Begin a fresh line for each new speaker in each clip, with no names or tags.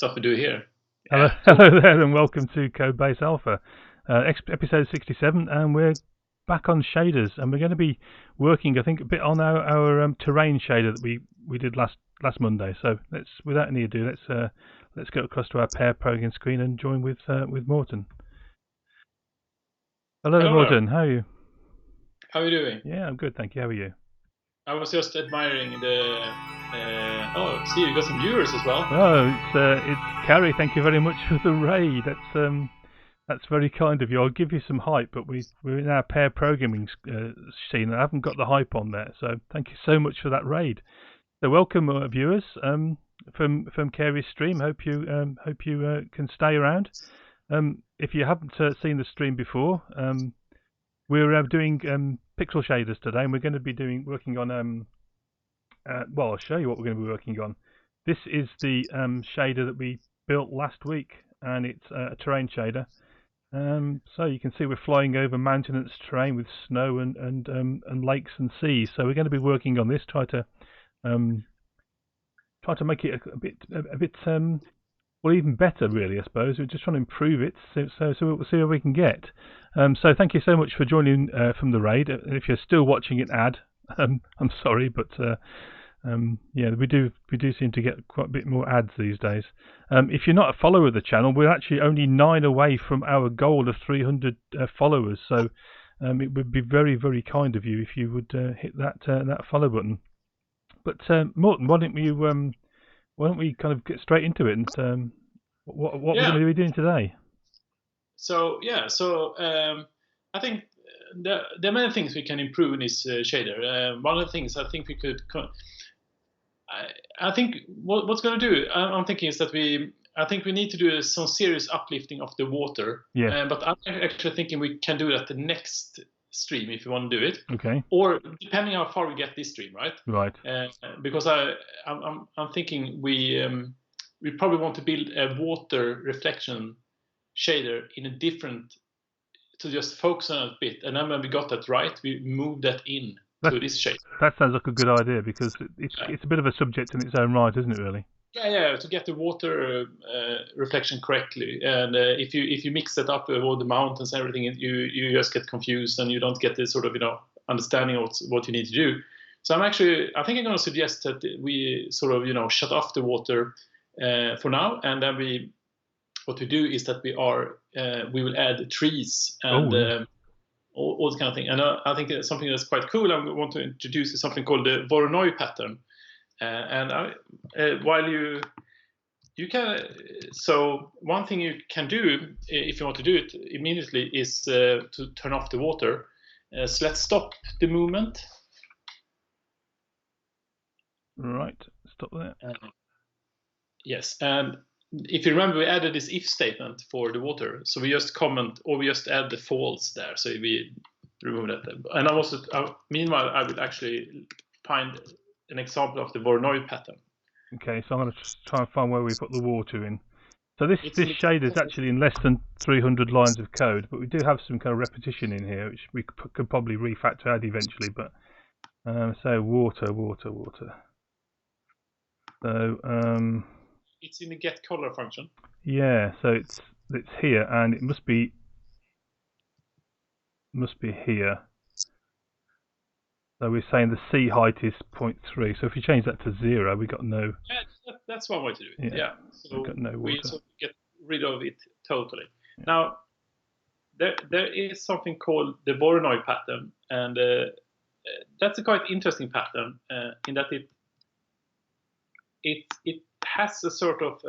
stuff we do here.
Hello, hello there, and welcome to Codebase Alpha, episode 67, and we're back on shaders, and we're going to be working, I think, a bit on our terrain shader that we did last Monday. So let's, without any ado, let's go across to our pair programming screen and join with Mårten. Hello, Mårten. How are you?
How are you doing?
Yeah, I'm good, thank you. How are you?
I was just admiring the. See, you got some viewers as well.
Oh, it's Carrie. Thank you very much for the raid. That's very kind of you. I'll give you some hype, but we're in our pair programming scene, and I haven't got the hype on there. So thank you so much for that raid. So welcome, viewers, from Carrie's stream. Hope you can stay around. If you haven't seen the stream before, we're doing pixel shaders today, and we're going to be working on well, I'll show you what we're going to be working on. This is the shader that we built last week, and it's a terrain shader. So you can see we're flying over mountainous terrain with snow and lakes and seas. So we're going to be working on this, try to make it a bit well, even better, really. I suppose we're just trying to improve it, so we'll see what we can get. So thank you so much for joining from the raid. If you're still watching it, I'm sorry, but yeah, we do seem to get quite a bit more ads these days. If you're not a follower of the channel, we're actually only 9 away from our goal of 300 followers. So it would be very, very kind of you if you would hit that follow button. But Mårten, why don't we kind of get straight into it and what we're going to be doing today?
So I think there are many things we can improve in this shader. One of the things I think we could, I think what's going to do, I'm thinking is that I think we need to do some serious uplifting of the water.
Yeah.
But I'm actually thinking we can do that the next stream if you want to do it.
Okay.
Or depending how far we get this stream, right?
Right.
Because I'm thinking we probably want to build a water reflection shader in a different, to just focus on it a bit, and then when we got that right, we move that in to this shape.
That sounds like a good idea, because it's a bit of a subject in its own right, isn't it, really?
Yeah, to get the water reflection correctly, and if you mix that up with all the mountains and everything, you just get confused and you don't get this sort of understanding of what you need to do. So I think I'm going to suggest that we sort of shut off the water for now, and then what we do is that we will add trees and all this kind of thing. And I think it's something that's quite cool. I want to introduce something called the Voronoi pattern. While you can, so one thing you can do if you want to do it immediately is to turn off the water. So let's stop the movement.
Right, stop there.
Yes, and if you remember, we added this if statement for the water. So we just comment, or we just add the false there. So we remove that. And meanwhile, I will actually find an example of the Voronoi pattern.
Okay, so I'm going to try and find where we put the water in. So this shader is actually in less than 300 lines of code, but we do have some kind of repetition in here, which we could probably refactor out eventually. But so water. So
it's in the get color function.
Yeah, so it's here, and it must be here. So we're saying the sea height is 0.3. So if you change that to 0, we got no.
Yeah, that's one way to do it. Yeah. So
we got no water.
We sort of get rid of it totally. Yeah. Now there is something called the Voronoi pattern, and that's a quite interesting pattern in that it has a sort of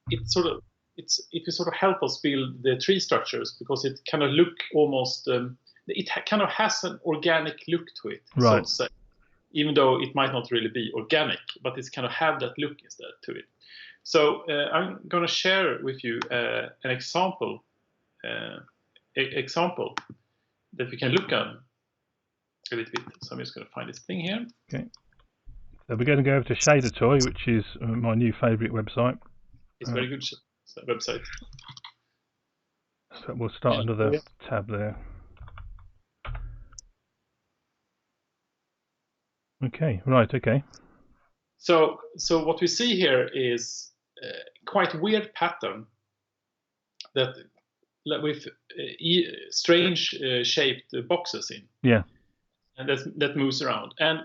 it will sort of help us build the tree structures, because it kind of look almost it kind of has an organic look to it,
right.
So to say, even though it might not really be organic, but it's kind of have that look instead to it. So I'm going to share with you an example that we can look at a little bit. So I'm just going to find this thing here.
Okay. So we're going to go over to Shader Toy, which is my new favourite website.
It's a very good website.
So we'll start another tab there. Okay, right, okay.
So what we see here is quite weird pattern that with strange shaped boxes in.
Yeah.
And that moves around. And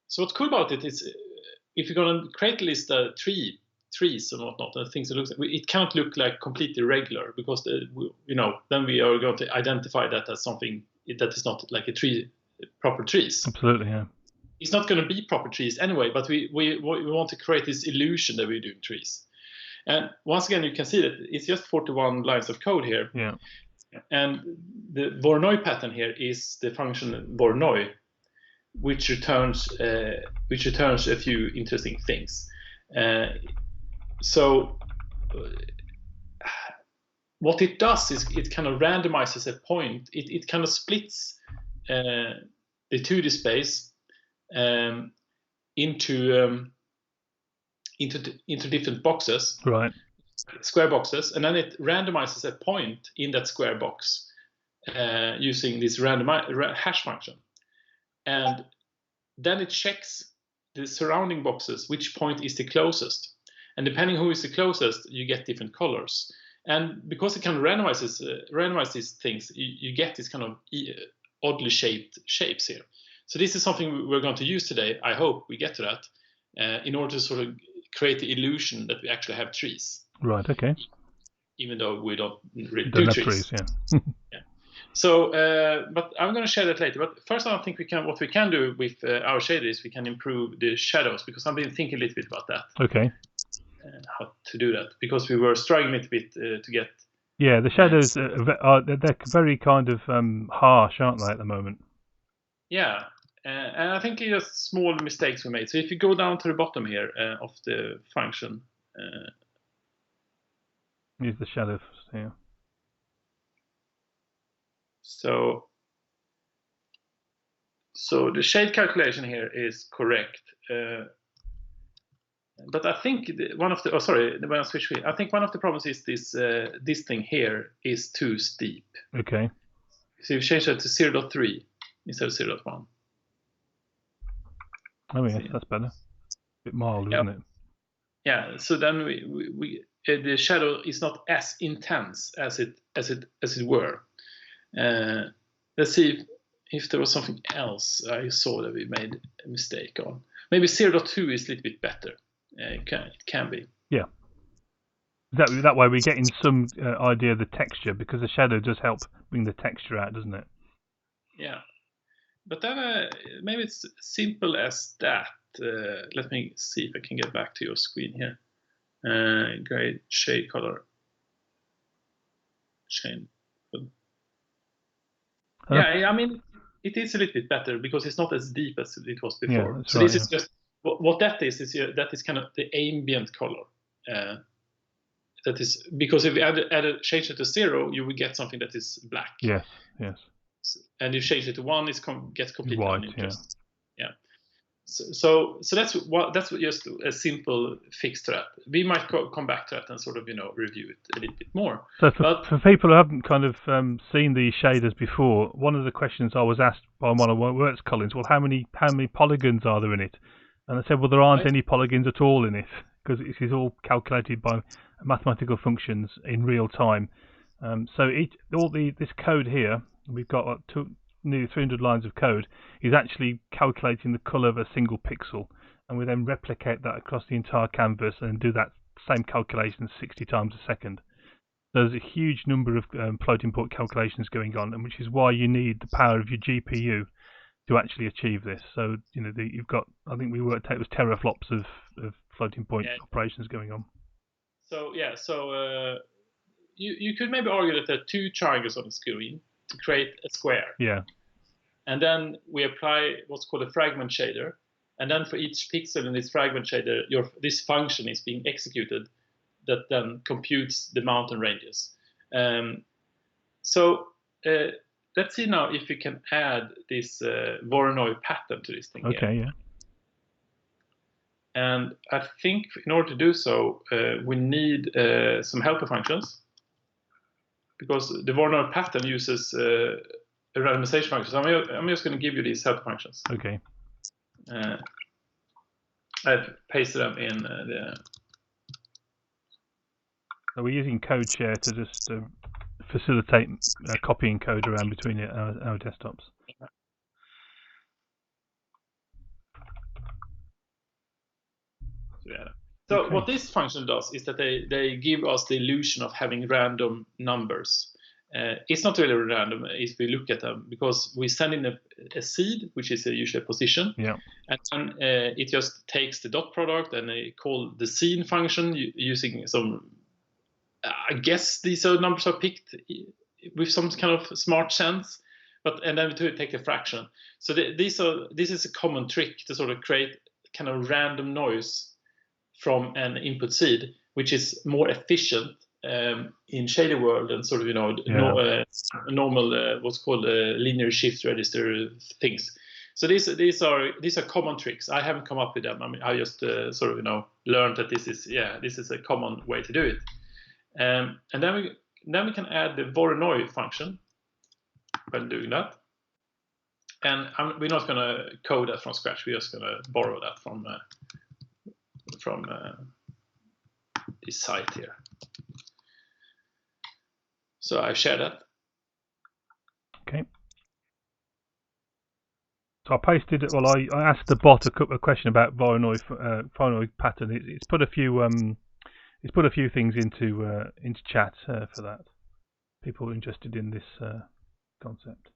so what's cool about it is if you're going to create a list of trees and whatnot, and things that looks, it can't look like completely regular, because then we are going to identify that as something that is not like a tree, proper trees.
Absolutely, yeah.
It's not going to be proper trees anyway, but we want to create this illusion that we're doing trees. And once again, you can see that it's just 41 lines of code here.
Yeah.
And the Voronoi pattern here is the function Voronoi, which returns a few interesting things. So what it does is it kind of randomizes a point. It kind of splits the 2D space into different boxes,
right?
Square boxes, and then it randomizes a point in that square box using this hash function, and then it checks the surrounding boxes which point is the closest, and depending who is the closest, you get different colors. And because it kind of randomizes these things, you get this kind of oddly shaped shapes here. So this is something we're going to use today. I hope we get to that in order to sort of create the illusion that we actually have trees.
Right. Okay.
Even though we don't really do trees.
Yeah.
Yeah. So, but I'm going to share that later. But first, I think what we can do with our shaders, we can improve the shadows, because I've been thinking a little bit about that.
Okay.
How to do that, because we were struggling a little bit to get.
Yeah, the shadows they're very kind of harsh, aren't they, at the moment?
Yeah. And I think it's just small mistakes we made. So if you go down to the bottom here of the function.
Use the shadows here.
So the shade calculation here is correct. But I think one of the I think one of the problems is this thing here is too steep.
Okay.
So you change that to 0.3 instead of 0.1.
Oh yes, that's better. A bit mild, isn't it?
Yeah. So then we the shadow is not as intense as it were. Let's see if there was something else I saw that we made a mistake on. Maybe 0.2 is a little bit better. It can be.
Yeah. That way we're getting some idea of the texture, because the shadow does help bring the texture out, doesn't it?
Yeah. But then maybe it's simple as that. Let me see if I can get back to your screen here. Grade, shade, color. Shade. Yeah, I mean, it is a little bit better because it's not as deep as it was before.
Yeah,
so
right,
this is just what that is that is kind of the ambient color. That is because if you change it to 0, you will get something that is black.
Yes.
And if you change it to 1, it gets completely
white.
uninteresting. Yeah. So that's just a simple fix to that. We might come back to that and sort of review it a little bit more.
So for people who haven't kind of seen these shaders before, one of the questions I was asked by one of my works colleagues, well, how many polygons are there in it? And I said, well, there aren't any polygons at all in it, because it is all calculated by mathematical functions in real time. So this code here, we've got nearly 300 lines of code, is actually calculating the color of a single pixel, and we then replicate that across the entire canvas and do that same calculation 60 times a second. There's a huge number of floating point calculations going on, and which is why you need the power of your GPU to actually achieve this. So you've got, I think we worked out it was teraflops of floating point operations going on. So
you could maybe argue that there are 2 triangles on the screen to create a square.
Yeah.
And then we apply what's called a fragment shader. And then for each pixel in this fragment shader, this function is being executed that then computes the mountain ranges. So let's see now if we can add this Voronoi pattern to this thing.
Okay,
here. Yeah. And I think in order to do so, we need some helper functions, because the Voronoi pattern uses a randomization function. So I'm just going to give you these helper functions.
Okay.
I've pasted them in
So we're using CodeShare to just facilitate copying code around between our desktops.
Yeah. So what this function does is that they give us the illusion of having random numbers. It's not really random if we look at them, because we send in a seed, which is usually a position, and then it just takes the dot product and they call the scene function using some. I guess these numbers are picked with some kind of smart sense, and then we take the fraction. So this is a common trick to sort of create kind of random noise from an input seed, which is more efficient in shader world and sort of normal what's called linear shift register things. So these are common tricks. I haven't come up with them. I mean, I just sort of learned that this is a common way to do it. And then we can add the Voronoi function when doing that. And we're not going to code that from scratch. We're just going to borrow that from this site here. So I've shared that.
Okay. So I pasted it. Well, I asked the bot a question about Voronoi pattern. It's put a few things into chat for that. People interested in this concept.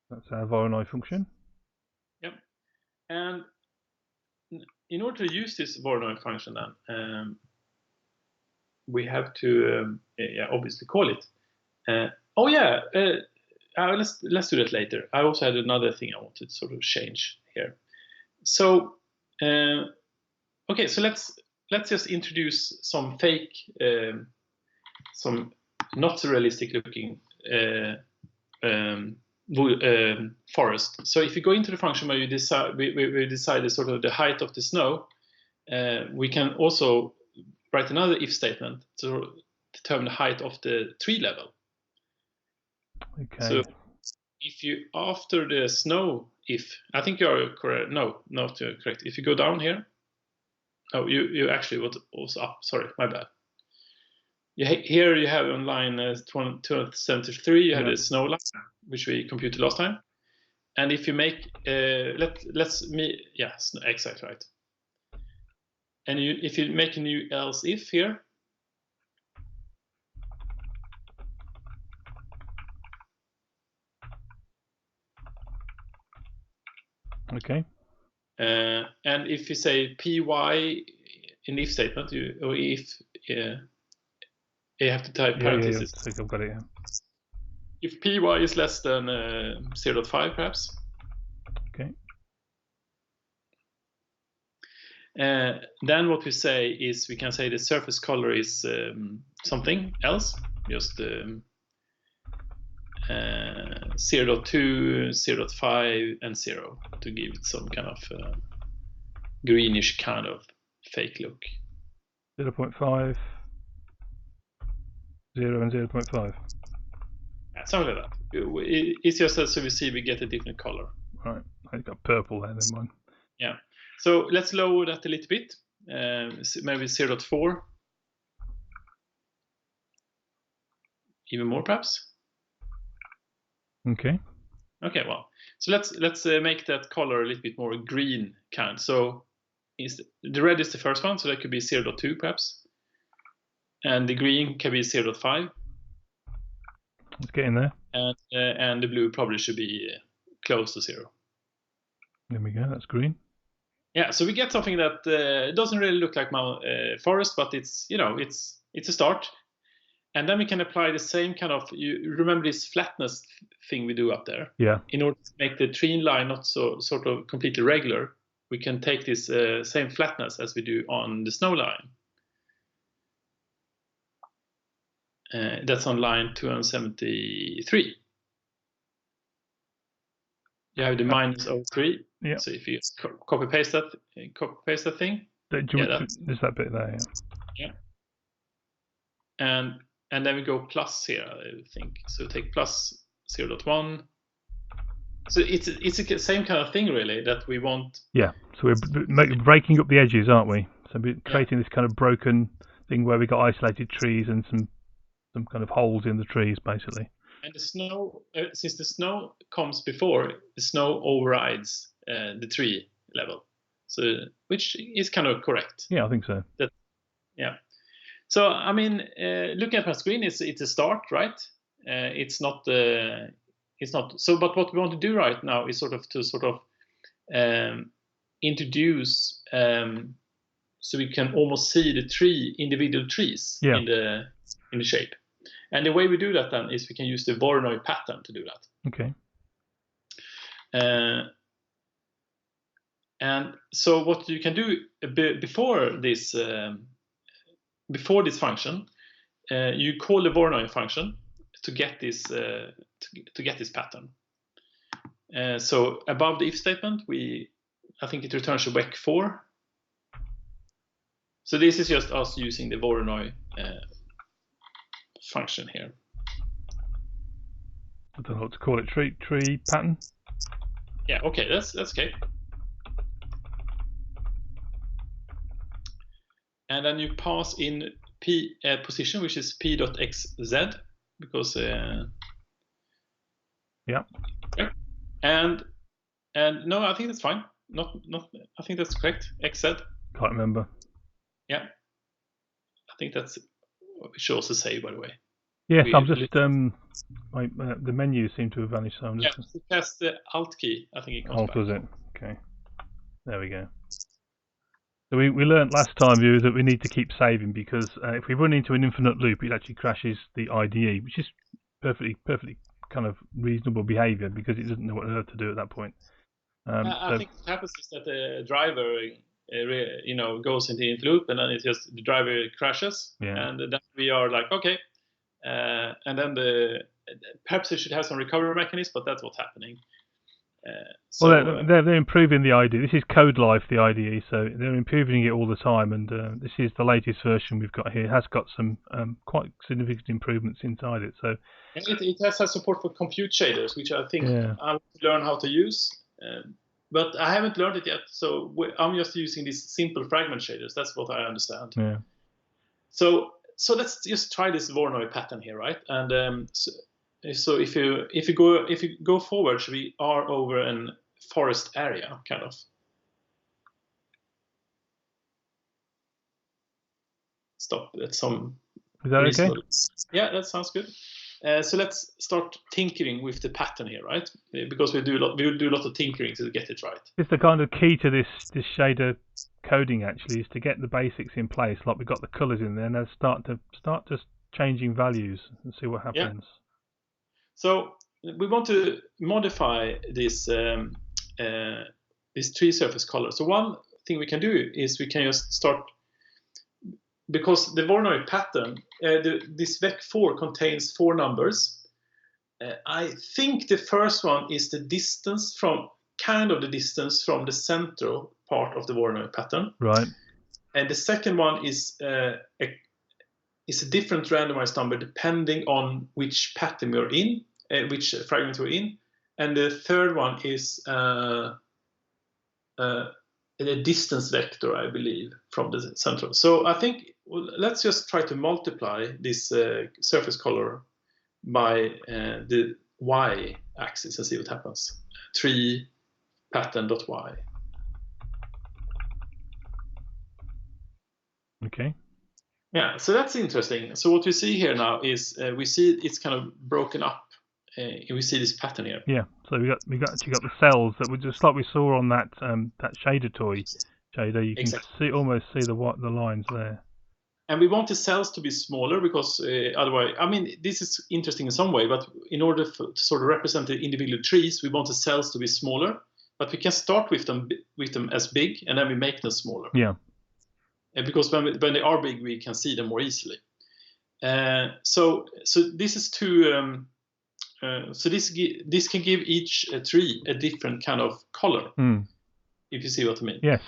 That's our Voronoi function.
Yep. And in order to use this Voronoi function, then we have to obviously call it. Let's do that later. I also had another thing I wanted to sort of change here. So okay, so let's just introduce some fake, some not so realistic looking forest. So if you go into the function where we decide sort of the height of the snow, we can also write another if statement to determine the height of the tree level.
Okay.
So if you after the snow, if I think you are correct. No, not correct. If you go down here, oh, you actually was up. Sorry, my bad. Here you have on line 273. You have the snow line, which we computed last time. And if you make exactly right. And if you make a new else if here.
Okay.
And if you say py in the if statement, you have to type parentheses.
I think I've got it. Yeah.
If py is less than 0.5, perhaps.
Okay.
Then what we say is we can say the surface color is something else, just 0.2, 0.5, and 0 to give it some kind of greenish kind of fake look.
0.5, 0 and 0.5.
Yeah, something like that. It's just that so we see we get a different color.
Right, I got purple there, never mind.
Yeah. So let's lower that a little bit, maybe 0.4, even more perhaps.
Okay.
Okay, well, so let's make that color a little bit more green kind. So the red is the first one, so that could be 0.2 perhaps, and the green can be 0.5.
Let's get in there.
And the blue probably should be close to 0.
There we go. That's green.
Yeah, so we get something that doesn't really look like forest, but it's it's a start. And then we can apply the same kind of, you remember this flatness thing we do up there?
Yeah.
In order to make the tree line not so sort of completely regular, we can take this same flatness as we do on the snow line. That's on line 273. You have the minus 0.3.
Yeah.
So if you copy paste that thing.
There's that bit there.
Yeah. And then we go plus here, I think. So take plus 0.1. So it's the same kind of thing, really, that we want.
Yeah. So we're breaking up the edges, aren't we? So we're creating this kind of broken thing where we got isolated trees and some kind of holes in the trees, basically.
And the snow, since the snow comes before, the snow overrides the tree level, so which is kind of correct.
Yeah, I think so.
Yeah. So I mean, looking at my screen, it's a start, right? It's not. So, but what we want to do right now is sort of introduce, so we can almost see the individual trees in the shape. And the way we do that then is we can use the Voronoi pattern to do that.
Okay.
And so what you can do before this function, you call the Voronoi function to get this pattern. So above the if statement, I think it returns a WEC 4. So this is just us using the Voronoi function here.
I don't know what to call it. Tree pattern.
Yeah. Okay. That's okay. And then you pass in p position, which is p.xz, because
yeah.
And no, I think that's fine. Not. I think that's correct. XZ.
Can't remember.
Yeah. I think that's what we should also say, by the way.
Yes, I'm just the menus seem to have vanished. So I'm just.
Yeah, press the Alt key. I think it comes back.
Alt, does it? Okay. There we go. So we learned last time, viewers, that we need to keep saving, because if we run into an infinite loop, it actually crashes the IDE, which is perfectly kind of reasonable behaviour, because it doesn't know what on earth to do at that point.
I think what happens is that the driver, goes into the loop, and then it's just the driver crashes, and then we are like, okay, and then perhaps it should have some recovery mechanism, but that's what's happening.
Well, they're improving the IDE. This is Kodelife, the IDE, so they're improving it all the time, and this is the latest version we've got here. It has got some quite significant improvements inside it. So
it has support for compute shaders, which I think I want to learn how to use, but I haven't learned it yet. So I'm just using these simple fragment shaders. That's what I understand.
Yeah.
So let's just try this Voronoi pattern here, right? And so if you go forward, we are over an forest area, kind of. Stop at some.
Is that okay?
Yeah, that sounds good. So let's start tinkering with the pattern here, right? Because we will do a lot of tinkering to get it right.
It's the kind of key to this shader coding, actually, is to get the basics in place, like we've got the colours in there, and then start just changing values and see what happens.
Yeah. So we want to modify this tree surface color. So one thing we can do is we can just start, because the Voronoi pattern, this VEC 4 contains 4 numbers. I think the first one is the distance from the central part of the Voronoi pattern.
Right.
And the second one is a different randomized number depending on which pattern you're in, which fragment you're in. And the third one is a distance vector, I believe, from the central. So I think let's just try to multiply this surface color by the y-axis and see what happens. Tree pattern.y.
Okay.
Yeah, so that's interesting. So what we see here now is we see it's kind of broken up. We see this pattern here.
Yeah. So we got the cells that were just like we saw on that shader toy shader. You can almost see the lines there.
And we want the cells to be smaller because otherwise, I mean, this is interesting in some way, but in order to sort of represent the individual trees, we want the cells to be smaller. But we can start with them as big, and then we make them smaller.
Yeah.
Because when they are big, we can see them more easily. So this is to so this can give each tree a different kind of color. If you see what I mean.
Yes.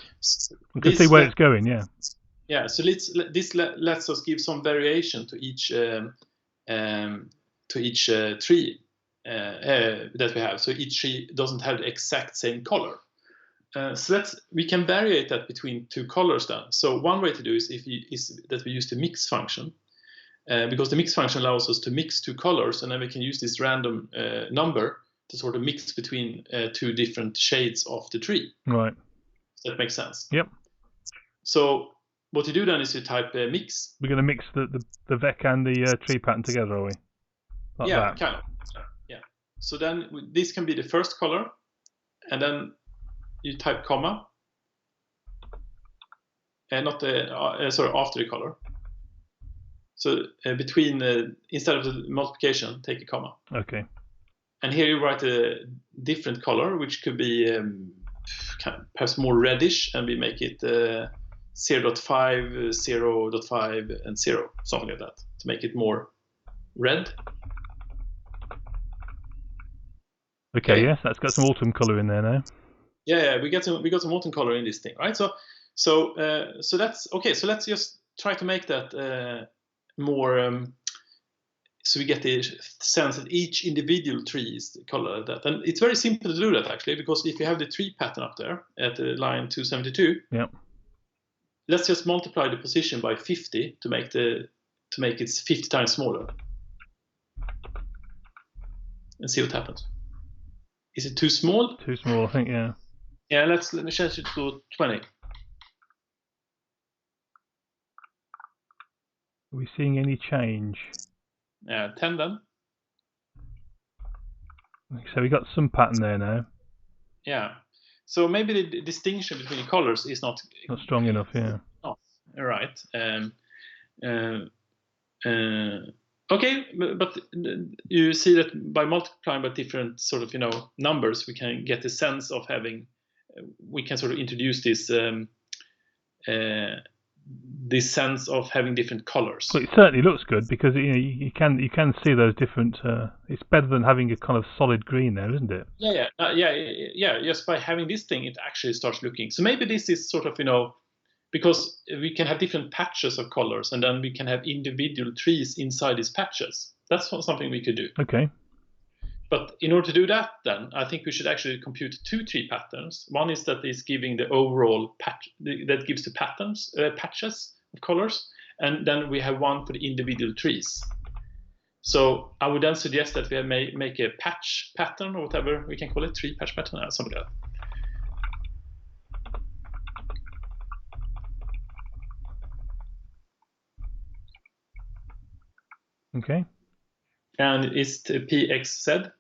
We can see where it's going. Yeah.
Yeah. So this lets us give some variation to each tree that we have. So each tree doesn't have the exact same color. we can variate that between two colors then. So one way to do is that we use the mix function, because the mix function allows us to mix two colors, and then we can use this random number to sort of mix between two different shades of the tree.
Right.
That makes sense.
Yep.
So what you do then is you type mix.
We're going to mix the VEC and the tree pattern together, are we? Like
yeah,
that.
kind of. Yeah. So then this can be the first color, and then you type comma, and not the after the color. So between instead of the multiplication, take a comma.
Okay.
And here you write a different color, which could be perhaps more reddish, and we make it 0.5, 0.5, and 0, something like that, to make it more red.
Okay, yes, that's got some autumn color in there now.
Yeah, we got some autumn color in this thing, right? So that's okay. So let's just try to make that more. So we get the sense that each individual tree is the color like that, and it's very simple to do that actually, because if you have the tree pattern up there at line 272,
yeah,
let's just multiply the position by 50 to make it 50 times smaller, and see what happens. Is it too small?
Too small, I think. Yeah.
Yeah. Let me change it to 20.
Are we seeing any change?
10 then.
So we got some pattern there now.
Yeah. So maybe the distinction between the colors is not
strong enough. Yeah.
All right. Okay, but you see that by multiplying by different sort of numbers, we can get a sense of having. We can sort of introduce this sense of having different colors.
Well, it certainly looks good, because you can see those different. It's better than having a kind of solid green there, isn't it?
Yeah. Just by having this thing, it actually starts looking. So maybe this is sort of because we can have different patches of colors, and then we can have individual trees inside these patches. That's something we could do.
Okay.
But in order to do that, then I think we should actually compute two tree patterns. One is that is giving the overall patch that gives the patches of colors, and then we have one for the individual trees. So I would then suggest that we make a patch pattern, or whatever we can call it, tree patch pattern, or something like that.
Okay.
And it's PXZ.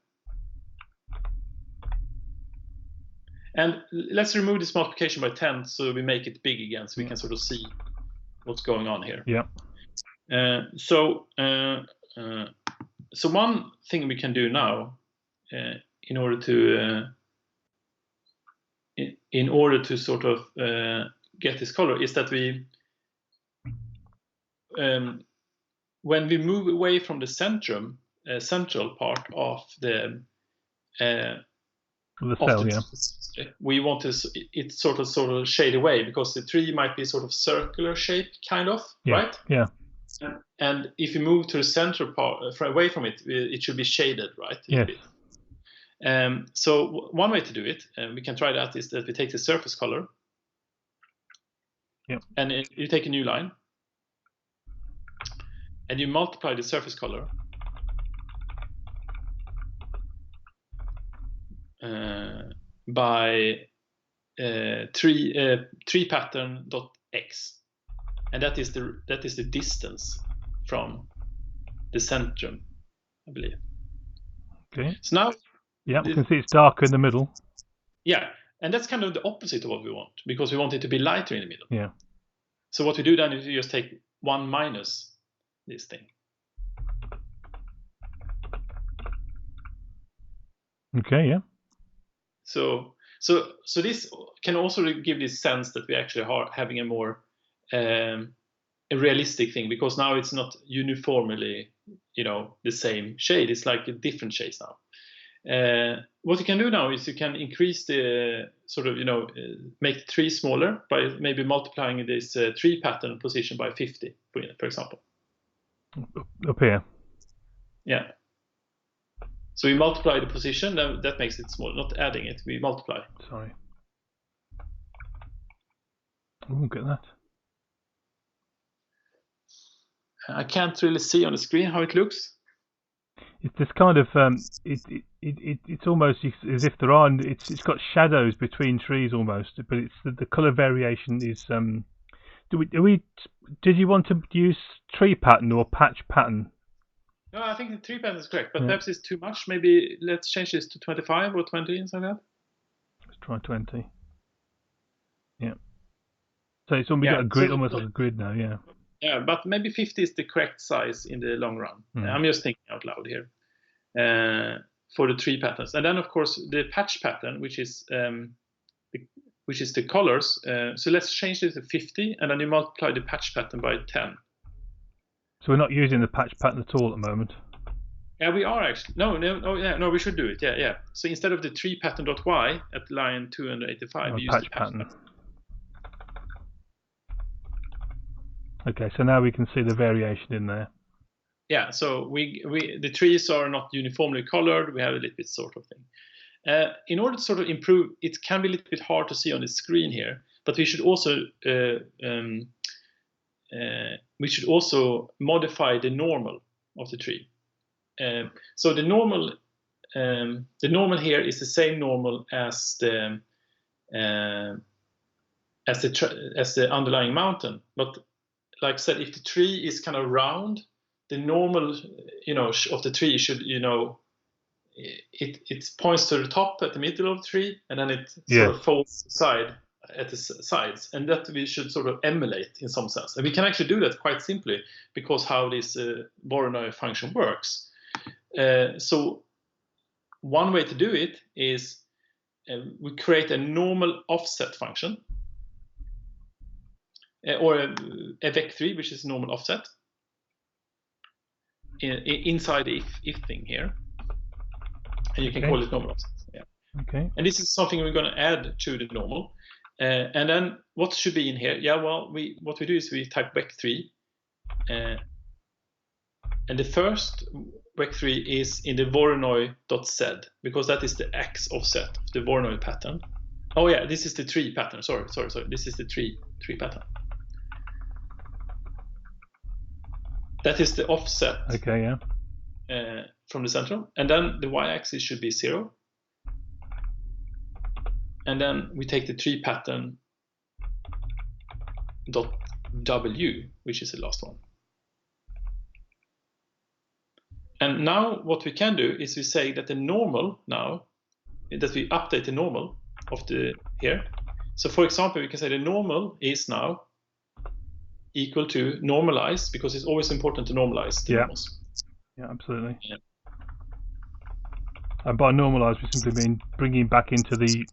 And let's remove this multiplication by 10, so we make it big again, so we can sort of see what's going on here.
Yeah.
So one thing we can do now, in order to sort of get this color, is that we, when we move away from the central part of the
cell, yeah,
we want to it sort of shade away, because the tree might be sort of circular shape, kind of,
yeah,
right?
Yeah.
And if you move to the center part, away from it, it should be shaded, right?
Yes.
So one way to do it, we can try that, is that we take the surface color,
yeah,
and you take a new line, and you multiply the surface color by tree pattern dot x, and that is the distance from the centrum, I believe.
Okay.
So now,
yeah, we can see it's darker in the middle.
Yeah, and that's kind of the opposite of what we want, because we want it to be lighter in the middle.
Yeah.
So what we do then is you just take 1 minus this thing.
Okay. Yeah.
So this can also give this sense that we actually are having a more a realistic thing, because now it's not uniformly the same shade. It's like a different shades now. What you can do now is you can increase the sort of make the tree smaller by maybe multiplying this tree pattern position by 50, for example.
Up here.
Yeah. So we multiply the position, that makes it smaller. Not adding it, we multiply.
Sorry. Oh, look at that.
I can't really see on the screen how it looks.
It's this kind of it's almost as if there are. It's got shadows between trees almost, but it's the color variation is. Did you want to use tree pattern or patch pattern?
No, I think the tree pattern is correct, but perhaps it's too much. Maybe let's change this to 25 or 20 and something like that.
Let's try 20. Yeah. So it's almost got a grid, almost like a grid now. Yeah.
Yeah, but maybe 50 is the correct size in the long run. I'm just thinking out loud here for the tree patterns, and then of course the patch pattern, which is the colors. So let's change this to 50, and then you multiply the patch pattern by 10.
So we're not using the patch pattern at all at the moment.
Yeah, we are actually. No, we should do it. Yeah. So instead of the tree pattern.y at line 285, we use the patch pattern.
Okay, so now we can see the variation in there.
Yeah, so the trees are not uniformly colored. We have a little bit sort of thing. In order to sort of improve, it can be a little bit hard to see on the screen here, but we should also modify the normal of the tree. So the normal here is the same normal as the underlying mountain, but like I said, if the tree is kind of round, the normal, of the tree should, it points to the top at the middle of the tree, and then it sort of folds aside at the sides, and that we should sort of emulate in some sense. And we can actually do that quite simply because how this Voronoi function works. So one way to do it is we create a normal offset function, or a vec3, which is normal offset, inside the if thing here, and you can call it normal offset. Yeah. Okay. And this is something we're going to add to the normal, and then what should be in here? Yeah, well, what we do is we type vec3, and the first vec3 is in the Voronoi.z, because that is the x offset of the Voronoi pattern. Oh yeah, this is the tree pattern. Sorry. This is the tree pattern. That is the offset.
Okay, yeah.
From the central, and then the y-axis should be 0, and then we take the tree pattern .w, which is the last one. And now what we can do is we say that the normal now, that we update the normal of the here. So for example, we can say the normal is now equal to normalize, because it's always important to normalize the normals.
Yeah, absolutely. Yeah. And by normalize, we simply mean bringing back into the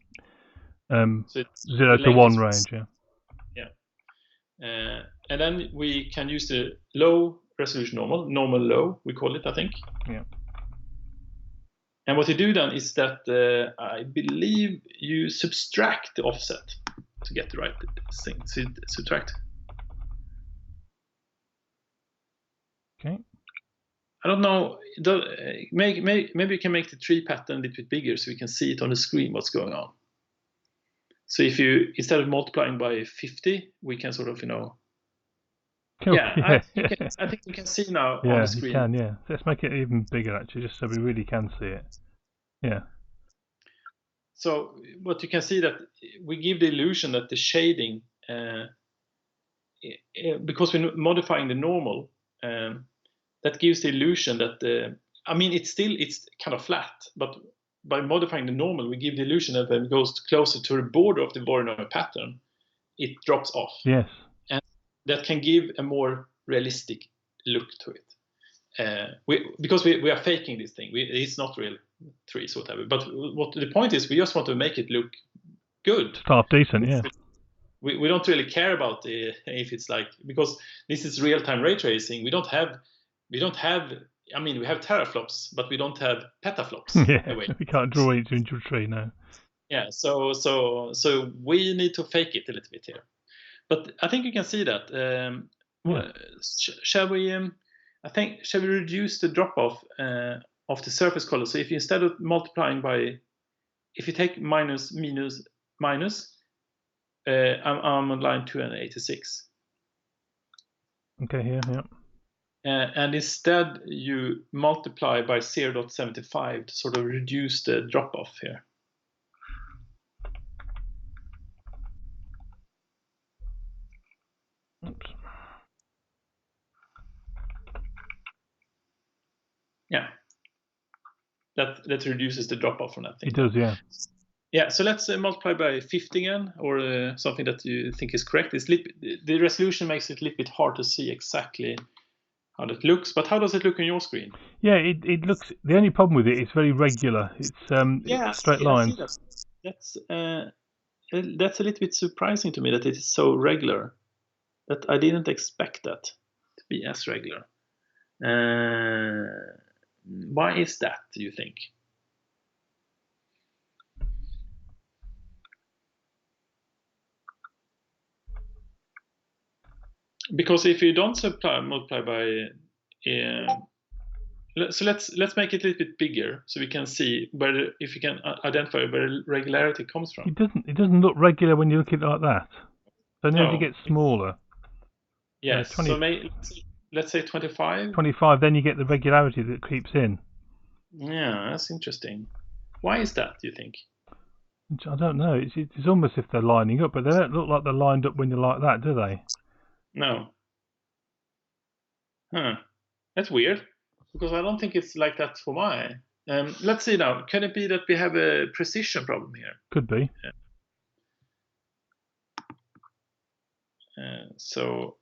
0 to 1 range.
Yeah. And then we can use the low resolution normal low, we call it, I think.
Yeah.
And what you do then is that I believe you subtract the offset to get the right thing. So subtract.
Okay.
I don't know. Maybe you can make the tree pattern a little bit bigger so we can see it on the screen what's going on. So if you, instead of multiplying by 50, we can sort of,
Cool.
Yeah, I think we can see now on the screen.
Yeah, you can, yeah. Let's make it even bigger, actually, just so we really can see it. Yeah.
So what you can see that we give the illusion that the shading, because we're modifying the normal, that gives the illusion that it's kind of flat, but by modifying the normal, we give the illusion that when it goes closer to the border of the Voronoi pattern, it drops off.
Yes.
And that can give a more realistic look to it. Because we are faking this thing. It's not real trees, whatever. But what the point is, we just want to make it look good.
Half decent, yeah.
We don't really care about if it's like, because this is real-time ray tracing. We have teraflops, but we don't have petaflops.
Yeah, we can't draw each individual tree now.
Yeah, so we need to fake it a little bit here. But I think you can see that. Shall we reduce the drop-off of the surface color? So if you, instead of multiplying by, if you take minus, I'm on line 286.
Okay, here, yeah.
And instead you multiply by 0.75 to sort of reduce the drop-off here.
Oops.
Yeah, that reduces the drop-off from that thing.
It does, yeah.
Yeah, so let's multiply by 50 again, or something that you think is correct. The resolution makes it a little bit hard to see exactly how that looks, but how does it look on your screen?
Yeah, it looks. The only problem with it's very regular. It's straight lines.
I see that. That's a little bit surprising to me that it is so regular. That I didn't expect that to be as regular. Why is that, do you think? Because if you don't multiply by, so let's make it a little bit bigger so we can see if you can identify where regularity comes from.
It doesn't look regular when you look at it like that. So now as it gets smaller.
Yes. 20, so let's say 25.
25. Then you get the regularity that creeps in.
Yeah, that's interesting. Why is that, do you think?
I don't know. It's almost as if they're lining up, but they don't look like they're lined up when you're like that, do they?
No. Huh. That's weird, because I don't think it's like that for mine. Let's see now. Can it be that we have a precision problem here?
Could be.
So,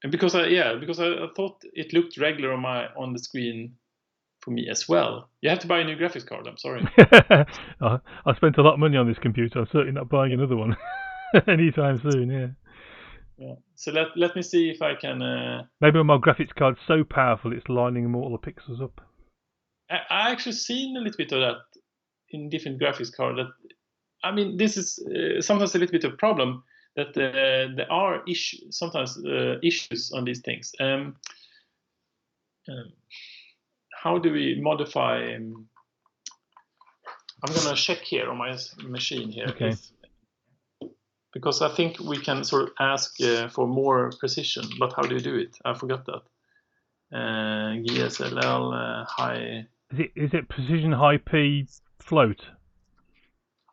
because I thought it looked regular on the screen for me as well. You have to buy a new graphics card. I'm sorry.
I spent a lot of money on this computer. I'm certainly not buying another one anytime soon. Yeah.
Yeah. So let me see if I can.
Maybe my graphics card's so powerful it's lining all the pixels up.
I actually seen a little bit of that in different graphics cards. That, I mean, this is sometimes a little bit of a problem that there are sometimes issues on these things. How do we modify? I'm gonna check here on my machine here.
Okay.
Because I think we can sort of ask for more precision, but how do you do it? I forgot that. GLSL high.
Is it precision high P float?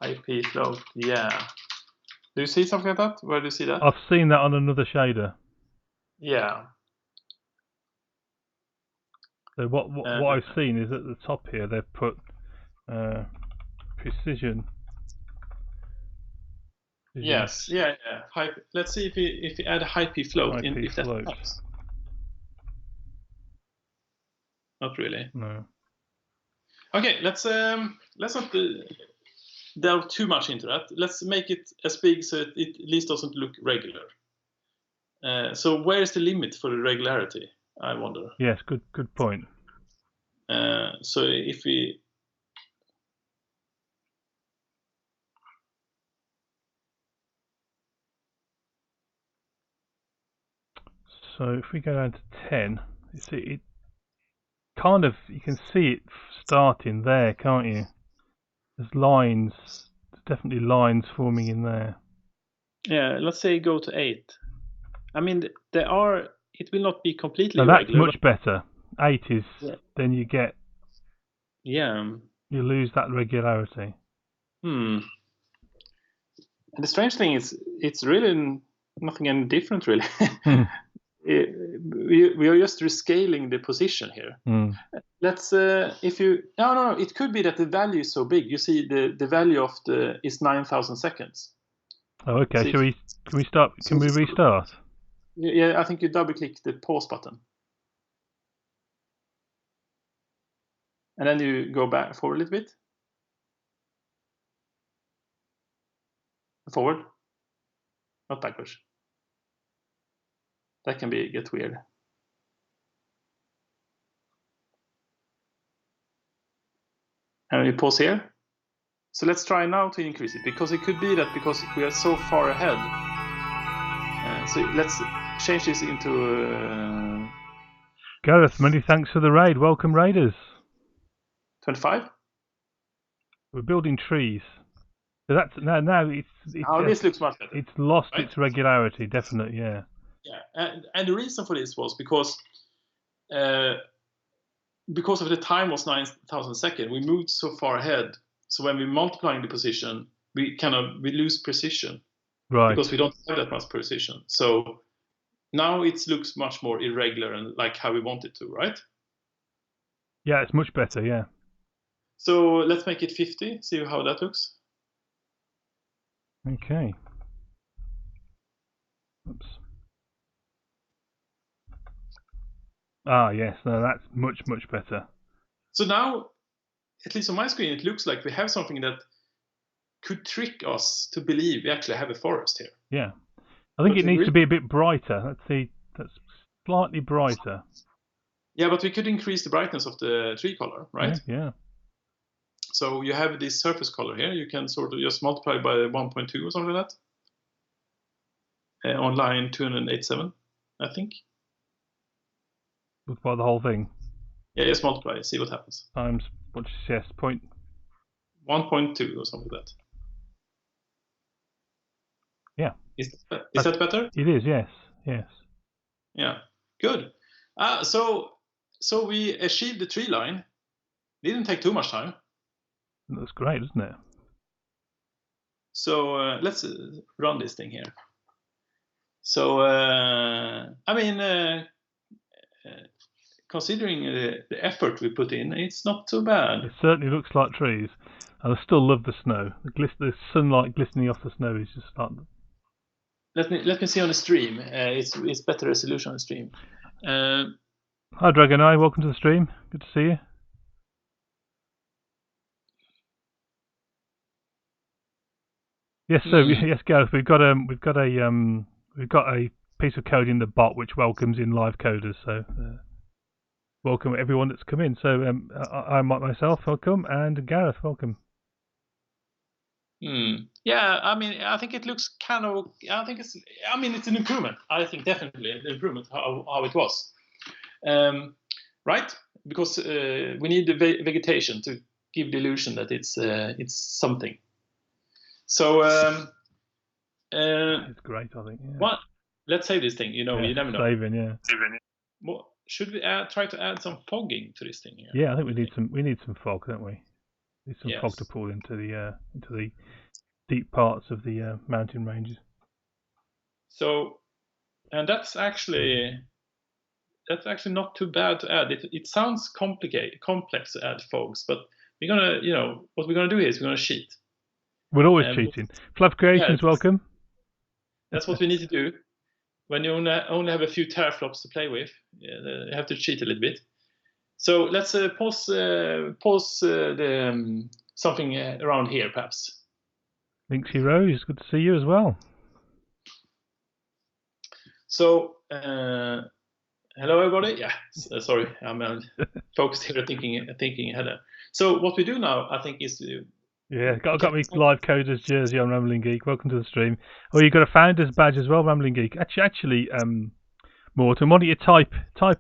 High P float, yeah. Do you see something like that? Where do you see that?
I've seen that on another shader.
Yeah.
So what I've seen is at the top here they've put precision.
Yes, yeah. Let's see if we add a high P float if that helps. Not really.
No.
Okay, let's not delve too much into that. Let's make it as big so it at least doesn't look regular. So where is the limit for the regularity? I wonder.
Yes, good point.
So if we
go down to 10, you see it kind of, you can see it starting there, can't you? There's lines, definitely lines forming in there.
Yeah, let's say go to 8. I mean, it will not be completely
now that's
regular.
Much better. 8 is, then you get,
you
lose that regularity.
And the strange thing is, it's really nothing any different, really. We are just rescaling the position here. Let's if you no, it could be that the value is so big. You see, the value of is 9,000 seconds.
Oh, okay. So can we start? Can we restart?
Yeah, I think you double click the pause button, and then you go back forward a little bit. Forward, not backwards. That can get weird. And we pause here. So let's try now to increase it, because it could be that because we are so far ahead. So let's change this into...
Gareth, many thanks for the raid. Welcome, raiders.
25?
We're building trees. So that's now it's
this looks much better.
It's lost
right?
its regularity, definitely. Yeah.
Yeah, and the reason for this was because of the time was 9,000 seconds, we moved so far ahead. So when we're multiplying the position, we lose precision,
Right.
because we don't have that much precision. So now it looks much more irregular and like how we want it to, right?
Yeah, it's much better. Yeah.
So let's make it 50. See how that looks.
Okay. Oops. Ah, yes. No, that's much better.
So now, at least on my screen, it looks like we have something that could trick us to believe we actually have a forest here.
Yeah. I think it needs to be a bit brighter. Let's see. That's slightly brighter.
Yeah, but we could increase the brightness of the tree color, right?
Yeah.
So you have this surface color here. You can sort of just multiply by 1.2 or something like that. On line 287, I think.
By the whole thing.
Yeah, just multiply. See what happens.
Times what's yes,
1.2 or something like that.
Yeah.
Is that better?
It is. Yes.
Yeah. Good. So we achieved the tree line. Didn't take too much time.
That's great, isn't it?
So let's run this thing here. So considering the effort we put in, it's not too bad.
It certainly looks like trees. And I still love the snow. The sunlight glistening off the snow is just fun.
Let me see on the stream. It's better resolution on the stream.
Hi Dragon Eye, welcome to the stream. Good to see you. Yes, so yes, Gareth, we've got a piece of code in the bot which welcomes in live coders. So welcome everyone that's come in. So I myself welcome, and Gareth welcome.
Yeah, I think it looks kind of. It's an improvement. I think definitely an improvement how it was, right? Because we need the vegetation to give the illusion that it's something. So
it's great, I think. Yeah.
Well, let's save this thing. You never know.
Saving, yeah.
Well, should we try to add some fogging to this thing here?
Yeah, I think we need some fog, don't we? Need some fog to pull into the deep parts of the mountain ranges.
So, and that's actually not too bad to add. It sounds complex to add fogs, but we're gonna, what we're gonna do is we're gonna cheat.
We're always cheating. Fluff Creations, welcome.
That's what we need to do. When you only have a few teraflops to play with, you have to cheat a little bit. So let's pause the something around here, perhaps.
Links Heroes, good to see you as well.
So, hello everybody. Yeah, sorry, I'm focused here, thinking ahead. So what we do now, I think, is
got me live coders jersey on Rambling Geek. Welcome to the stream. Oh, you got a founder's badge as well, Rambling Geek. Actually, Mårten, why don't you type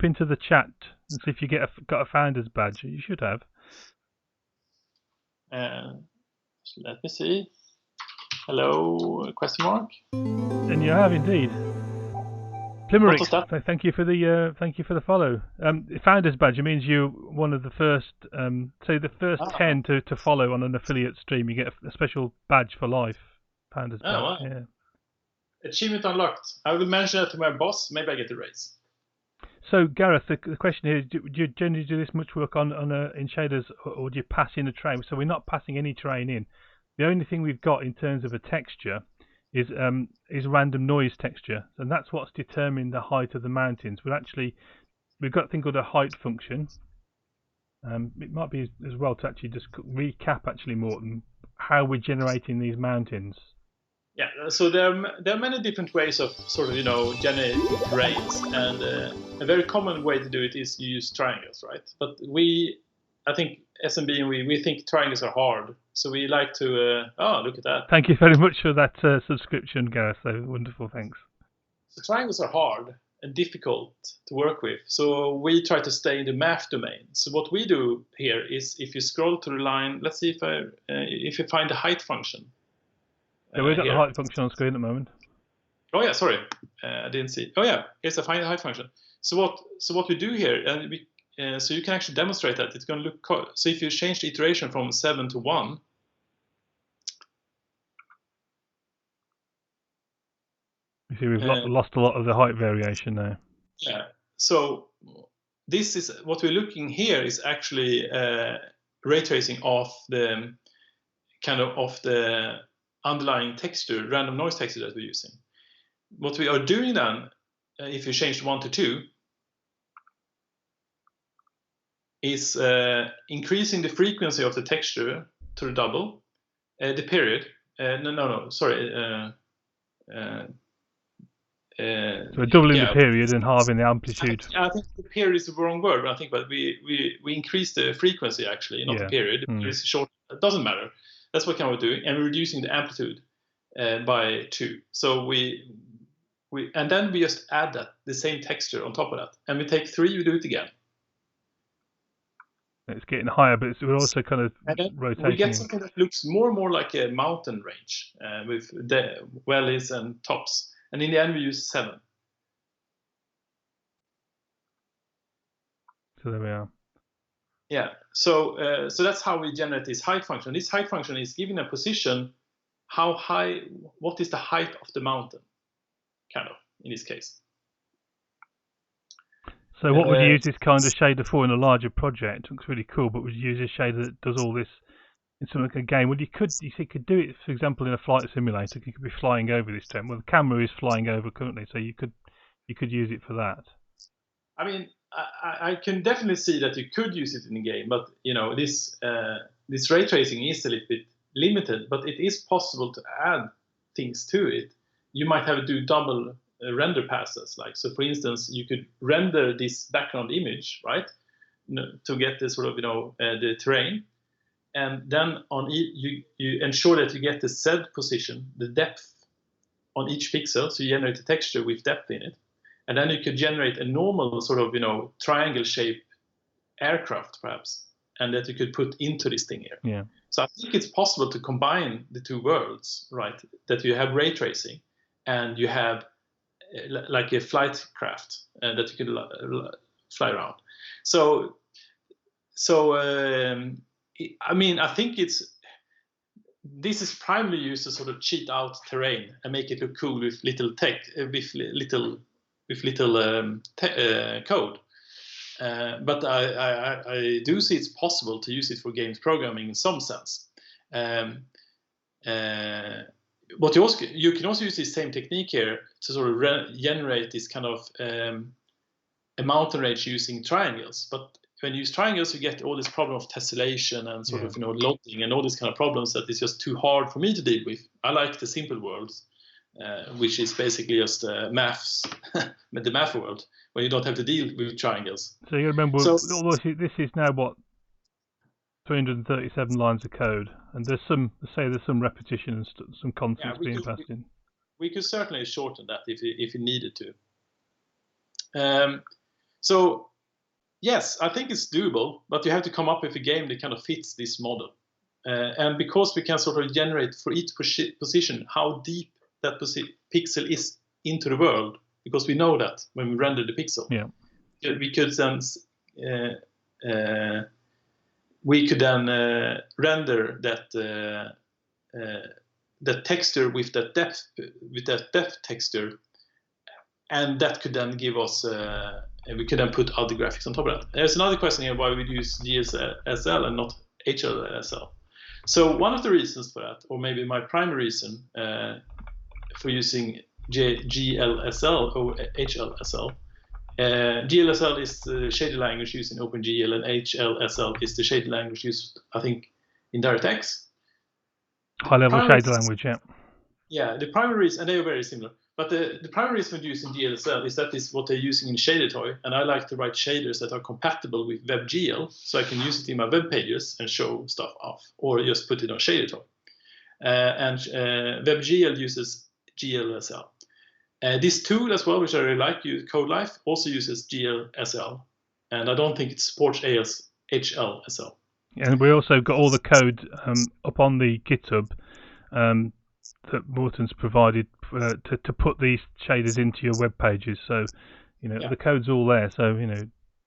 into the chat and see if you got a founder's badge? You should have.
Let me see. Hello? Question mark.
And you have indeed. Limerick, thank you for the follow. Founders badge. It means you're one of the first, say the first 10 to follow on an affiliate stream. You get a special badge for life. Founders badge.
Wow.
Yeah.
Achievement unlocked. I will mention that to my boss. Maybe I get a raise.
So Gareth, the question here is: do you generally do this much work on in shaders, or do you pass in a terrain? So we're not passing any terrain in. The only thing we've got in terms of a texture is random noise texture, and that's what's determined the height of the mountains. We've got a thing called a height function. It might be as well to actually just recap, Mårten, how we're generating these mountains.
Yeah, so there are many different ways of sort of generating terrains, and a very common way to do it is you use triangles, right? But I think SMB and we think triangles are hard, so we like to. Look at that!
Thank you very much for that subscription, Gareth. So wonderful, thanks.
So triangles are hard and difficult to work with, so we try to stay in the math domain. So what we do here is, if you scroll to the line, let's see if you find the height function.
Yeah, we've got
here.
the height function on screen at the moment.
Oh yeah, sorry, I didn't see. Oh yeah, here's the height function. So what we do here, and so you can actually demonstrate that it's going to look. So if you change the iteration from 7 to 1.
You see, we've lost a lot of the height variation now.
Yeah. So this is what we're looking here is actually ray tracing of the the underlying texture, random noise texture that we're using. What we are doing then, if you change 1 to 2, is increasing the frequency of the texture to the double, the period. Sorry.
So doubling the period and halving the amplitude.
I think the period is the wrong word, but I think we increase the frequency actually, not the period. The period is short. It doesn't matter. That's what we're doing, and we're reducing the amplitude by 2. So and then we just add the same texture on top of that, and we take 3. We do it again.
It's getting higher, but we're also kind of rotating.
We get something that looks more and more like a mountain range with the valleys and tops. And in the end, we use 7.
So there we are.
Yeah. So that's how we generate this height function. This height function is given a position, how high, what is the height of the mountain, kind of, in this case.
So what would you use this kind of shader for in a larger project? It looks really cool, but would you use a shader that does all this in something like a game? Well, you could do it, for example, in a flight simulator. You could be flying over this terrain. Well, the camera is flying over currently, so you could use it for that.
I mean, I can definitely see that you could use it in a game, but this ray tracing is a little bit limited. But it is possible to add things to it. You might have to do double render passes. Like, so for instance, you could render this background image, right, to get the sort of the terrain. And then you ensure that you get the Z position, the depth on each pixel, so you generate a texture with depth in it. And then you could generate a normal sort of triangle-shaped aircraft, perhaps, and that you could put into this thing here.
Yeah.
So I think it's possible to combine the two worlds, right? That you have ray tracing, and you have like a flight craft that you could fly around. So I mean, I think this is primarily used to sort of cheat out terrain and make it look cool with little tech, with little code. But I do see it's possible to use it for games programming in some sense. But you can also use this same technique here to sort of generate this kind of a mountain range using triangles. But when you use triangles, you get all this problem of tessellation and sort of loading and all these kind of problems that is just too hard for me to deal with. I like the simple worlds, which is basically just maths, the math world, where you don't have to deal with triangles.
So you remember, this is now what, 337 lines of code, and there's some repetition and some constants being passed in.
We could certainly shorten that if you needed to. So yes, I think it's doable, but you have to come up with a game that kind of fits this model. And because we can sort of generate for each position how deep that pixel is into the world, because we know that when we render the pixel, we could then render that texture with that depth texture, and that could then give us. And we could then put other graphics on top of that. There's another question here: why we use GLSL and not HLSL? So one of the reasons for that, or maybe my primary reason for using GLSL or HLSL, GLSL is the shaded language used in OpenGL, and HLSL is the shaded language used, I think, in DirectX.
High-level shaded language, yeah.
Yeah, the primary reason, and they are very similar. But the primary reason for using GLSL is that is what they're using in ShaderToy, and I like to write shaders that are compatible with WebGL, so I can use it in my web pages and show stuff off, or just put it on ShaderToy. And WebGL uses GLSL. This tool as well, which I really like, Kodelife, also uses GLSL, and I don't think it supports HLSL.
And we also got all the code up on the GitHub. that Mårten's provided to put these shaders into your web pages. So, the code's all there. So,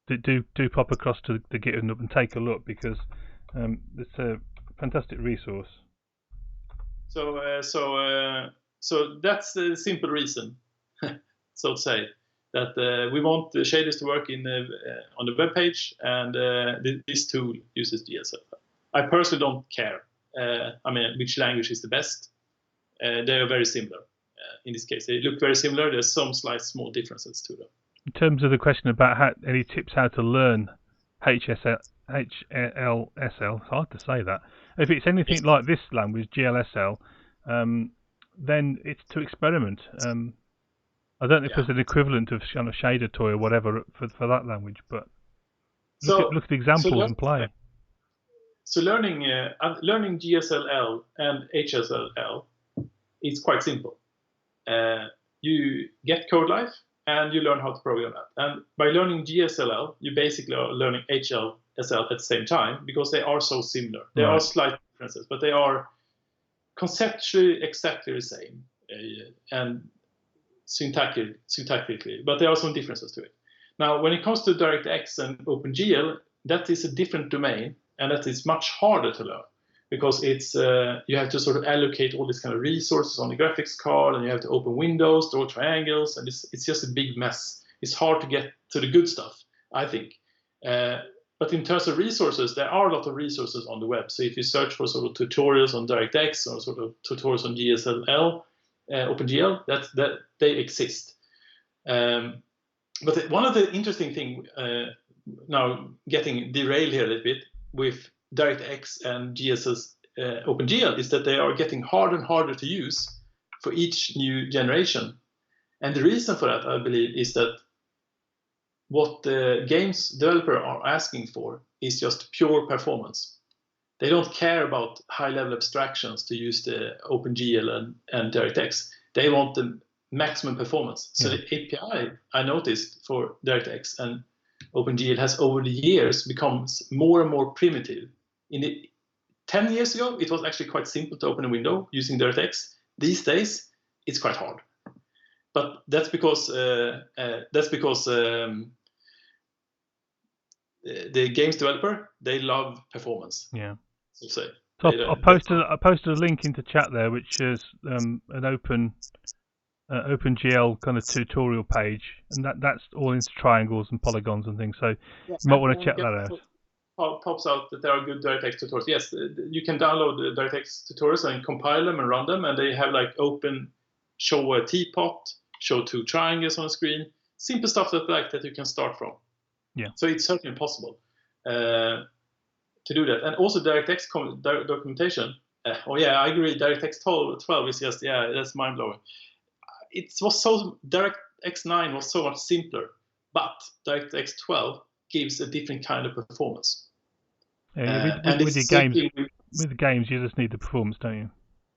do pop across to the GitHub and take a look, because it's a fantastic resource.
So that's the simple reason, so to say, that we want the shaders to work on the web page, and this tool uses GLSL. I personally don't care. Which language is the best? They are very similar. In this case, they look very similar. There's some slight small differences to them.
In terms of the question about any tips how to learn GLSL, it's hard to say that. If it's anything like this language, GLSL, then it's to experiment. I don't know if there's an equivalent of kind of shader toy or whatever for that language, but look at examples and play.
So learning GLSL and HSLL is quite simple. You get Kodelife and you learn how to program that. And by learning GLSL, you basically are learning HLSL at the same time, because they are so similar. There are slight differences, but they are conceptually exactly the same, and syntactically, but there are some differences to it. Now, when it comes to DirectX and OpenGL, that is a different domain, and that is much harder to learn, because it's you have to sort of allocate all these kind of resources on the graphics card, and you have to open windows, draw triangles, and it's just a big mess. It's hard to get to the good stuff, I think. But in terms of resources, there are a lot of resources on the web. So if you search for sort of tutorials on DirectX or sort of tutorials on GLSL, OpenGL, that they exist. But one of the interesting things, now getting derailed here a little bit, with DirectX and OpenGL, is that they are getting harder and harder to use for each new generation. And the reason for that, I believe, is that what the games developer are asking for is just pure performance. They don't care about high-level abstractions to use the OpenGL and DirectX. They want the maximum performance. So the API, I noticed, for DirectX and OpenGL has over the years become more and more primitive. 10 years ago, it was actually quite simple to open a window using DirectX. These days, it's quite hard. But that's because the games developer, they love performance.
Yeah.
So
I posted a link into chat there, which is an OpenGL kind of tutorial page, and that's all into triangles and polygons and things. So you might want to check that out.
Pops out that there are good DirectX tutorials. Yes, you can download the DirectX tutorials and compile them and run them, and they have like show a teapot, show two triangles on a screen, simple stuff that you can start from.
Yeah. So
it's certainly possible to do that. And also DirectX documentation. I agree. DirectX 12 is just, that's mind blowing. DirectX 9 was so much simpler, but DirectX 12 gives a different kind of performance.
Yeah, with the games, you just need the performance, don't you?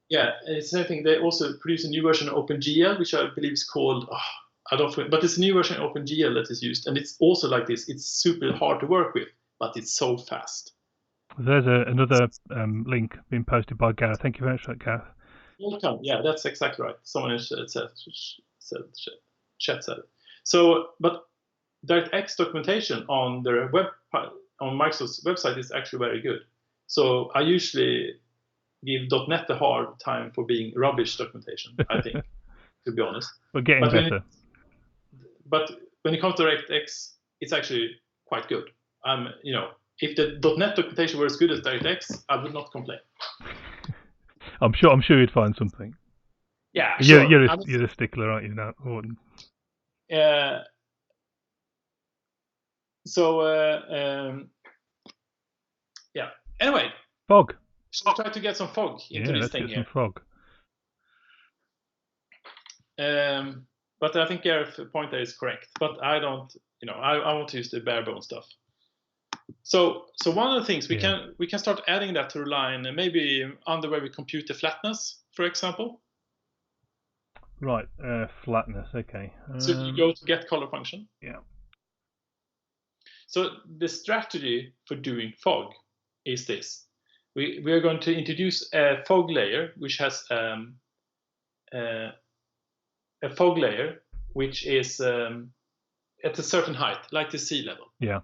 Yeah, it's the same thing. They also produce a new version of OpenGL, which I believe is called, but it's a new version of OpenGL that is used, and it's also like this. It's super hard to work with, but it's so fast.
There's another link being posted by Gareth. Thank you very much for that, Gareth.
Welcome. Yeah, that's exactly right. Someone in chat said it. So, but DirectX documentation on their on Microsoft's website is actually very good. So I usually give .NET a hard time for being rubbish documentation, I think, to be honest.
But getting better.
But when it comes to DirectX, it's actually quite good. If the .NET documentation were as good as DirectX, I would not complain.
I'm sure you'd find something.
Yeah, sure.
You're a stickler, aren't you, now, Mårten?
Anyway.
Fog.
I'll try to get some fog into this thing here.
Some fog.
But I think Gareth's point there is correct. But I don't, I want to use the bare bone stuff. So one of the things we can start adding that to the line, maybe under where we compute the flatness, for example.
Right, flatness. Okay.
So you go to get color function.
Yeah.
So the strategy for doing fog is this. We are going to introduce a fog layer which has a fog layer which is at a certain height, like the sea level.
Yeah.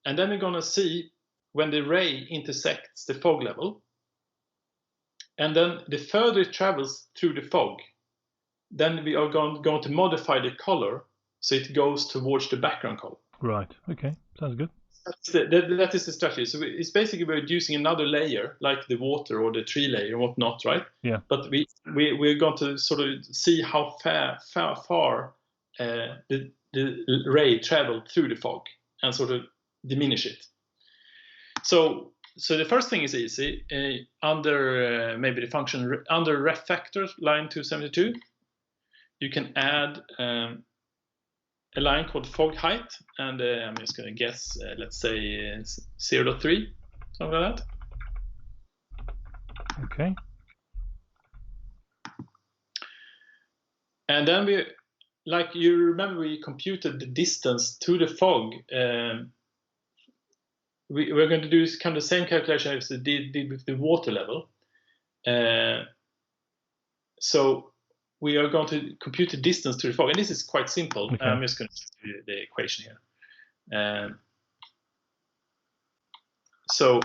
And then we're going to see when the ray intersects the fog level, and then the further it travels through the fog, then we are going to modify the color so it goes towards the background color.
Right. Okay. Sounds good.
That is the strategy. So it's basically we're using another layer, like the water or the tree layer and whatnot, right?
Yeah.
But we're going to sort of see how far the ray traveled through the fog and sort of diminish it. So the first thing is easy. Under maybe the function under ref factor line 272, you can add a line called fog height, and I'm just going to guess, let's say 0.3, something like that.
Okay.
And then we, like you remember, we computed the distance to the fog. We're going to do kind of the same calculation as we did with the water level. So we are going to compute the distance to the fog, and this is quite simple.
Okay.
I'm just going to do the equation here. So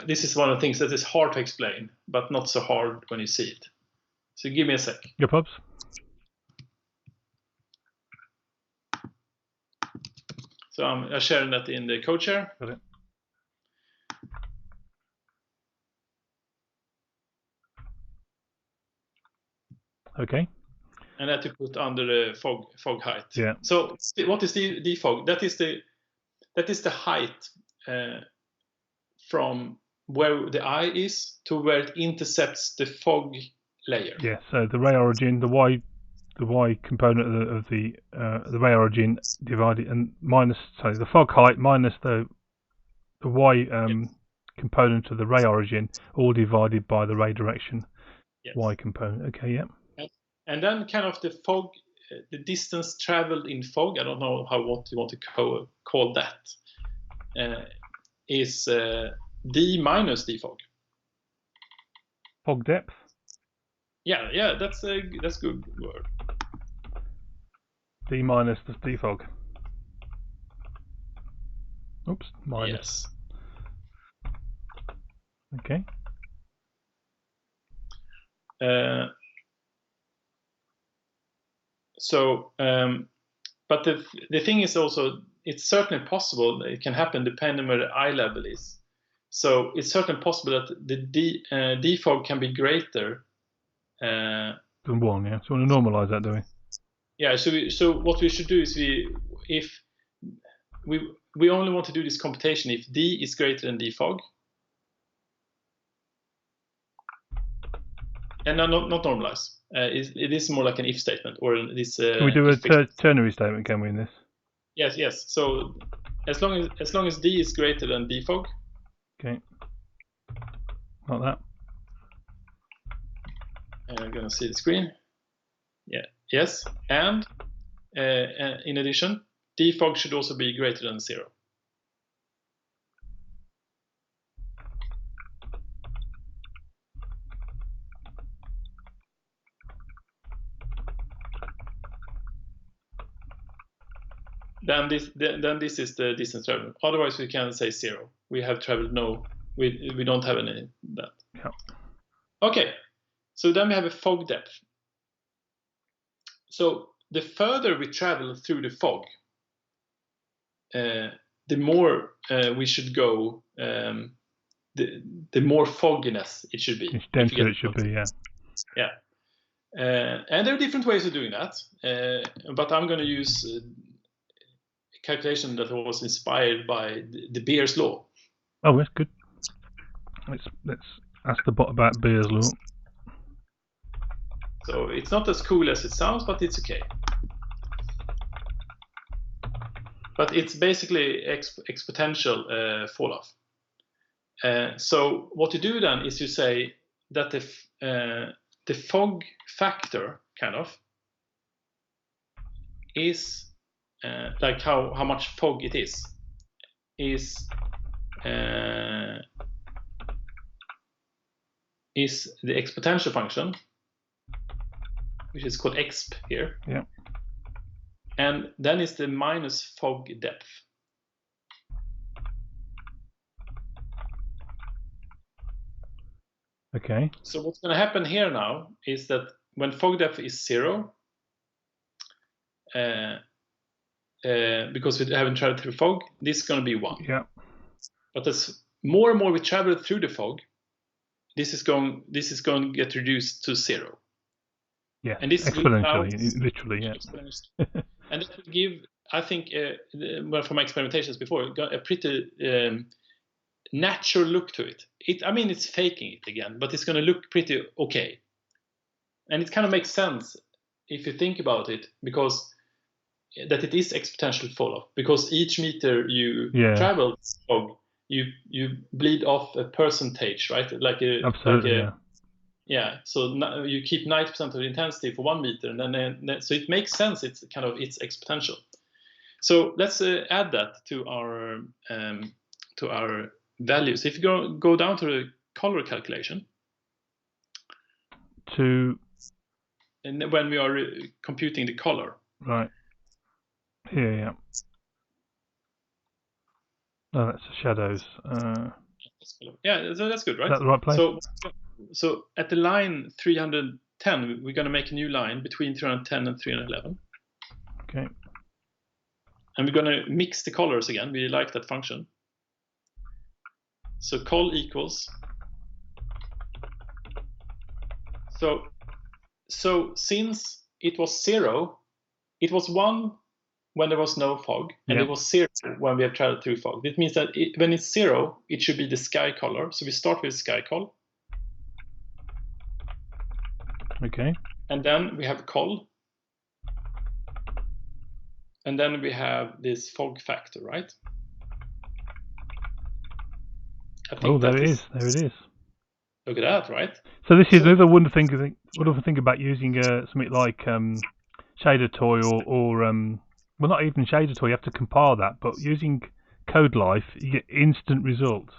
this is one of the things that is hard to explain, but not so hard when you see it. So give me a sec.
Your pubs.
So I'm sharing that in the code share.
Got it.
Okay. And that you put under the fog height.
Yeah.
So what is the fog? That is the height from where the eye is to where it intercepts the fog layer.
Yeah. So the ray origin, the y component of the ray origin divided and minus, sorry, the fog height minus the y component of the ray origin, all divided by the ray direction. Yes. Y component. Okay. Yeah.
And then kind of the fog, the distance traveled in fog, I don't know what you want to call that, is d minus d fog.
Fog depth?
Yeah, that's a good word.
D minus the d fog. Oops, minus.
Yes.
Okay.
So, but the thing is also, it's certainly possible that it can happen depending where the eye level is. So it's certainly possible that the d fog can be greater
than 1. Yeah. So we want to normalize that, do we?
Yeah. So what we should do is we only want to do this computation if d is greater than d fog. And not normalize. It is more like an if statement, or this.
Can we do a ternary statement? Can we in this?
Yes. So as long as d is greater than d fog.
Okay. Like that.
And I'm gonna see the screen. Yeah. Yes. And in addition, d fog should also be greater than 0. Then this is the distance traveled. Otherwise, we can say 0. We have traveled we don't have any of that.
Yeah.
Okay, so then we have a fog depth. So the further we travel through the fog, the more we should go, the more fogginess it should be.
It's denser it should be, yeah.
Yeah. And there are different ways of doing that, but I'm going to use calculation that was inspired by the Beer's law.
Oh, that's good. Let's ask the bot about Beer's law.
So it's not as cool as it sounds, but it's okay. But it's basically exponential fall off. So what you do then is you say that the fog factor kind of is like how much fog it is is the exponential function, which is called exp here.
Yeah.
And then is the minus fog depth.
Okay.
So what's going to happen here now is that when fog depth is 0, because we haven't traveled through fog, this is going to be 1.
Yeah.
But as more and more we travel through the fog, this is going to get reduced to 0.
Yeah.
And this
exponentially, literally, yeah.
Exponentially. And that will give, I think, well, from my experimentations before, a pretty natural look to it. I mean, it's faking it again, but it's going to look pretty okay. And it kind of makes sense if you think about it, because that it is exponential fall-off. Because each meter you travel fog, you bleed off a percentage, right?
Absolutely,
yeah. So you keep 90% of the intensity for 1 meter, and then so it makes sense. It's exponential. So let's add that to our values. If you go down to the color calculation, and when we are computing the color,
right here, yeah. Oh, that's the shadows.
Yeah, so that's good, right?
Is that the right place?
So at the line 310, we're going to make a new line between 310 and 311.
Okay.
And we're going to mix the colors again. We like that function. So col equals. So since it was 0, it was 1 when there was no fog, and it was 0 when we have traveled through fog. It means that when it's 0, it should be the sky color. So we start with sky col.
Okay.
And then we have col. And then we have this fog factor, right?
There it is. There it is.
Look at that, right?
So this is another wonderful thing about using something like shader toy or well, not even shader toy. You have to compile that, but using Kodelife, you get instant results.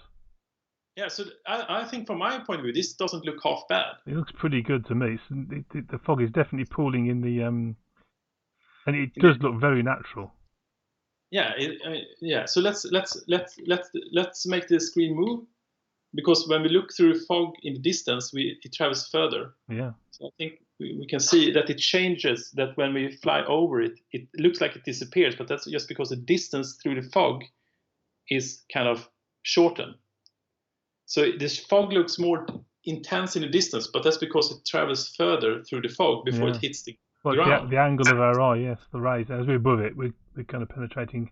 Yeah, so I think from my point of view, this doesn't look half bad.
It looks pretty good to me. The fog is definitely pooling in the and it does look very natural.
Yeah, yeah. So let's make the screen move, because when we look through fog in the distance, it travels further.
Yeah.
So I think we can see that it changes. That when we fly over it, it looks like it disappears, but that's just because the distance through the fog is kind of shortened. So this fog looks more intense in the distance, but that's because it travels further through the fog before it hits the ground.
The angle of our eye, yes, the rays. As we're above it, we're kind of penetrating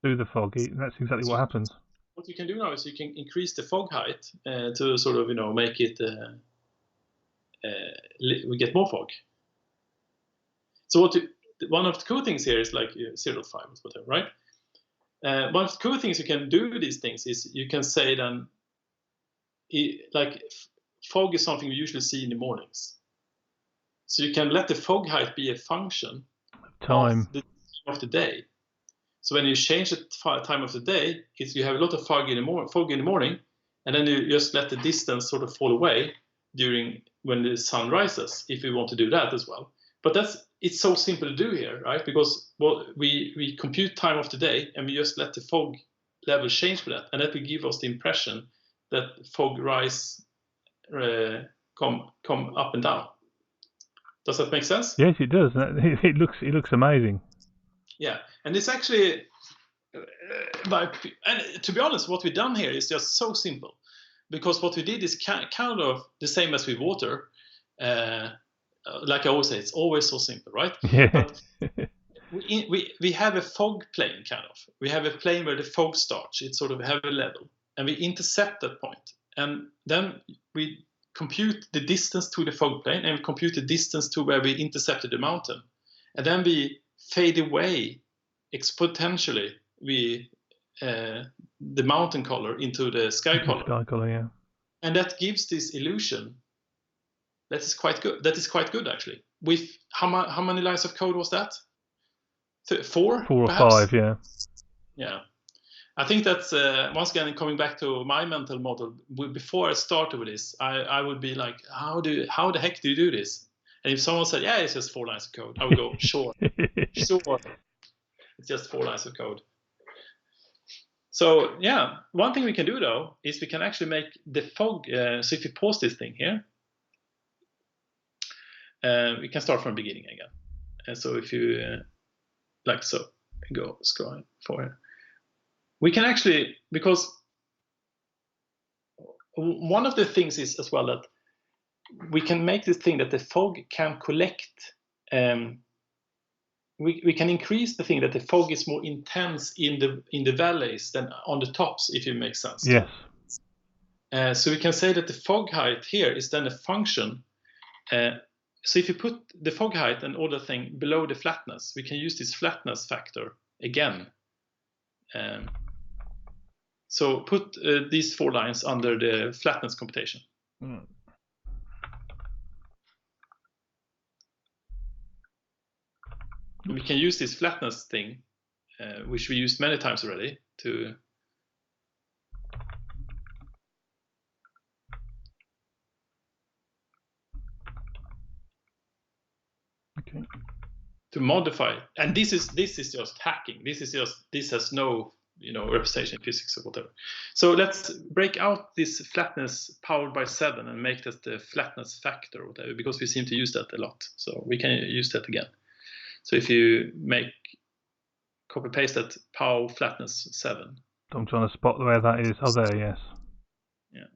through the fog. That's exactly what happens.
What you can do now is you can increase the fog height to sort of make it we get more fog. So one of the cool things here is like 0.5 or whatever, right? One of the cool things you can do with these things is you can say then, like fog is something we usually see in the mornings. So you can let the fog height be a function
of
the day. So when you change the time of the day, you have a lot of fog in the morning, and then you just let the distance sort of fall away when the sun rises, if you want to do that as well. But it's so simple to do here, right? Because we compute time of the day, and we just let the fog level change for that, and that will give us the impression that fog rise come up and down. Does that make sense?
Yes, it does. It looks amazing.
Yeah, and it's actually, and to be honest, what we've done here is just so simple, because what we did is kind of the same as with water. Like I always say, it's always so simple, right?
Yeah.
But we have a fog plane, kind of. We have a plane where the fog starts. It's sort of heavy level, and we intercept that point, and then we compute the distance to the fog plane, and we compute the distance to where we intercepted the mountain, and then we fade away exponentially the mountain color into the sky color.
Sky color, yeah.
And that gives this illusion. That is quite good. That is quite good, actually. With how many lines of code was that? 4?
4 or
perhaps?
5, yeah.
Yeah. I think that's once again coming back to my mental model. Before I started with this, I would be like, how the heck do you do this? And if someone said, yeah, it's just 4 lines of code, I would go, sure, sure, it's just 4 lines of code. So yeah, one thing we can do though is we can actually make the fog. So if you pause this thing here, we can start from the beginning again. And so if you like so, go scrolling forward. We can actually, because one of the things is as well that we can make this thing that the fog can collect. We can increase the thing that the fog is more intense in the valleys than on the tops, if it makes sense.
Yes.
So we can say that the fog height here is then a function. So if you put the fog height and all the thing below the flatness, we can use this flatness factor again. So put these 4 lines under the flatness computation.
Mm.
We can use this flatness thing, which we used many times already, to modify. And this is just hacking. This has no representation in physics or whatever. So let's break out this flatness powered by 7 and make that the flatness factor or whatever, because we seem to use that a lot. So we can use that again. So if you copy paste that pow flatness 7.
I'm trying to spot where that is. Oh, there, yes.
Yeah,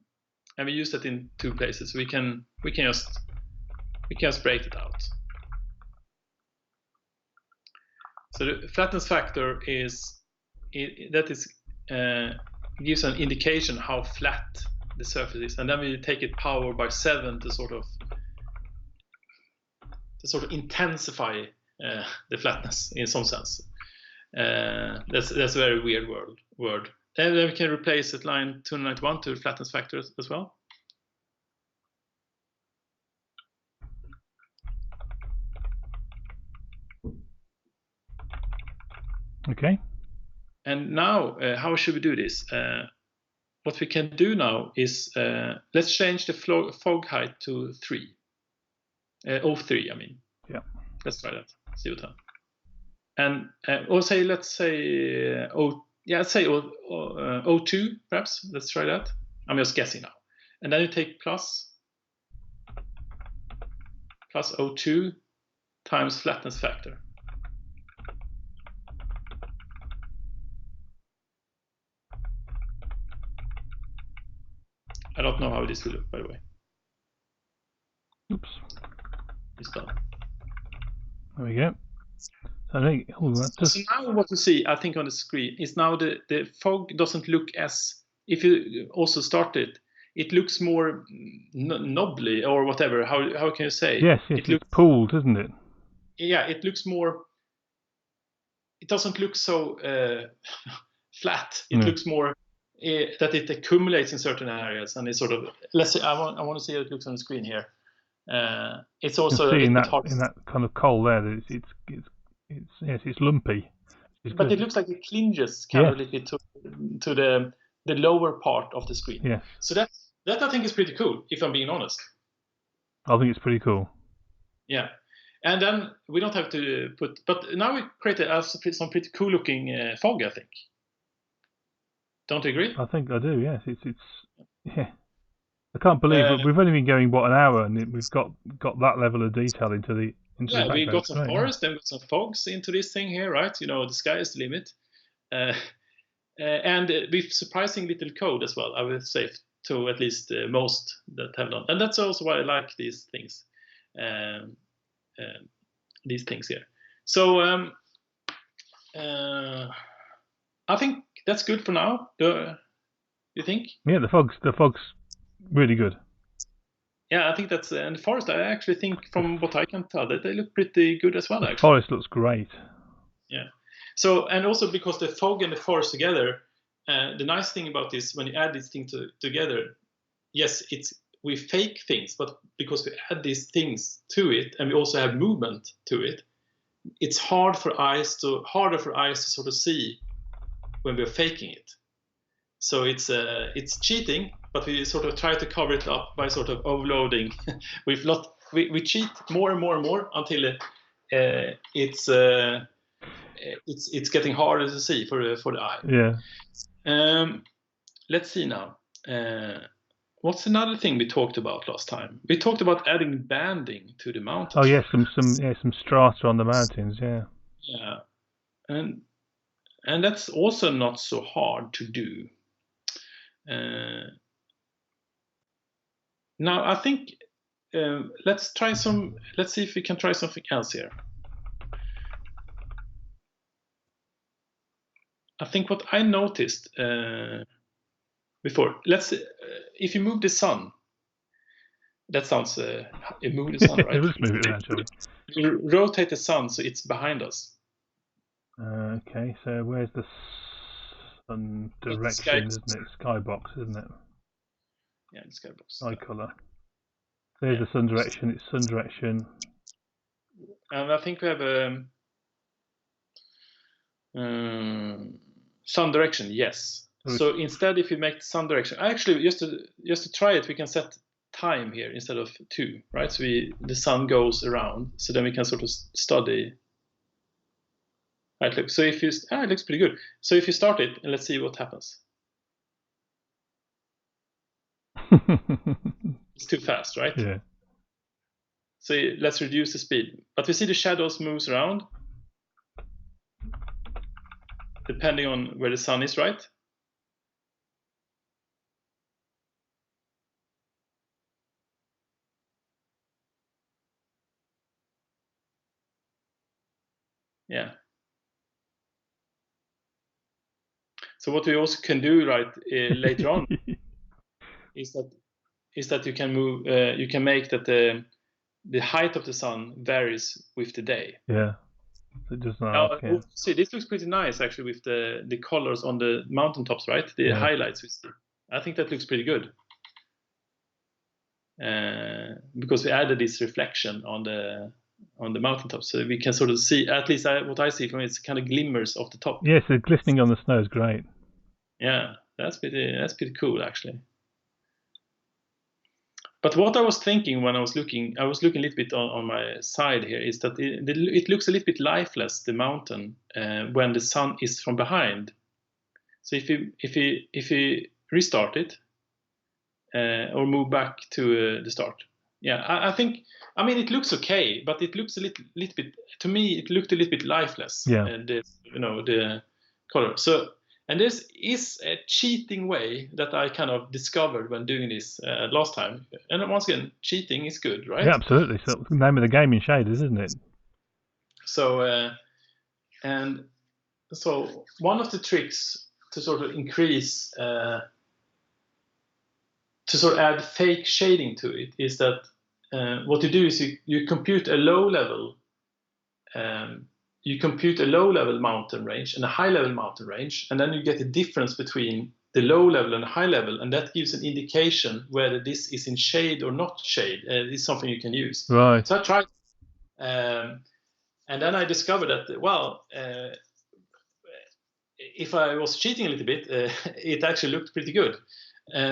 and we use that in 2 places. We can just break it out. So the flatness factor gives an indication how flat the surface is, and then we take it powered by 7 to sort of intensify the flatness in some sense. That's a very weird word. And then we can replace at line 291 to flatness factor as well.
Okay.
And now, how should we do this? What we can do now is let's change the fog height to 3. 03, I mean.
Yeah.
Let's try that. See what happens. And let's say 02 perhaps. Let's try that. I'm just guessing now. And then you take plus 02 times flatness factor. I don't know how this will look, by the way.
Oops.
It's done.
There we go. I think.
So now what you see, I think, on the screen is now the fog doesn't look as. If you also start it, it looks more knobbly or whatever. How can you say?
Yes, it looks pooled, doesn't it?
Yeah, it looks more. It doesn't look so flat. It looks more that it accumulates in certain areas, and it's sort of. Let's say I want to see how it looks on the screen here. It's also
in that kind of coal there that it's lumpy.
But it looks like it clinges kind of a little bit to the lower part of the screen.
Yeah.
So that I think is pretty cool, if I'm being honest.
I think it's pretty cool.
Yeah. And then we don't have to put, but now we created some pretty cool looking fog, I think. Don't you agree?
I think I do. Yes, it's yeah. I can't believe we've only been going an hour, and we've got that level of detail into the background.
We got some forest, then we got some fogs into this thing here, right? The sky is the limit, and with surprising little code as well, I would say, to at least most that have done, and that's also why I like these things. These things here. So I think that's good for now. You think?
Yeah, the fog's really good.
Yeah, I think that's and the forest. I actually think, from what I can tell, that they look pretty good as well.
The
actually,
forest looks great.
Yeah. So, and also because the fog and the forest together, the nice thing about this, when you add these things together, yes, we fake things, but because we add these things to it, and we also have movement to it, it's harder for eyes to sort of see when we're faking it. So it's cheating, but we sort of try to cover it up by sort of overloading. We cheat more and more and more until it's getting harder to see for the eye.
Yeah.
Let's see now. What's another thing we talked about last time? We talked about adding banding to the mountains.
Oh yes, some strata on the mountains. Yeah.
Yeah, and that's also not so hard to do. Now I think let's see if we can try something else here. I think what I noticed before, if you move the sun, that sounds move the sun, right?
Let's move it around, shall we?
You rotate the sun so it's behind us.
Okay, so where's the sun direction, isn't it? Skybox, isn't it?
Yeah, the skybox.
Sky colour. There's the sun direction. It's sun direction.
And I think we have sun direction. Yes. So instead, if you make the sun direction, actually, just to try it, we can set time here instead of 2, right? So the sun goes around, so then we can sort of study. Right, look. So if it looks pretty good. So if you start it, and let's see what happens. It's too fast, right?
Yeah.
So let's reduce the speed. But we see the shadows moves around depending on where the sun is, right? Yeah. So what we also can do, right, later on, is that you can move. You can make that the height of the sun varies with the day.
Yeah. It does not. Okay.
See, this looks pretty nice actually with the colors on the mountaintops, right? The highlights we see. I think that looks pretty good. Because we added this reflection on the mountaintop, so we can sort of see, at least what I see from it, it's kind of glimmers off the top.
Yes, the glistening on the snow is great.
Yeah, that's pretty cool actually. But what I was thinking when I was looking a little bit on my side here, is that it looks a little bit lifeless, the mountain, when the sun is from behind. So if you restart it or move back to the start, yeah, I think, I mean, it looks okay, but it looks a little bit, to me, it looked a little bit lifeless.
Yeah.
The color. So. And this is a cheating way that I kind of discovered when doing this last time. And once again, cheating is good, right?
Yeah, absolutely. So the name of the game in shaders, isn't it?
So, and so one of the tricks to sort of increase, to sort of add fake shading to it, is that what you do is you compute a low level. You compute a low-level mountain range and a high-level mountain range, and then you get a difference between the low level and the high level, and that gives an indication whether this is in shade or not shade. It's something you can use.
Right.
So I tried, and then I discovered that, well, if I was cheating a little bit, it actually looked pretty good.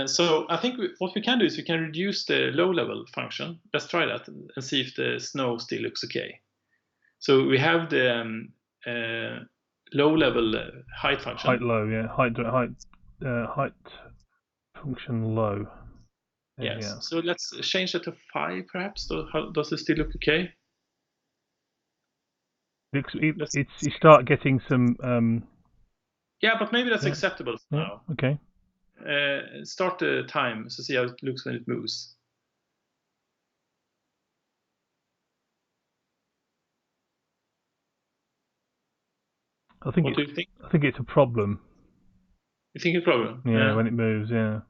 So I think what we can do is we can reduce the low-level function. Let's try that and see if the snow still looks okay. So we have the low-level height function.
Height low, yeah. Height function low.
Yes. Yeah. So let's change that to 5, perhaps. So does it still look okay?
You start getting some.
Yeah, but maybe that's acceptable now.
Okay.
Start the time to see how it looks when it moves.
What do you think? I think it's a problem.
You think it's a problem?
Yeah, when it moves, yeah.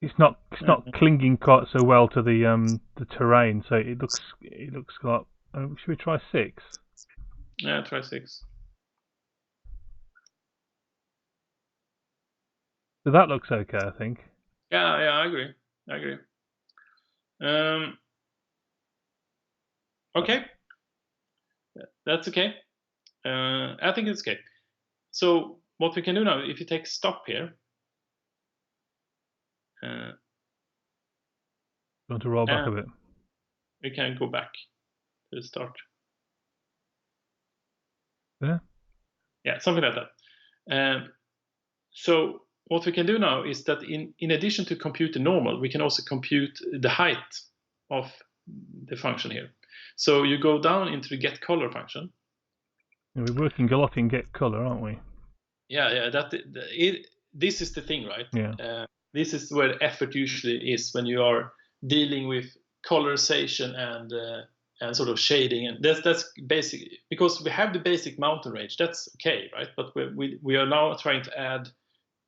It's not clinging quite so well to the terrain, so it looks like. Should we try 6?
Yeah, try 6.
So that looks okay, I think.
Yeah, I agree. Okay. That's okay. I think it's okay. So what we can do now, if you take stop here.
You want to roll back a bit?
We can go back to the start.
Yeah?
Yeah, something like that. So what we can do now is that in addition to compute the normal, we can also compute the height of the function here. So you go down into the get color function.
Yeah, we're working a lot in get color, aren't we?
Yeah. This is the thing, right?
Yeah.
This is where the effort usually is when you are dealing with colorization and sort of shading, and that's basic, because we have the basic mountain range. That's okay, right? But we are now trying to add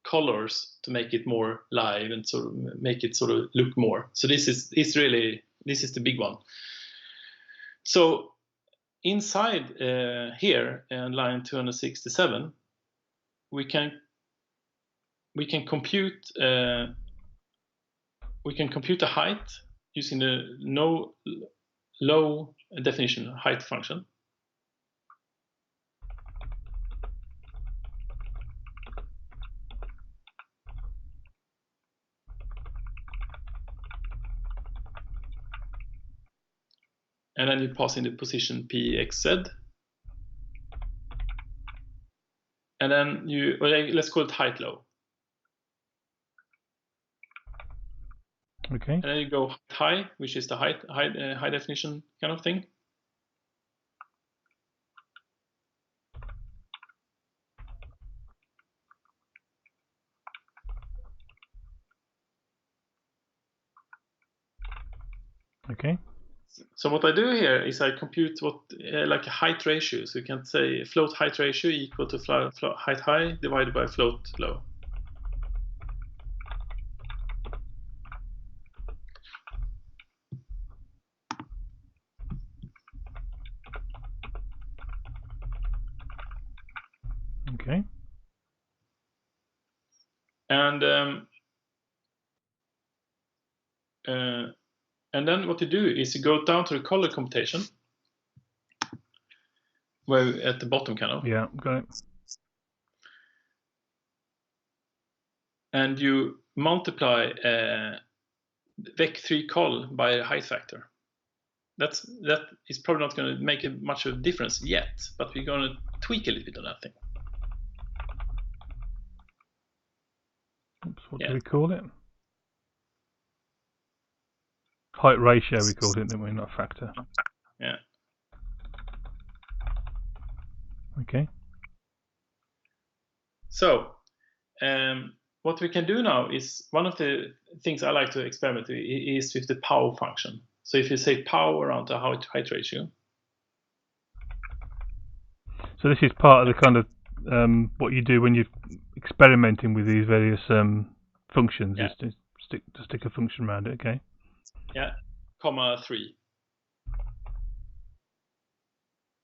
colors to make it more live and sort of make it sort of look more. So this is the big one. So inside here in line 267, we can compute the height using the low definition height function. And then you pass in the position pxz. And then let's call it height low.
Okay.
And then you go high, which is the high definition kind of thing.
Okay.
So what I do here is I compute what like a height ratio. So you can say float height ratio equal to float height high divided by float low.
Okay.
And then what you do is you go down to the color computation, where at the bottom kind of.
Yeah, got it.
And you multiply vec3 col by a height factor. That is probably not going to make much of a difference yet, but we're going to tweak a little bit on that thing.
Oops, what do we call it? Height ratio we called it, didn't we? Not factor.
Yeah.
Okay.
So what we can do now is, one of the things I like to experiment with is with the pow function. So if you say pow around the height ratio.
So this is part of the kind of what you do when you're experimenting with these various functions,
Yeah.
is to stick a function around it, okay?
Yeah, comma 3.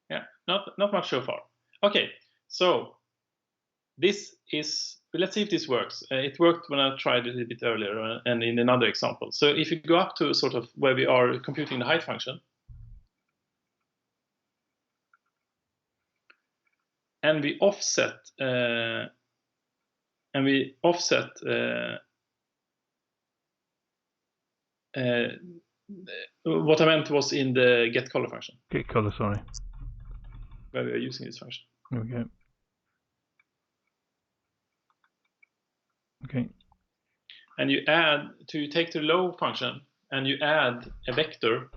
Yeah, not much so far. Okay, so this is, let's see if this works. It worked when I tried it a bit earlier and in another example. So if you go up to sort of where we are computing the height function, and we offset what I meant was in the get color function.
Get color, sorry.
Where we are using this function.
There we go. Okay.
And you take the low function and you add a vector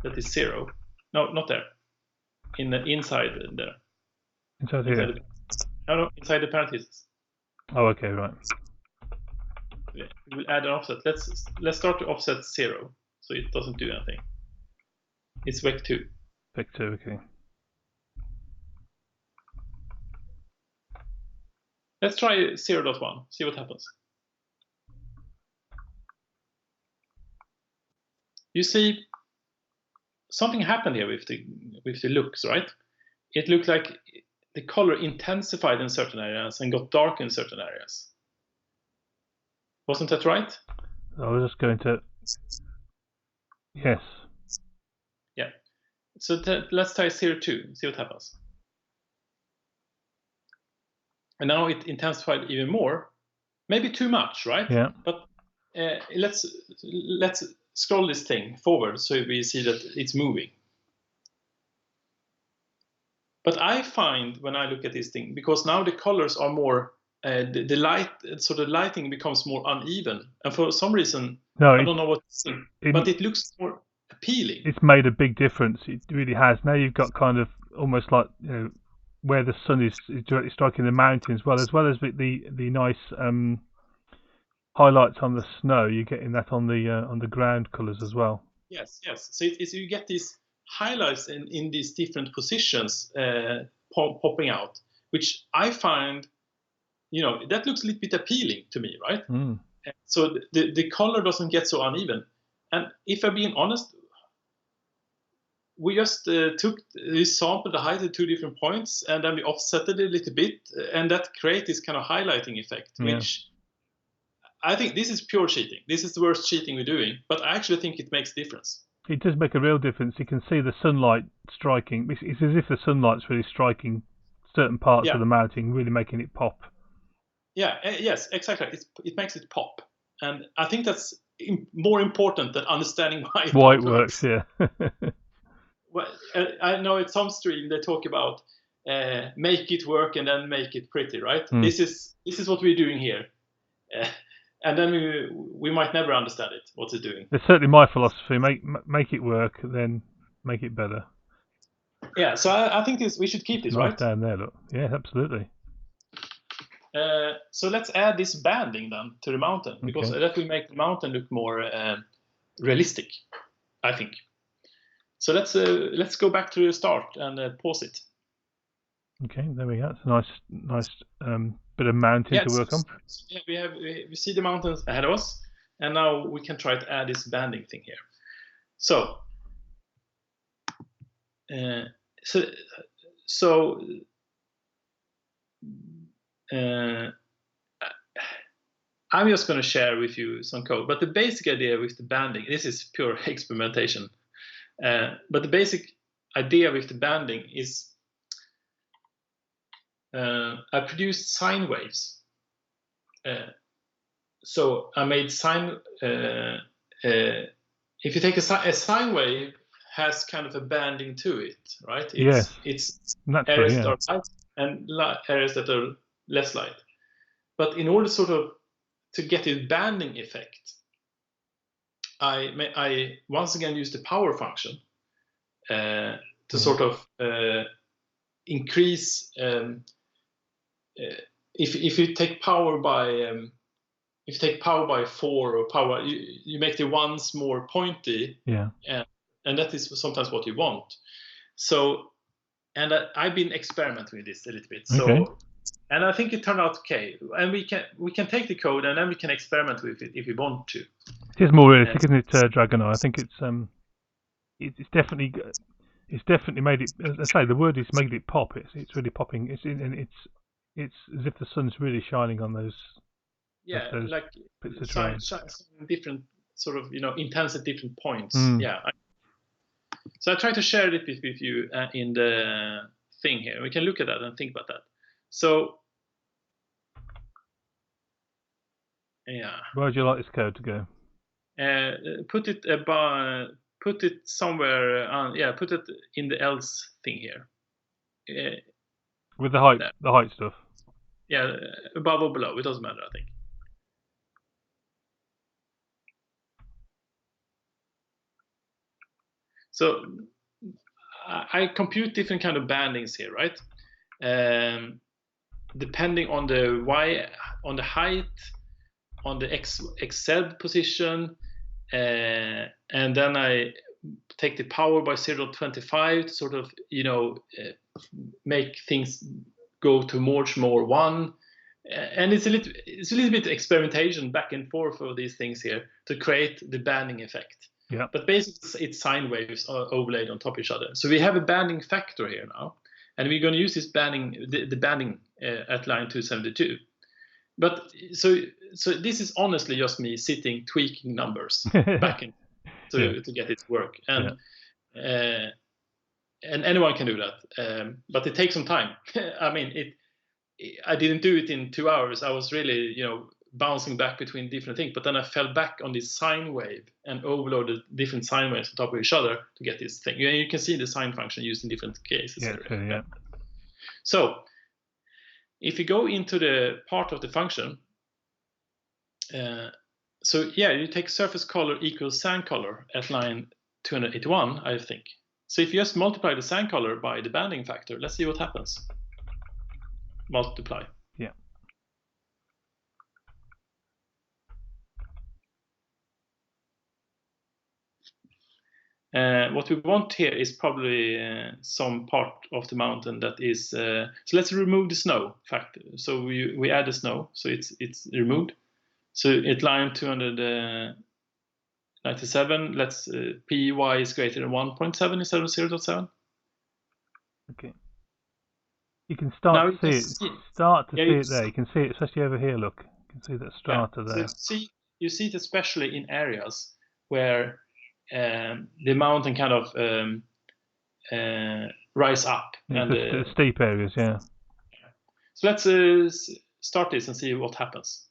that is 0. No, not there. Inside there.
Inside here?
No, inside the parentheses.
Oh, okay, right.
We'll add an offset. Let's start to offset 0, so it doesn't do anything. It's vec2.
Vec2, okay.
Let's try 0.1. See what happens. You see, something happened here with the looks, right? It looked like the color intensified in certain areas and got dark in certain areas. Wasn't that right?
I was just going to... Yes.
Yeah. So let's try 0.2. See what happens. and now it intensified even more, maybe too much, right?
Yeah.
But let's scroll this thing forward so we see that it's moving. But I find when I look at this thing, because now the colors are more, the light, so the lighting becomes more uneven, and for some reason, I don't know what it's in, but it looks more appealing.
It's made a big difference. It really has. Now you've got kind of almost like, you know, where the sun is directly striking the mountains, as well as the nice highlights on the snow. You're getting that on the ground colours as well.
Yes. So you get these highlights in these different positions popping out, which I find, you know, that looks a little bit appealing to me, right? So the color doesn't get so uneven. And if I'm being honest, we just sampled the height at 2 different points, and then we offset it a little bit, and that creates this kind of highlighting effect, which I think this is pure cheating. This is the worst cheating we're doing, but I actually think it makes a difference.
It does make a real difference. You can see the sunlight striking. It's as if the sunlight's really striking certain parts of the mountain, really making it pop.
Yes, exactly. It makes it pop, and I think that's more important than understanding why it works.
Yeah.
Well, I know at some stream they talk about make it work and then make it pretty, right? This is what we're doing here, and then we might never understand it, what it's doing.
It's certainly my philosophy: make it work, then make it better.
Yeah, so I think we should keep this,
nice
right?
Down there, look. Yeah, absolutely.
So let's add this banding then to the mountain, because that will make the mountain look more realistic, I think. So let's go back to the start and pause it.
Okay, there we go. It's a nice bit of mountain to work on.
Yeah, we see the mountains ahead of us, and now we can try to add this banding thing here. So I'm just going to share with you some code, but the basic idea with the banding, this is pure experimentation, but the basic idea with the banding is I produced sine waves. So I made sine, if you take a sine wave, has kind of a banding to it, right? It's areas that are light and areas that are less light. But in order sort of to get a banding effect, I once again used the power function to sort of increase. If you take power by 4 or power, you make the ones more pointy.
Yeah.
And that is sometimes what you want. So, and I've been experimenting with this a little bit. So, and I think it turned out okay. And we can take the code and then we can experiment with it if we want to.
It is more realistic, isn't it, Dragonite? I think it's definitely made it. As I say, the word is made it pop. It's really popping. It's as if the sun's really shining on those.
Yeah,
those
like different sort of, you know, intense at different points. Yeah. So I try to share it with you in the thing here. We can look at that and think about that. So, yeah.
Where would you like this code to go?
Put it somewhere. Put it in the else thing here.
With the height stuff.
Yeah, above or below. It doesn't matter, I think. So I compute different kind of bandings here, right? Depending on the y, on the height, on the xz position, and then I take the power by 0.25 to sort of, you know, make things go to much more 1. And it's a little bit experimentation back and forth for these things here to create the banding effect.
Yeah.
But basically, it's sine waves overlaid on top of each other. So we have a banding factor here now, and we're going to use this banding, the banding at line 272. But so this is honestly just me sitting tweaking numbers back in to get it to work, and anyone can do that. But it takes some time. I mean, I didn't do it in 2 hours. I was really, bouncing back between different things. But then I fell back on this sine wave and overloaded different sine waves on top of each other to get this thing. You can see the sine function used in different cases.
Yeah.
So if you go into the part of the function, you take surface color equals sand color at line 281, I think. So if you just multiply the sand color by the banding factor, let's see what happens. Multiply.
Yeah.
What we want here is probably some part of the mountain that is. So let's remove the snow factor. So we add the snow, so it's removed. So at line 297, let's py is greater than 1.7 instead of 0.7.
Okay. You can start to see it. Start to see it there. You can see it, especially over here. Look, you can see that strata there.
So you see it especially in areas where the mountain kind of rise up.
And the steep areas, yeah.
So let's start this and see what happens.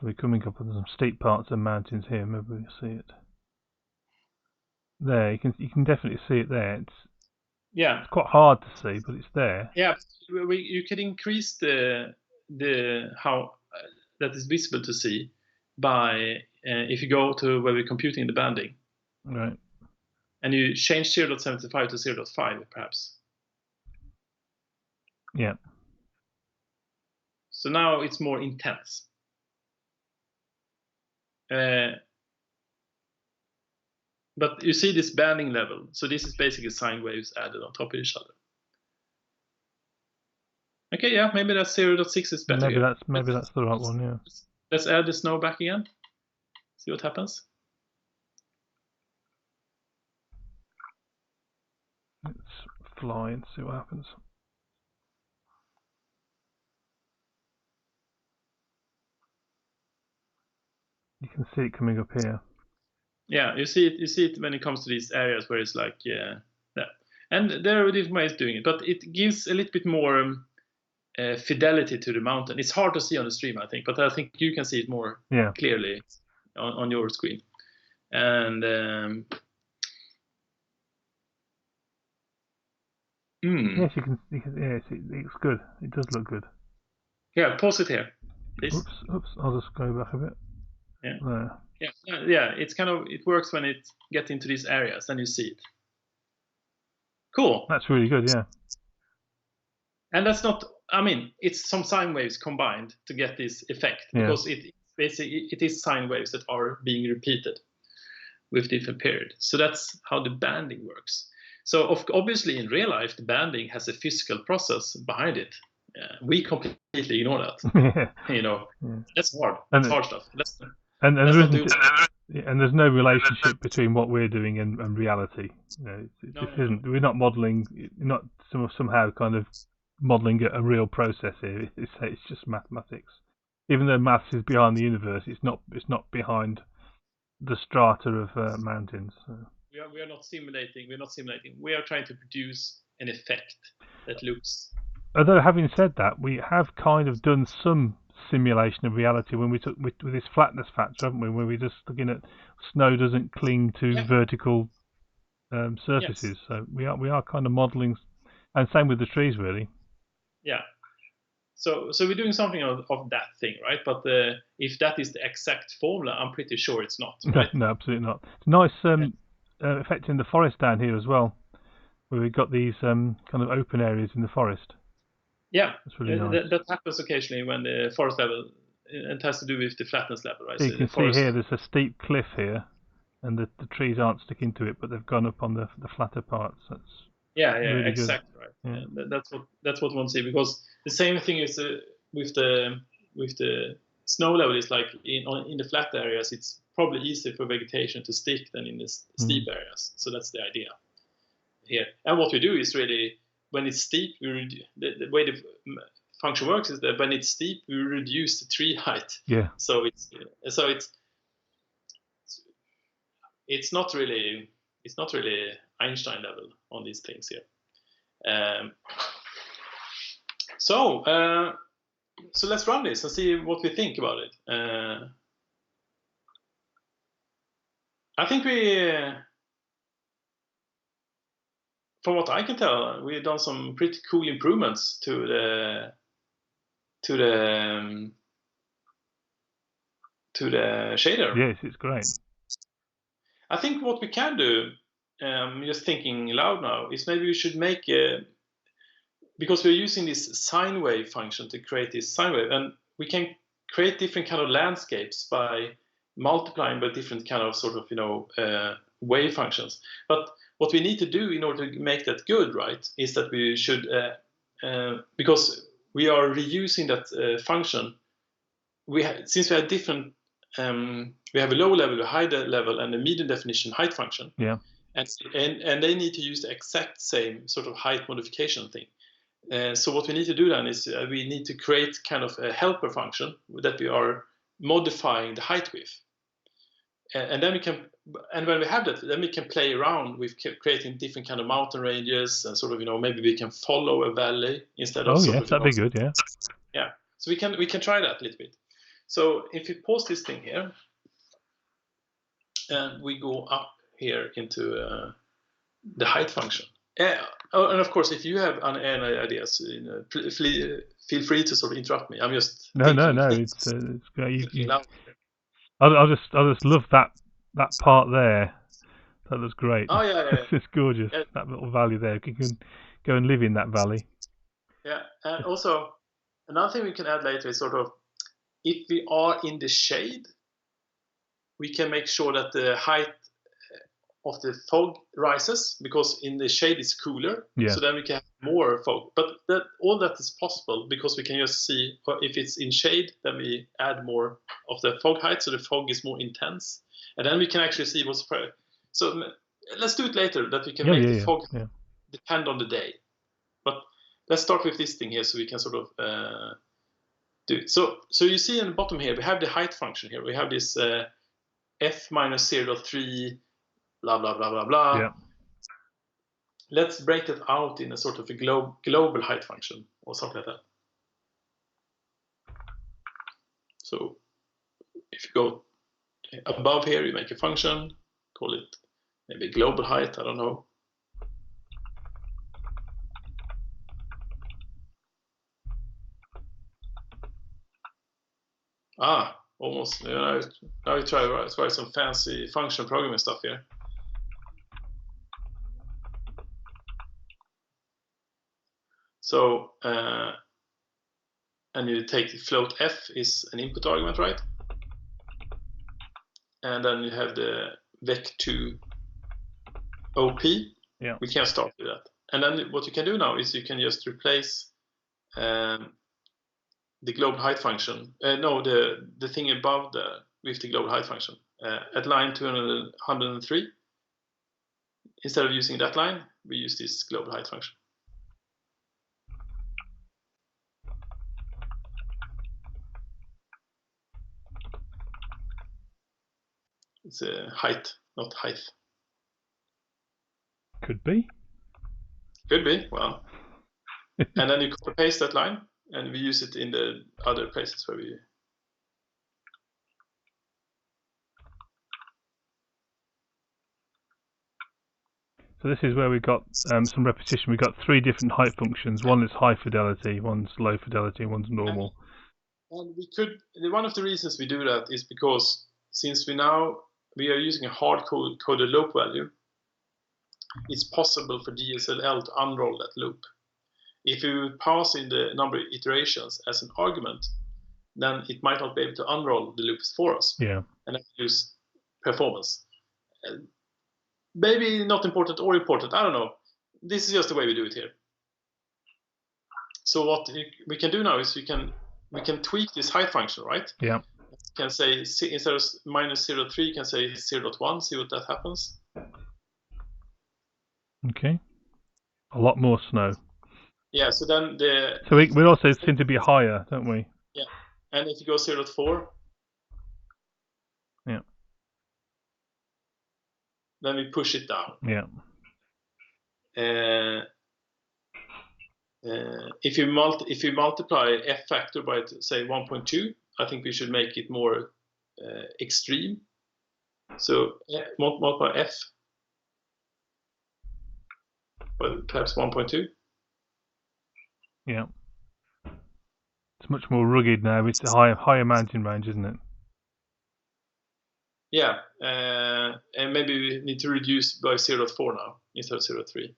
We're coming up on some steep parts of mountains here. Maybe we see it. There, you can definitely see it there. It's quite hard to see, but it's there.
Yeah, you can increase the how that is visible to see by if you go to where we're computing the banding.
Right.
And you change 0.75 to 0.5 perhaps.
Yeah.
So now it's more intense. But you see this banding level. So this is basically sine waves added on top of each other. Okay, yeah, maybe that 0.6 is better.
Maybe that's the right one, yeah.
Let's add the snow back again. See what happens.
Let's fly and see what happens. You can see it coming up here.
Yeah, you see it when it comes to these areas where it's like and there are different ways of doing it, but it gives a little bit more fidelity to the mountain. It's hard to see on the stream, I think, but I think you can see it more clearly on your screen. And
yes, you can. Yes, it looks good. It does look good.
Yeah, pause it here, please.
Oops. I'll just go back a bit.
Yeah.
There.
Yeah. It's it works when it gets into these areas, then you see it. Cool.
That's really good, yeah.
And that's not. I mean, it's some sine waves combined to get this effect because it is sine waves that are being repeated with different periods. So that's how the banding works. So obviously in real life, the banding has a physical process behind it. We completely ignore that. That's hard. That's hard stuff.
And there's no relationship between what we're doing and reality. It just isn't. We're not modelling. Not somehow kind of modelling a real process here. It's just mathematics. Even though maths is behind the universe, it's not behind the strata of mountains. So.
We are not simulating. We're not simulating. We are trying to produce an effect that looks.
Although having said that, we have kind of done some simulation of reality when we took with this flatness factor, haven't we? Where we're just looking at snow doesn't cling to vertical surfaces. Yes. So we are kind of modelling, and same with the trees, really.
Yeah. So we're doing something of that thing, right? But if that is the exact formula, I'm pretty sure it's not. Right?
No, absolutely not. It's nice effect in the forest down here as well, where we've got these kind of open areas in the forest.
Yeah,
that's really nice.
That happens occasionally when the forest level, it has to do with the flatness level, right?
So you can see here there's a steep cliff here, and the trees aren't sticking to it, but they've gone up on the flatter parts. That's really
exactly
good.
Right. Yeah. That's what one see, because the same thing is with the snow level is like in the flat areas, it's probably easier for vegetation to stick than in the steep areas. So that's the idea here. And what we do is really, when it's steep, the way the function works is that when it's steep, we reduce the tree height.
Yeah.
So it's it's not really Einstein level on these things here. So let's run this and see what we think about it. I think from what I can tell, we've done some pretty cool improvements to the shader.
Yes, it's great.
I think what we can do, just thinking loud now, is maybe we should make because we're using this sine wave function to create this sine wave, and we can create different kind of landscapes by multiplying by different kind of sort of wave functions. But what we need to do in order to make that good, right, is that we should because we are reusing that function. Since we have different, we have a low level, a high level, and a medium definition height function.
Yeah.
And they need to use the exact same sort of height modification thing. So what we need to do then is we need to create kind of a helper function that we are modifying the height with. And then we can, and when we have that, then we can play around with creating different kind of mountain ranges and sort of maybe we can follow a valley instead of.
Oh yes, that'd be good. Yeah.
Yeah. So we can try that a little bit. So if you pause this thing here, and we go up here into the height function. And of course, if you have any ideas, feel free to sort of interrupt me. I'm just
no. It's great. I just love that part there. That was great.
Oh yeah.
It's gorgeous. Yeah. That little valley there. You can go and live in that valley.
Yeah, and also another thing we can add later is sort of if we are in the shade, we can make sure that the height of the fog rises because in the shade it's cooler.
Yeah.
So then we can have more fog. But all that is possible because we can just see if it's in shade, then we add more of the fog height, so the fog is more intense, and then we can actually see what's present. So let's do it later. That we can make the fog depend on the day. But let's start with this thing here, so we can sort of do it. So you see in the bottom here, we have the height function here. We have this f minus 0.3. Blah blah blah blah blah.
Yeah.
Let's break that out in a sort of a global height function or something like that. So if you go above here, you make a function, call it maybe global height. I don't know. Almost. Now we try to write some fancy function programming stuff here. So, and you take float f is an input argument, right? And then you have the vec2 op.
Yeah.
We can start with that. And then what you can do now is you can just replace the global height function. The thing above with the global height function at line 203. Instead of using that line, we use this global height function. It's a height, not height.
Could be.
Could be. Well, and then you copy paste that line, and we use it in the other places where we.
So this is where we got some repetition. We got 3 different height functions. One is high fidelity, one's low fidelity, and one's normal.
And we could. One of the reasons we do that is because since we are using a hard-coded loop value, it's possible for GLSL to unroll that loop. If you pass in the number of iterations as an argument, then it might not be able to unroll the loops for us.
Yeah.
And lose performance. Maybe not important or important, I don't know. This is just the way we do it here. So what we can do now is we can tweak this height function, right?
Yeah.
You can say instead of minus 0.3, you can say 0.1, see what that happens.
Okay. A lot more snow.
Yeah, so then
So we also seem to be higher, don't we?
Yeah, and if you go 0.4.
Yeah.
then we push it down.
Yeah.
If you multiply f factor by say 1.2, I think we should make it more extreme. So multiply f by perhaps 1.2.
Yeah. It's much more rugged now. It's a higher mountain range, isn't it?
Yeah, and maybe we need to reduce by 0.4 now instead of 0.3.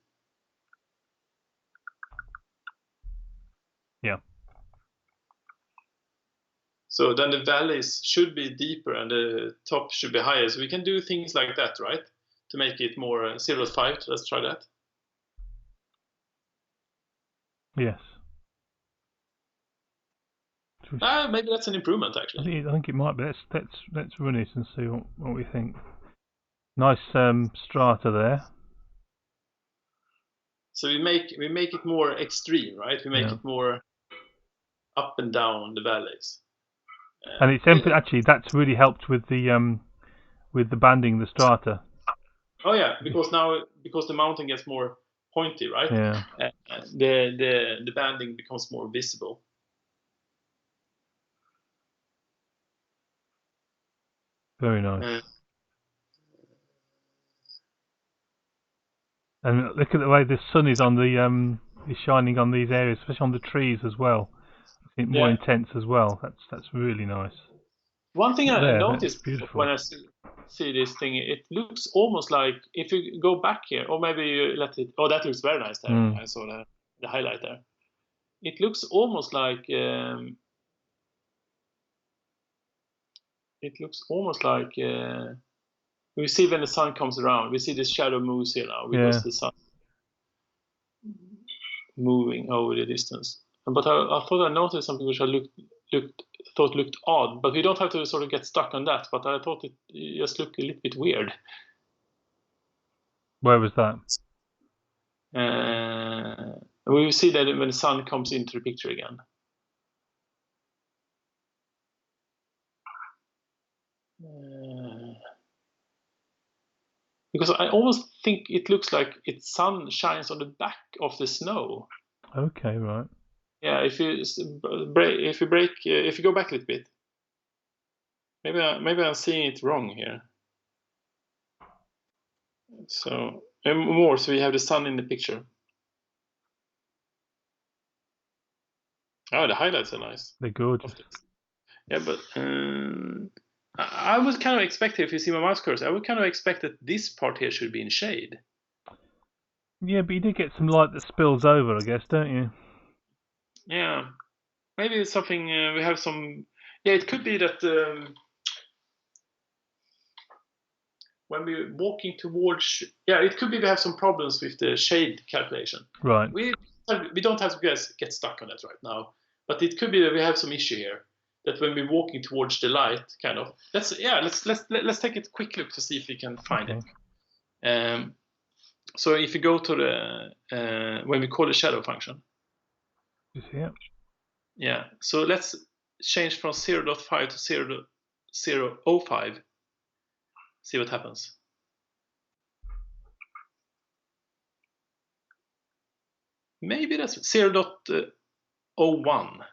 Yeah.
So then the valleys should be deeper and the top should be higher. So we can do things like that, right? To make it more 0.5. Let's try that.
Yes.
Maybe that's an improvement, actually.
I think it might be. Let's run it and see what we think. Nice strata there.
So we make it more extreme, right? We make it more up and down the valleys.
And it's actually that's really helped with the banding the strata.
Oh yeah, because the mountain gets more pointy, right?
Yeah.
The banding becomes more visible.
Very nice. And look at the way the sun is on is shining on these areas, especially on the trees as well. It's more intense as well. That's really nice.
One thing I noticed when I see this thing, it looks almost like if you go back here, or maybe you let it. Oh, that looks very nice there. I saw the highlight there. It looks almost like we see when the sun comes around. We see this shadow moves here now because the sun moving over the distance. But I thought I noticed something which I thought looked odd, but we don't have to sort of get stuck on that. But I thought it just looked a little bit weird.
Where was that?
We will see that when the sun comes into the picture again. Because I almost think it looks like its sun shines on the back of the snow.
Okay, right.
Yeah, if you go back a little bit, maybe I'm seeing it wrong here. So more, so we have the sun in the picture. Oh, the highlights are nice.
They're gorgeous.
Yeah, but I would kind of expect, if you see my mouse cursor, I would kind of expect that this part here should be in shade.
Yeah, but you do get some light that spills over, I guess, don't you?
Yeah, maybe it's something we have some. Yeah, it could be that when we're walking towards. Yeah, it could be we have some problems with the shade calculation.
Right.
We don't have to get stuck on that right now, but it could be that we have some issue here. That when we're walking towards the light, kind of. Let's take a quick look to see if we can find it. So if you go to the when we call the shadow function.
Yeah.
Yeah. So let's change from 0.5 to 0.05. See what happens. Maybe that's 0.01.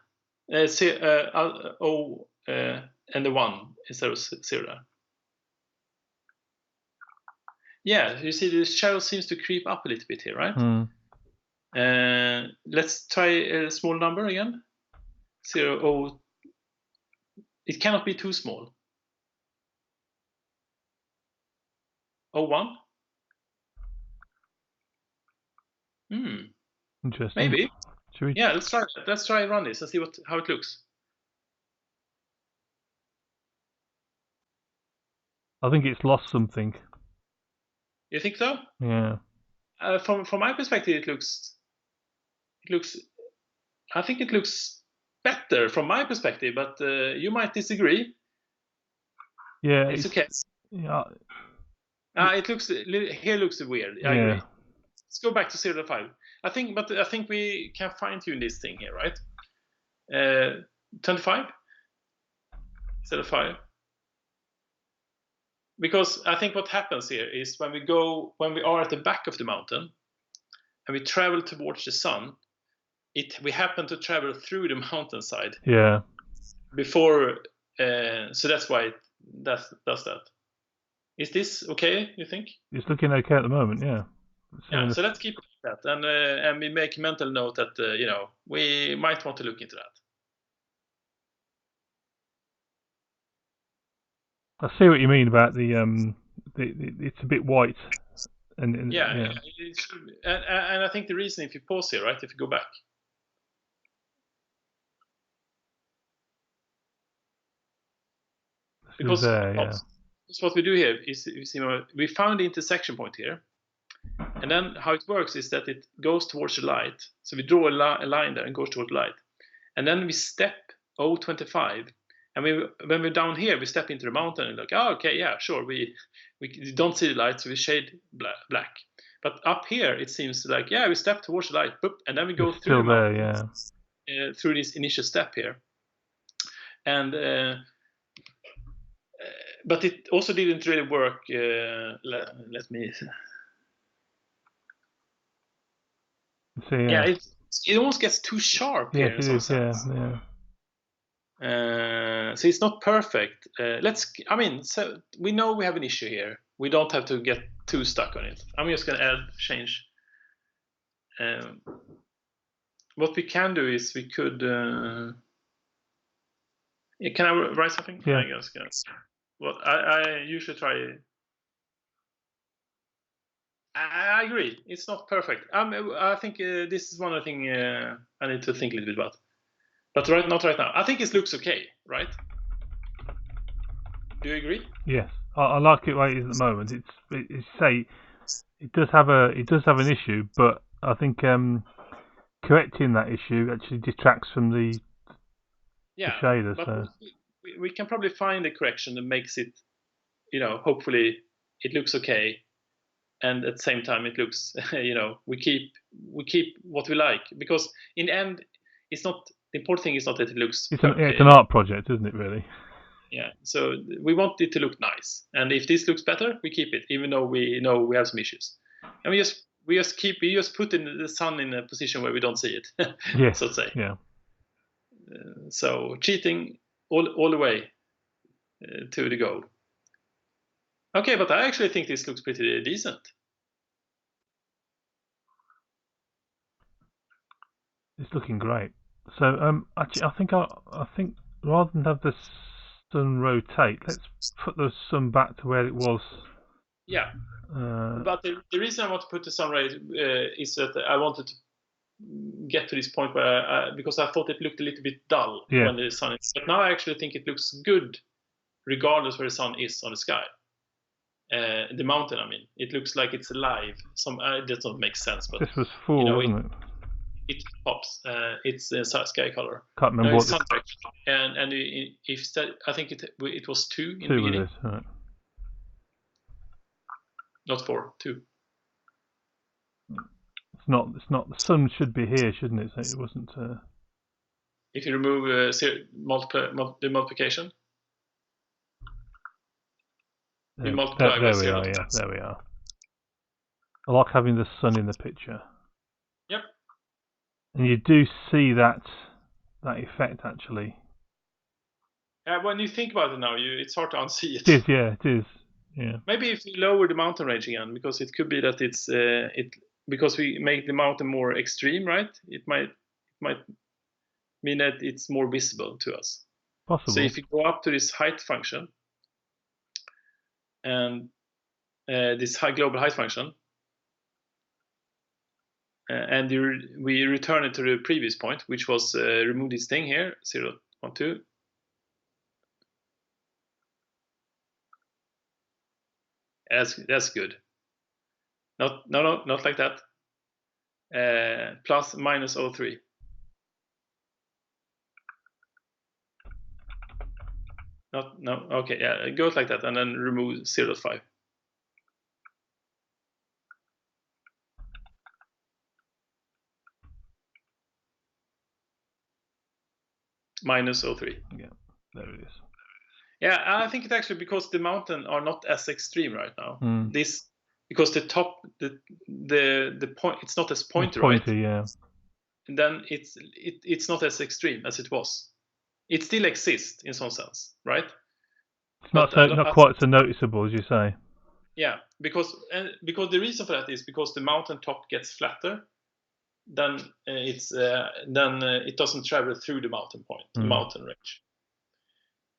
And the 1 instead of 0 there. Yeah, you see the shadow seems to creep up a little bit here, right? Let's try a small number again. 0.0. It cannot be too small. 0.1.
Interesting.
Maybe. Yeah, let's try that. Let's try and run this and see how it looks.
I think it's lost something.
You think so?
Yeah.
From my perspective, it looks. I think it looks better from my perspective, but you might disagree.
Yeah,
it's okay.
Yeah.
It looks weird. I agree. Let's go back to 0.5. I think we can fine tune this thing here, right? 25 instead of 5. because I think what happens here is when we are at the back of the mountain and we travel towards the sun, we happen to travel through the mountainside.
Yeah.
Before, so that's why it does that. Is this okay, you think?
It's looking okay at the moment, yeah.
Yeah, so let's keep that, and we make a mental note that we might want to look into that.
I see what you mean about the it's a bit white, and
yeah. And I think the reason, if you pause here, right, if you go back, because what we do here is we found the intersection point here, and then how it works is that it goes towards the light. So we draw a line there and goes towards the light, and then we step 0.25. And when we're down here, we step into the mountain and like, oh, okay, yeah, sure. We don't see the light, so we shade black. But up here, it seems like, yeah, we step towards the light, boop, and then we go through the mountain, through this initial step here. And but it also didn't really work. Let me.
So,
yeah, it almost gets too sharp here.
Yes, it is. Yeah.
So it's not perfect. So we know we have an issue here. We don't have to get too stuck on it. I'm just going to change. What we can do is we could. Can I write something?
Yeah.
I guess. Well, I usually try. I agree. It's not perfect. I think this is one other thing I need to think a little bit about. But not right now. I think it looks okay, right? Do you agree?
Yes, I like it the way it is at the moment. It does have an issue, but I think correcting that issue actually detracts from the shader.
But
so
we can probably find a correction that makes it, hopefully it looks okay, and at the same time it looks, we keep what we like, because in the end, it's not. The important thing is not that it looks.
It's an art project, isn't it? Really.
Yeah. So we want it to look nice, and if this looks better, we keep it, even though we know we have some issues, and we just put in the sun in a position where we don't see it.
Yes.
So to say.
Yeah.
So cheating all the way to the goal. Okay, but I actually think this looks pretty decent.
It's looking great. So actually, I think rather than have the sun rotate, let's put the sun back to where it was.
Yeah. But the reason I want to put the sun rays is that I wanted to get to this point where because I thought it looked a little bit dull when the sun is. But now I actually think it looks good, regardless where the sun is on the sky. The mountain, I mean, it looks like it's alive. That doesn't make sense, but
this was 4, wasn't it?
It pops. It's sky color.
Can't remember
what. And if I think it was 2 in the beginning.
With this, right.
Not 4, 2.
It's not. The sun should be here, shouldn't it? So it wasn't.
If you remove the multiplication.
There we are. Yeah, there we are. I like having the sun in the picture.
Yep.
And you do see that effect actually.
When you think about it now, it's hard to unsee it.
It is, yeah, it is. Yeah.
Maybe if you lower the mountain range again, because it could be that it's because we make the mountain more extreme, right? It might mean that it's more visible to us.
Possible.
So if you go up to this height function and this global height function, and we return it to the previous point, which was remove this thing here, 0.12. That's good. Not like that. Plus minus 0.3. Okay, yeah, it goes like that, and then remove 0.5. Minus 0.3.
Yeah, there it is.
Yeah, I think it's actually because the mountain are not as extreme right now.
Mm.
Because the top, the point, it's not as pointy, right?
Yeah.
And then it's not as extreme as it was. It still exists in some sense, right?
It's not quite so noticeable as you say.
Yeah, because the reason for that is because the mountain top gets flatter, then it doesn't travel through the mountain point, the mountain range.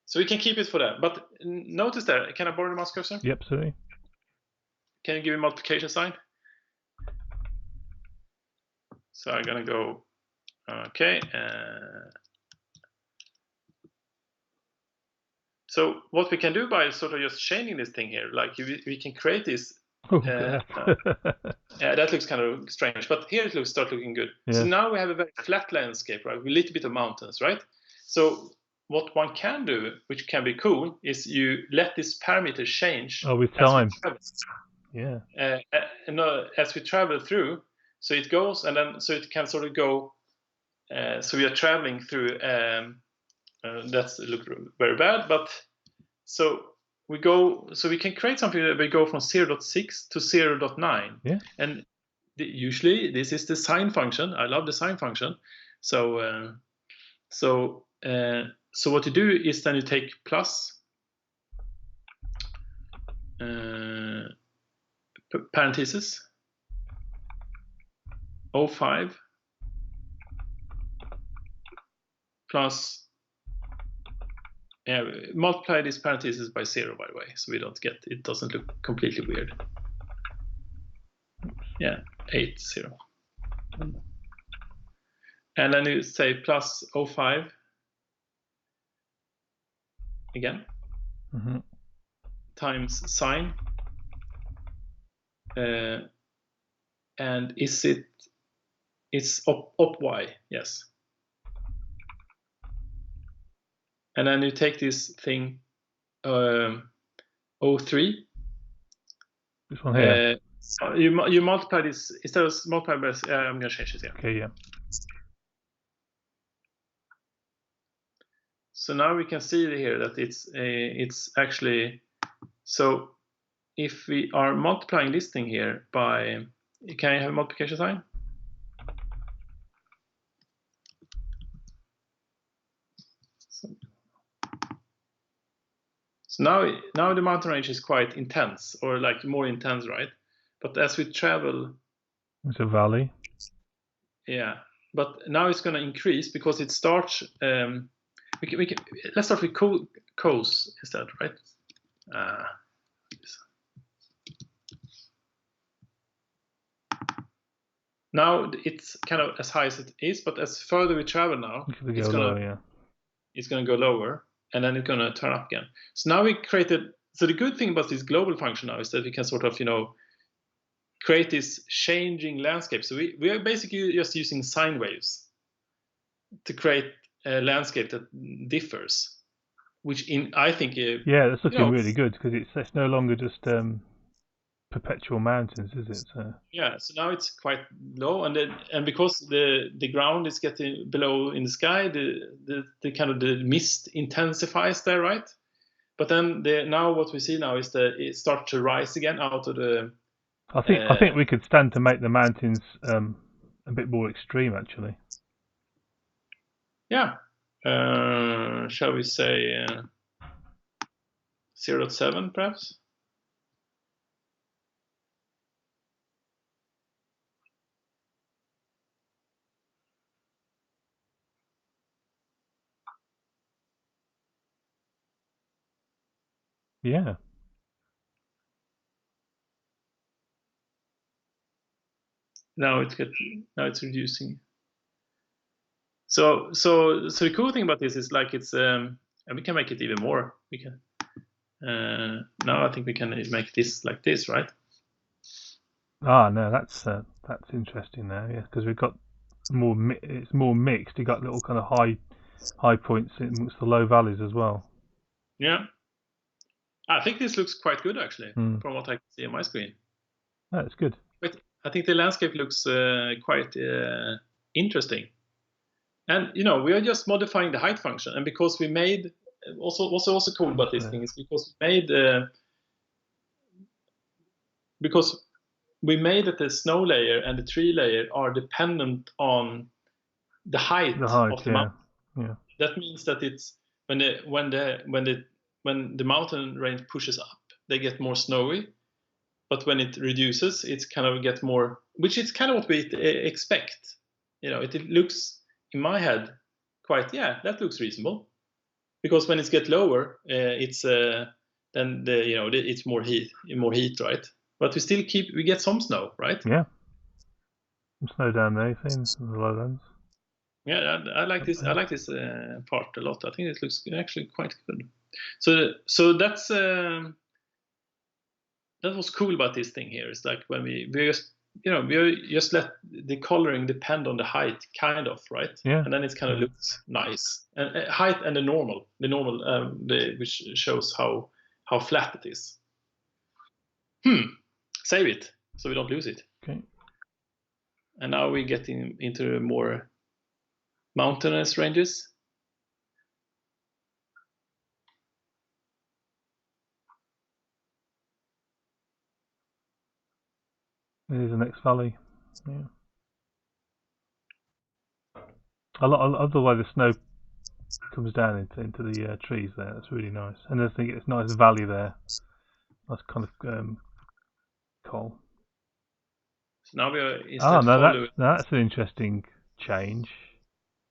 So we can keep it for that. But notice there, can I borrow the mouse cursor?
Yep, absolutely.
Can you give me multiplication sign? So I'm gonna go, okay. So what we can do by sort of just changing this thing here, like we can create this. Yeah, that looks kind of strange, but here it start looking good. Yes. So now we have a very flat landscape, right? With a little bit of mountains, right? So what one can do, which can be cool, is you let this parameter change
with time.
Yeah. As we travel through, so it goes, and then so it can sort of go. So we are traveling through. That's look very bad, but so we go. So we can create something that we go from 0.6 to 0.9.
Yeah.
And usually this is the sine function. I love the sine function. So what you do is then you take plus parentheses 0.5 plus multiply these parentheses by 0, by the way, so we don't get it doesn't look completely weird. Yeah, 8, 0. And then you say plus 0.5 again times sine. And it's up y, yes. And then you take this thing 0.3.
This one here.
So you multiply this instead of multiply by. I'm going to change it here.
Okay, yeah.
So now we can see here that it's actually, so if we are multiplying this thing here by, can I have a multiplication sign? So now the mountain range is quite intense, or like more intense, right? But as we travel,
it's a valley.
Yeah, but now it's going to increase because it starts. We can let's start with coast instead, right? Now it's kind of as high as it is, but as further we travel now, it's going to go lower, and then it's going to turn up again. So now we created. So the good thing about this global function now is that we can sort of, create this changing landscape. So we are basically just using sine waves to create a landscape that differs, which I think
that's looking really good, because it's no longer just perpetual mountains, is it? So.
Yeah, so now it's quite low, and because the ground is getting below in the sky, the kind of the mist intensifies there, right? But then now what we see now is that it starts to rise again out of the.
I think we could stand to make the mountains a bit more extreme, actually.
Yeah. Shall we say 0.7 perhaps?
Yeah.
Now it's reducing. So the cool thing about this is like it's and we can make it even more. We can now I think we can make this like this, right?
No, that's interesting there, yeah, because we've got it's more mixed. You got little kind of high points amongst the low valleys as well.
Yeah, I think this looks quite good actually from what I can see on my screen.
That's good.
But I think the landscape looks quite interesting. And we are just modifying the height function, and because we made also cool about this thing is because we made that the snow layer and the tree layer are dependent on the height of the mountain.
Yeah.
That means that it's when the mountain range pushes up, they get more snowy. But when it reduces, it's kind of get more, which is kind of what we expect. It looks in my head quite, that looks reasonable. Because when it gets lower, it's then it's more heat, right? But we get some snow, right?
Yeah. Some snow down there, you've seen the lowlands.
Yeah, I like this. I like this part a lot. I think it looks actually quite good. So that's that was cool about this thing here. It's like when we just let the coloring depend on the height, kind of, right?
Yeah.
And then it kind of looks nice. And height and the normal, which shows how flat it is. Save it so we don't lose it.
Okay.
And now we get into more mountainous ranges.
Here's the next valley. Yeah. I love the way the snow comes down into the trees there. That's really nice. And I think it's a nice valley there. That's kind of cool.
So now we are
that's an interesting change.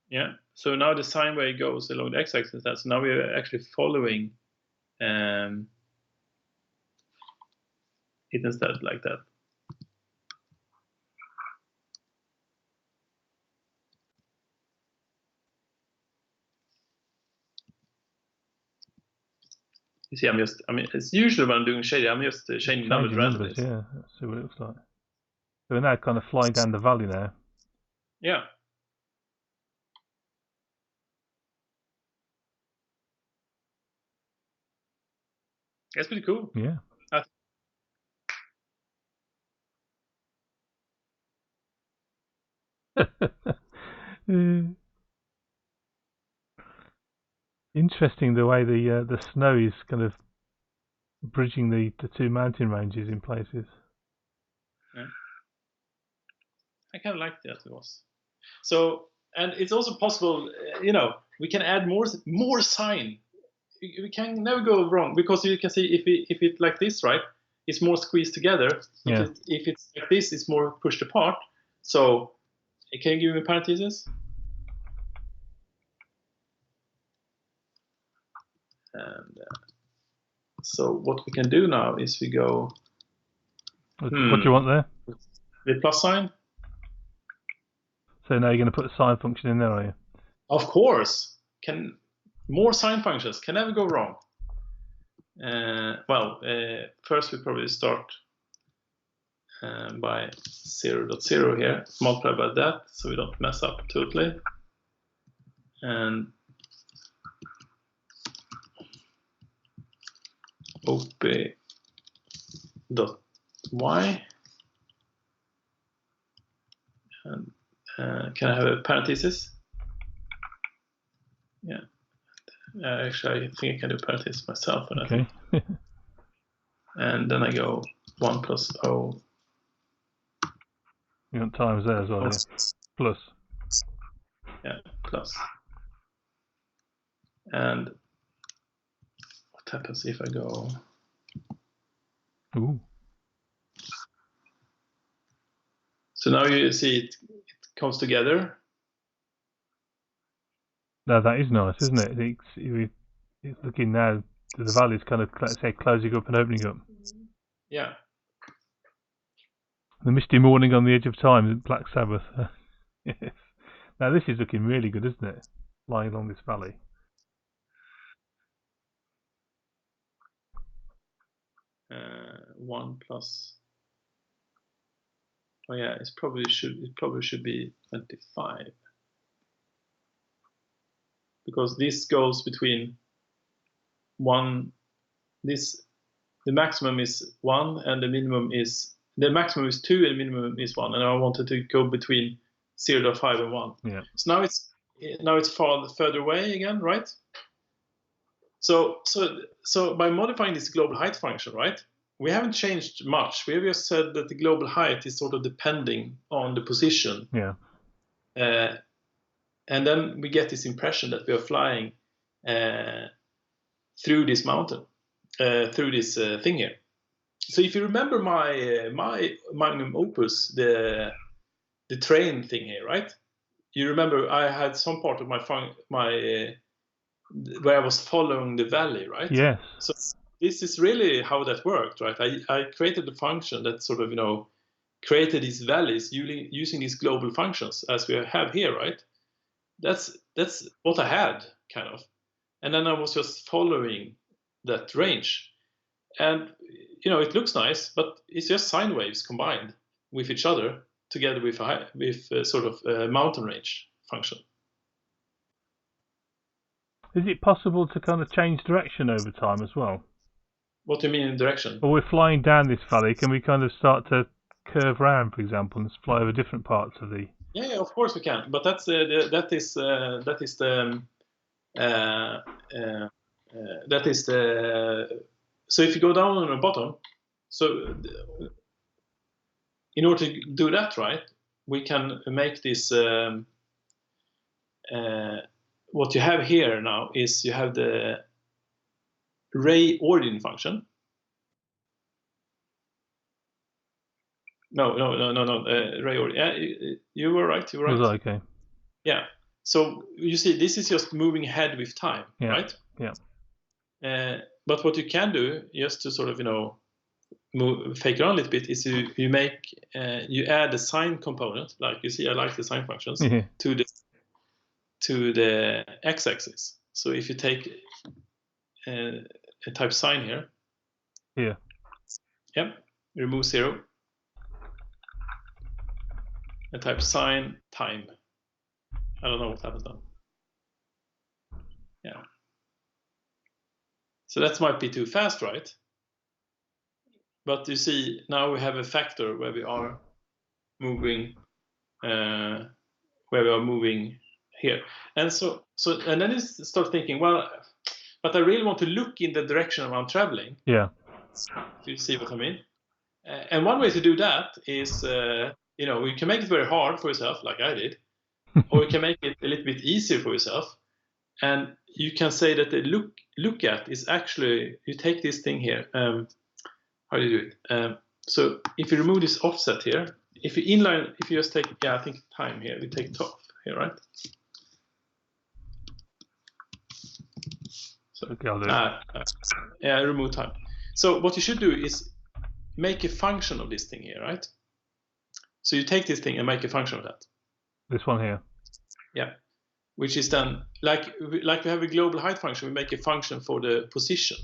Yeah. So now the sine wave goes along the x-axis. So now we are actually following it instead like that. You see, it's usually when I'm doing shading, I'm just changing numbers randomly.
Yeah, let's see what it looks like. So we're now kind of flying down the valley now.
Yeah. That's pretty cool.
Yeah. Interesting the way the snow is kind of bridging the two mountain ranges in places.
Yeah. I kind of like that it was. So, and it's also possible, we can add more sign. We can never go wrong because you can see if it like this, right? It's more squeezed together.
Yeah.
If it's like this, it's more pushed apart. So, can you give me parentheses? And so what we can do now is we go.
What do you want there?
The plus sign.
So now you're going to put a sine function in there, are you?
Of course. More sine functions can never go wrong. First we probably start by 0.0 here, multiply by that so we don't mess up totally. And op.y. And can I have a parenthesis? Yeah. Actually, I think I can do parenthesis myself.
Okay.
And then I go 1 plus O.
You want times there as well, yeah? Plus.
Yeah, plus. And what happens if I go?
Ooh.
So now you see it comes together.
No, that is nice, isn't it? It's looking now, the valley's kind of, let's say, closing up and opening up.
Yeah.
The misty morning on the edge of time, Black Sabbath. Yes. Now this is looking really good, isn't it? Lying along this valley.
One plus. Oh yeah, it probably should be 25. Because this goes between the maximum is 1 and the maximum is 2 and the minimum is 1, and I wanted to go between 0.5 and 1.
Yeah.
So now it's further away again, right? So by modifying this global height function, right, we haven't changed much. We have just said that the global height is sort of depending on the position.
Yeah.
And then we get this impression that we are flying through this mountain, through this thing here. So if you remember my magnum opus, the train thing here, right? You remember I had some part of my where I was following the valley, right?
Yes.
So this is really how that worked, right? I created a function that sort of, created these valleys using these global functions as we have here, right? That's what I had, kind of. And then I was just following that range. And, it looks nice, but it's just sine waves combined with each other together with sort of a mountain range function.
Is it possible to kind of change direction over time as well?
What do you mean in direction?
Well, we're flying down this valley. Can we kind of start to curve round, for example, and fly over different parts of the?
Yeah, of course we can. But that is the. So if you go down on the bottom, so in order to do that, right, we can make this. What you have here now is you have the ray origin function. No. Ray origin. Yeah, you were right. You were right.
Was I okay?
Yeah. So you see, this is just moving ahead with time,
Yeah.
right?
Yeah.
But what you can do, just to sort of fake around a little bit, is you make you add a sine component. Like you see, I like the sine functions to the x-axis. So if you take a type sine here, remove 0, and type sine time. I don't know what happens now. Yeah. So that might be too fast, right? But you see, now we have a factor where we are moving, here, and and then you start thinking, well, but I really want to look in the direction I'm traveling.
Yeah.
Do you see what I mean? And one way to do that is, you can make it very hard for yourself, like I did, or you can make it a little bit easier for yourself. And you can say that the look at is actually, you take this thing here. How do you do it? So if you remove this offset here, if you just take, I think time here, we take top here, right? So
okay, I'll do it.
Remove time. So what you should do is make a function of this thing here, right? So you take this thing and make a function of that.
This one here.
Yeah. Which is then, like we have a global height function, we make a function for the position,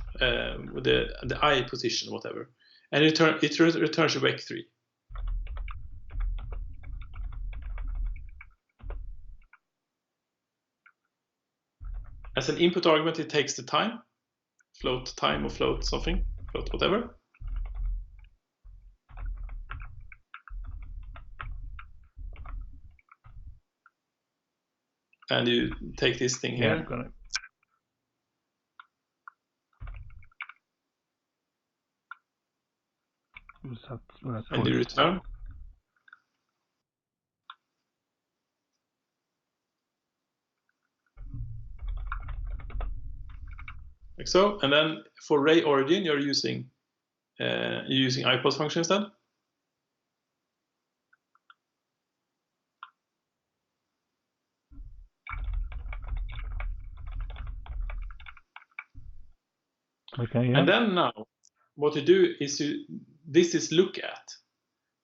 with the I position, whatever. And it returns a vec3. As an input argument, it takes the time, float time or float something, float whatever. And you take this thing here.
Yeah, got it.
And you return. Like so. And then for ray origin, you're using IPOS function instead.
Okay, yeah.
And then now, what you do is this is look at.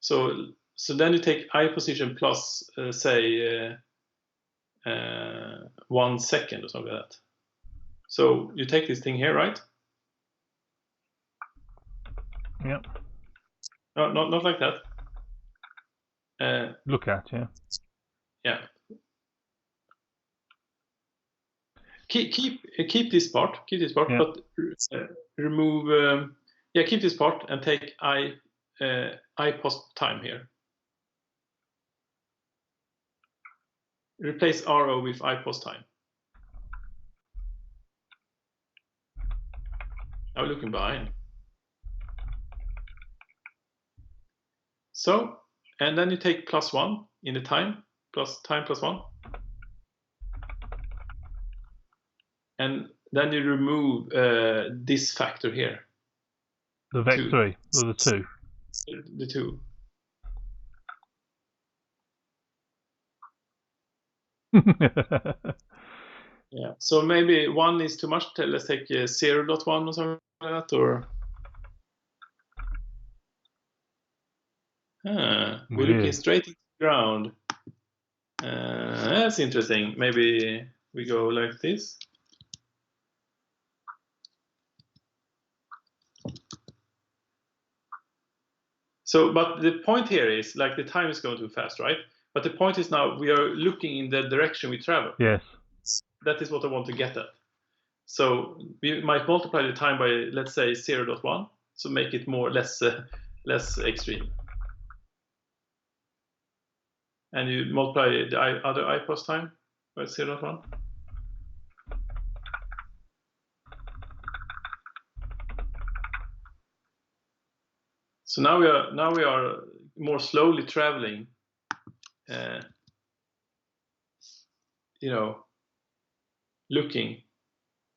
So then you take I position plus say 1 second or something like that. So you take this thing here, right?
Yeah.
No, not like that.
Look at, yeah.
Yeah. Keep this part. Keep this part, but remove. Keep this part and take I post time here. Replace RO with I post time. I'm looking behind. So, and then you take +1 in the time, time +1. And then you remove this factor here.
The vec3, or the 2?
The 2. Yeah, so maybe 1 is too much. Let's take 0.1 or something like that, or we're looking straight into the ground. That's interesting. Maybe we go like this. So, but the point here is, like, the time is going too fast, right? But the point is now we are looking in the direction we travel.
Yes.
That is what I want to get at. So we might multiply the time by, let's say, 0.1, so make it less extreme. And you multiply the other I plus time by 0.1. So now we are more slowly traveling, looking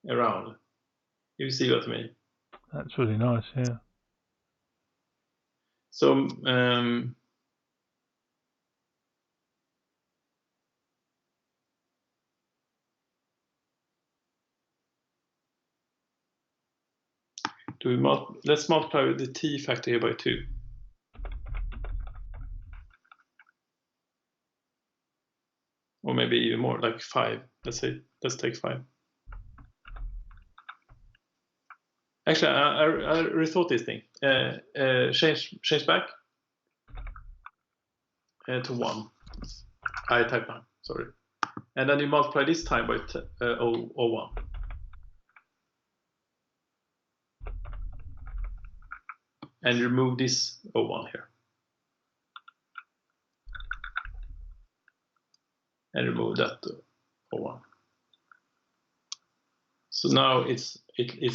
around. You see what I mean?
That's really nice, yeah.
So let's multiply the t factor here by 2. Or maybe even more, like 5. Let's take 5. Actually, I rethought this thing. Change back to 1. I type 9, sorry. And then you multiply this time by 0.1. And remove this 0.1 here. And remove that 0.1. So now it's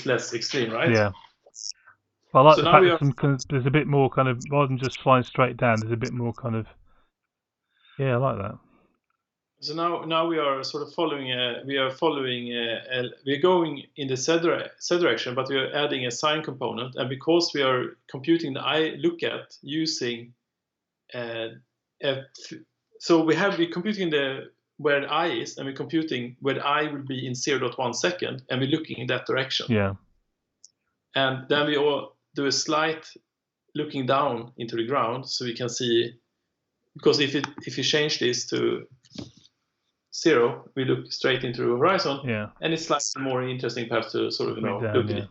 less extreme, right?
Yeah. Well, I like the fact that there's a bit more kind of, rather than just flying straight down, there's a bit more kind of, yeah, I like that.
So now we are sort of following, we're going in the Z direction, but we are adding a sine component, and because we are computing the I look at using, so we're computing where the I is, and we're computing where the I will be in 0.1 second, and we're looking in that direction.
Yeah.
And then we all do a slight looking down into the ground, so we can see, because if you change this to 0, we look straight into the horizon.
Yeah.
And it's slightly more interesting, perhaps, to sort of look at it.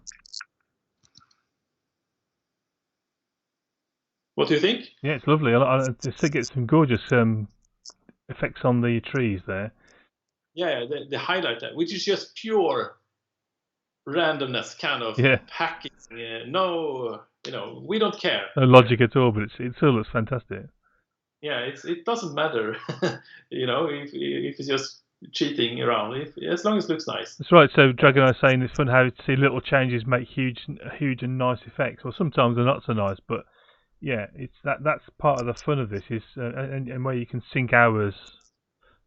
What do you think?
Yeah, it's lovely. I just think it's some gorgeous effects on the trees there.
Yeah, the highlight there, which is just pure randomness, kind of hacking. No, we don't care.
No logic at all, but it still looks fantastic.
Yeah, it doesn't matter, if it's just cheating around, as long as it looks nice.
That's right. So Dragon I was saying it's fun how to see little changes make huge and nice effects. Well, sometimes they're not so nice, but yeah, it's that's part of the fun of this is and where you can sync hours,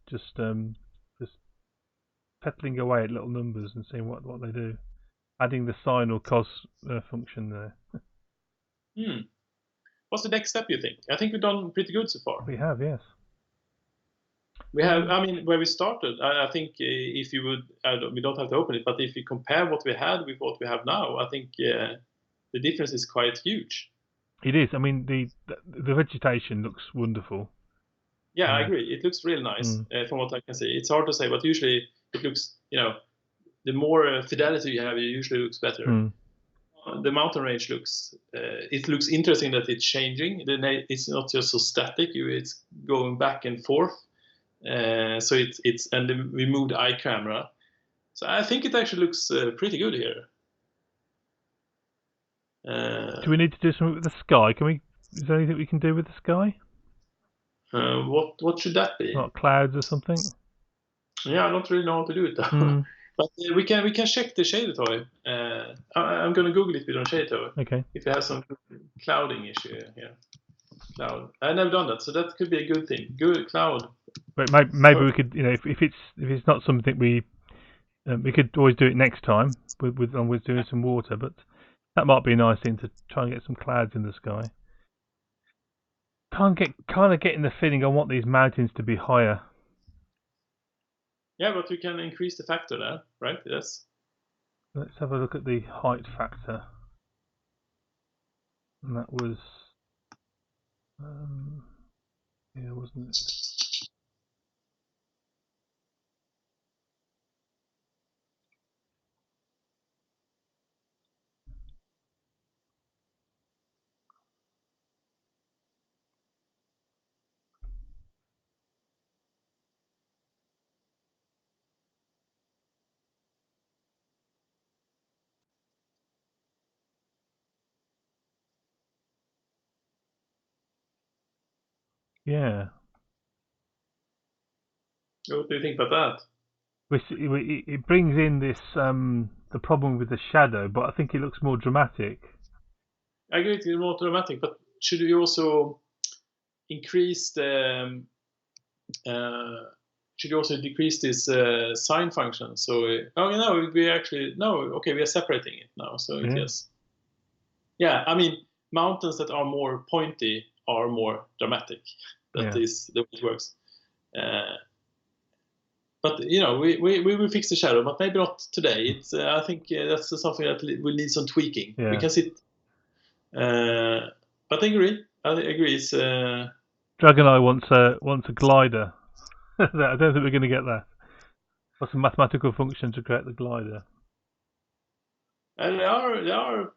just peddling away at little numbers and seeing what they do, adding the sine or cos function there.
What's the next step, you think? I think we've done pretty good so far.
We have, yes.
We have. I mean, where we started, I think if you would, we don't have to open it, but if you compare what we had with what we have now, I think the difference is quite huge.
It is. I mean, the vegetation looks wonderful.
Yeah, I agree. It looks really nice from what I can see. It's hard to say, but usually it looks, the more fidelity you have, it usually looks better. The mountain range looks interesting that it's changing. It's not just so static. It's going back and forth. So we moved the eye camera. So I think it actually looks pretty good here.
Do we need to do something with the sky? Is there anything we can do with the sky?
What should that be?
Like clouds or something?
Yeah, I don't really know what to do with that. But we can check the shader toy. I'm going to Google it on shader toy.
Okay.
If it has some clouding issue here. Cloud. I've never done that, so that could be a good thing. Good cloud.
But maybe we could, if it's not something we could always do it next time with doing some water, but that might be a nice thing to try and get some clouds in the sky. Kind of getting the feeling I want these mountains to be higher.
Yeah, but we can increase the factor there, right? Yes.
Let's have a look at the height factor. And that was, yeah, wasn't it? Yeah.
What do you think about that?
It brings in this the problem with the shadow, but I think it looks more dramatic.
I agree it's more dramatic, but should we also increase the should you also decrease this sine function? So we are separating it now. So yes, yeah. I mean, mountains that are more pointy are more dramatic. That is the way it works. But we will fix the shadow, but maybe not today. It's I think that's something that will need some tweaking.
Yeah.
We can sit. But I agree. It's.
Dragon Eye wants a glider. I don't think we're going to get that. What's a mathematical function to create the glider?
And there are,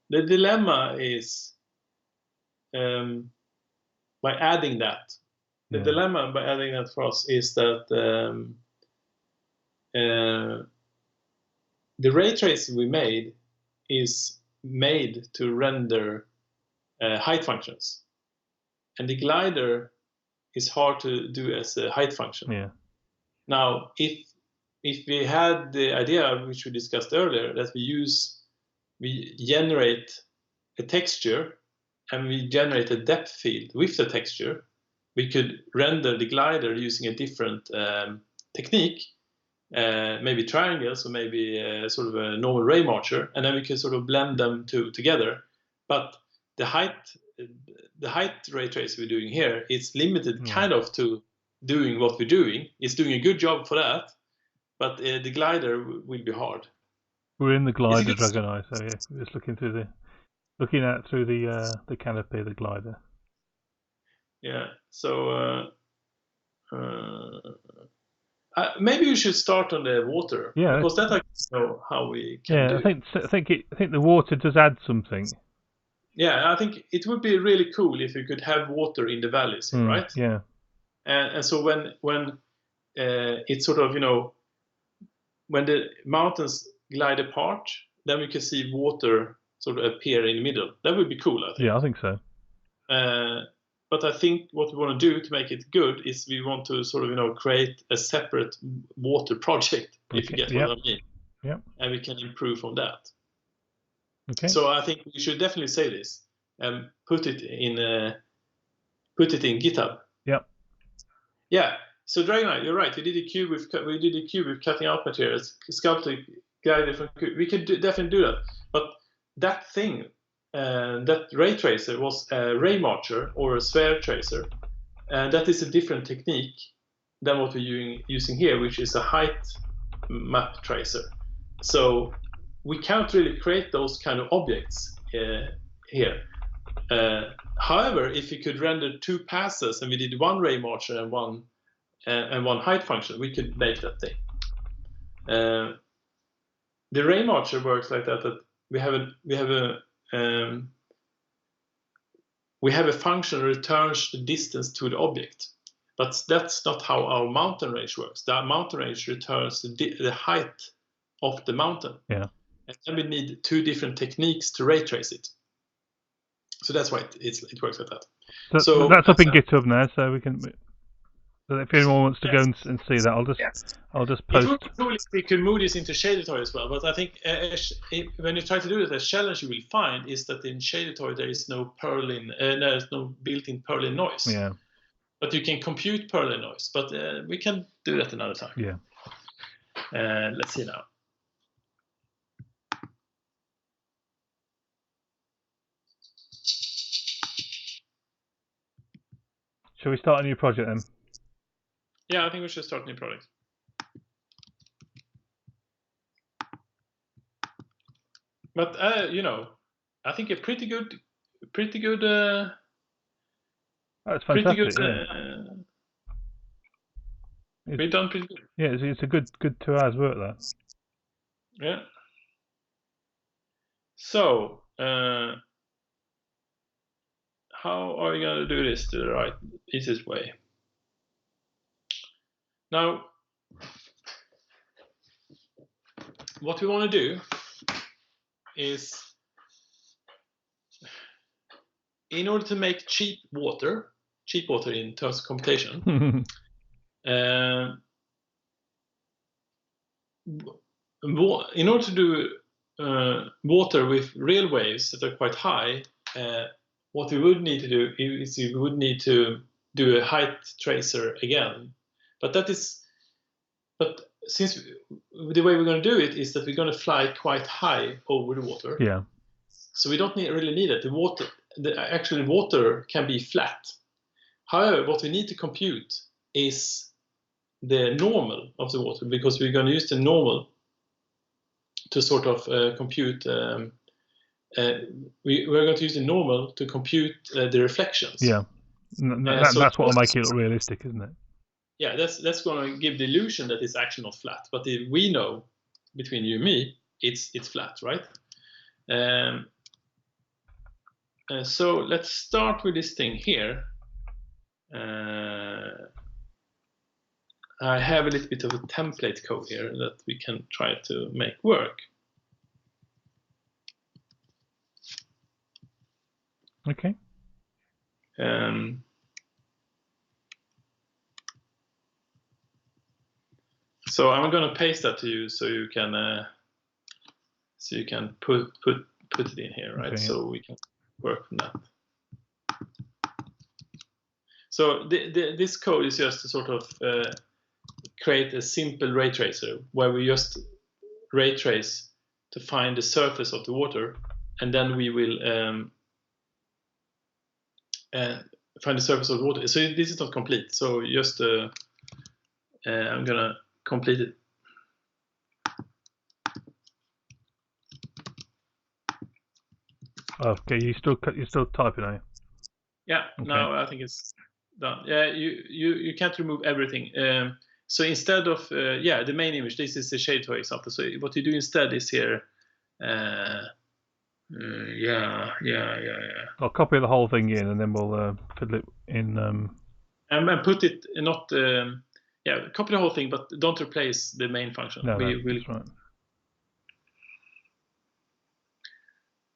the dilemma is by adding that. The dilemma by adding that for us is that the ray tracing we made is made to render height functions, and the glider is hard to do as a height function.
Yeah.
Now, if we had the idea which we discussed earlier that we generate a texture and we generate a depth field with the texture, we could render the glider using a different technique, maybe triangles or maybe sort of a normal ray marcher, and then we could sort of blend them together. But the height ray trace we're doing here is limited kind of to doing what we're doing. It's doing a good job for that, but the glider will be hard.
We're in the glider, Dragon Eye, so yeah, we're just looking through the canopy of the glider.
Yeah, so maybe we should start on the water.
Yeah,
because that I know how we can do.
I think the water does add something.
Yeah, I think it would be really cool if we could have water in the valleys, right?
Yeah.
And so when it's sort of when the mountains glide apart, then we can see water sort of appear in the middle. That would be cool, I think.
Yeah, I think so.
But I think what we want to do to make it good is we want to sort of create a separate water project, if you get what I mean.
Yeah.
And we can improve on that.
Okay.
So I think we should definitely say this and put it in GitHub.
Yeah.
Yeah. So Dragon Eye, you're right. We did a cube with cutting out materials, sculpting, guided from cube. We could definitely do that. But that thing, that ray tracer was a ray marcher or a sphere tracer, and that is a different technique than what we're using here, which is a height map tracer. So we can't really create those kind of objects here. However, if we could render two passes and we did one ray marcher and one height function, we could make that thing. The ray marcher works like that we have a function that returns the distance to the object, but that's not how our mountain range works. The mountain range returns the height of the mountain.
Yeah.
And then we need two different techniques to ray trace it. So that's why it works like that.
So that's up in GitHub now, so we can. So if anyone wants to go and see that, I'll just post.
It would be cool if we could move this into Shadetoy as well, but I think when you try to do it, the challenge you will find is that in Shadetoy there is no there's no built-in Perlin noise.
Yeah.
But you can compute Perlin noise, but we can do that another time.
Yeah.
Let's see now.
Shall we start a new project then?
Yeah, I think we should start a new project. But you know, I think a pretty good.
That's fantastic.
We've done pretty good.
Yeah, it's a good 2 hours work that.
Yeah. So, how are we going to do this the right, easiest way? Now, what we want to do is, in order to make cheap water in terms of computation, in order to do water with real waves that are quite high, what we would need to do is we would need to do a height tracer again. But since the way we're going to do it is that we're going to fly quite high over the water.
Yeah.
So we don't really need it. Actually, water can be flat. However, what we need to compute is the normal of the water, because we're going to use the normal to sort of compute. We're going to use the normal to compute the reflections.
Yeah, that's what will make it look realistic, isn't it?
Yeah, that's going to give the illusion that it's actually not flat. But if we know, between you and me, it's flat, right? So let's start with this thing here. I have a little bit of a template code here that we can try to make work.
Okay.
So I'm going to paste that to you, so you can put it in here, right? Okay, yeah. So we can work on that. So this code is just to sort of create a simple ray tracer where we just ray trace to find the surface of the water, and then we will find the surface of the water. So this is not complete. So just I'm gonna complete it.
Okay, you're still typing, are you?
Yeah. Okay. Now I think it's done. Yeah, you can't remove everything. So instead of the main image, this is the Shadetoy example. So what you do instead is here.
I'll copy the whole thing in, and then we'll fiddle it in.
And put it not. Copy the whole thing, but don't replace the main function.
No, that's right.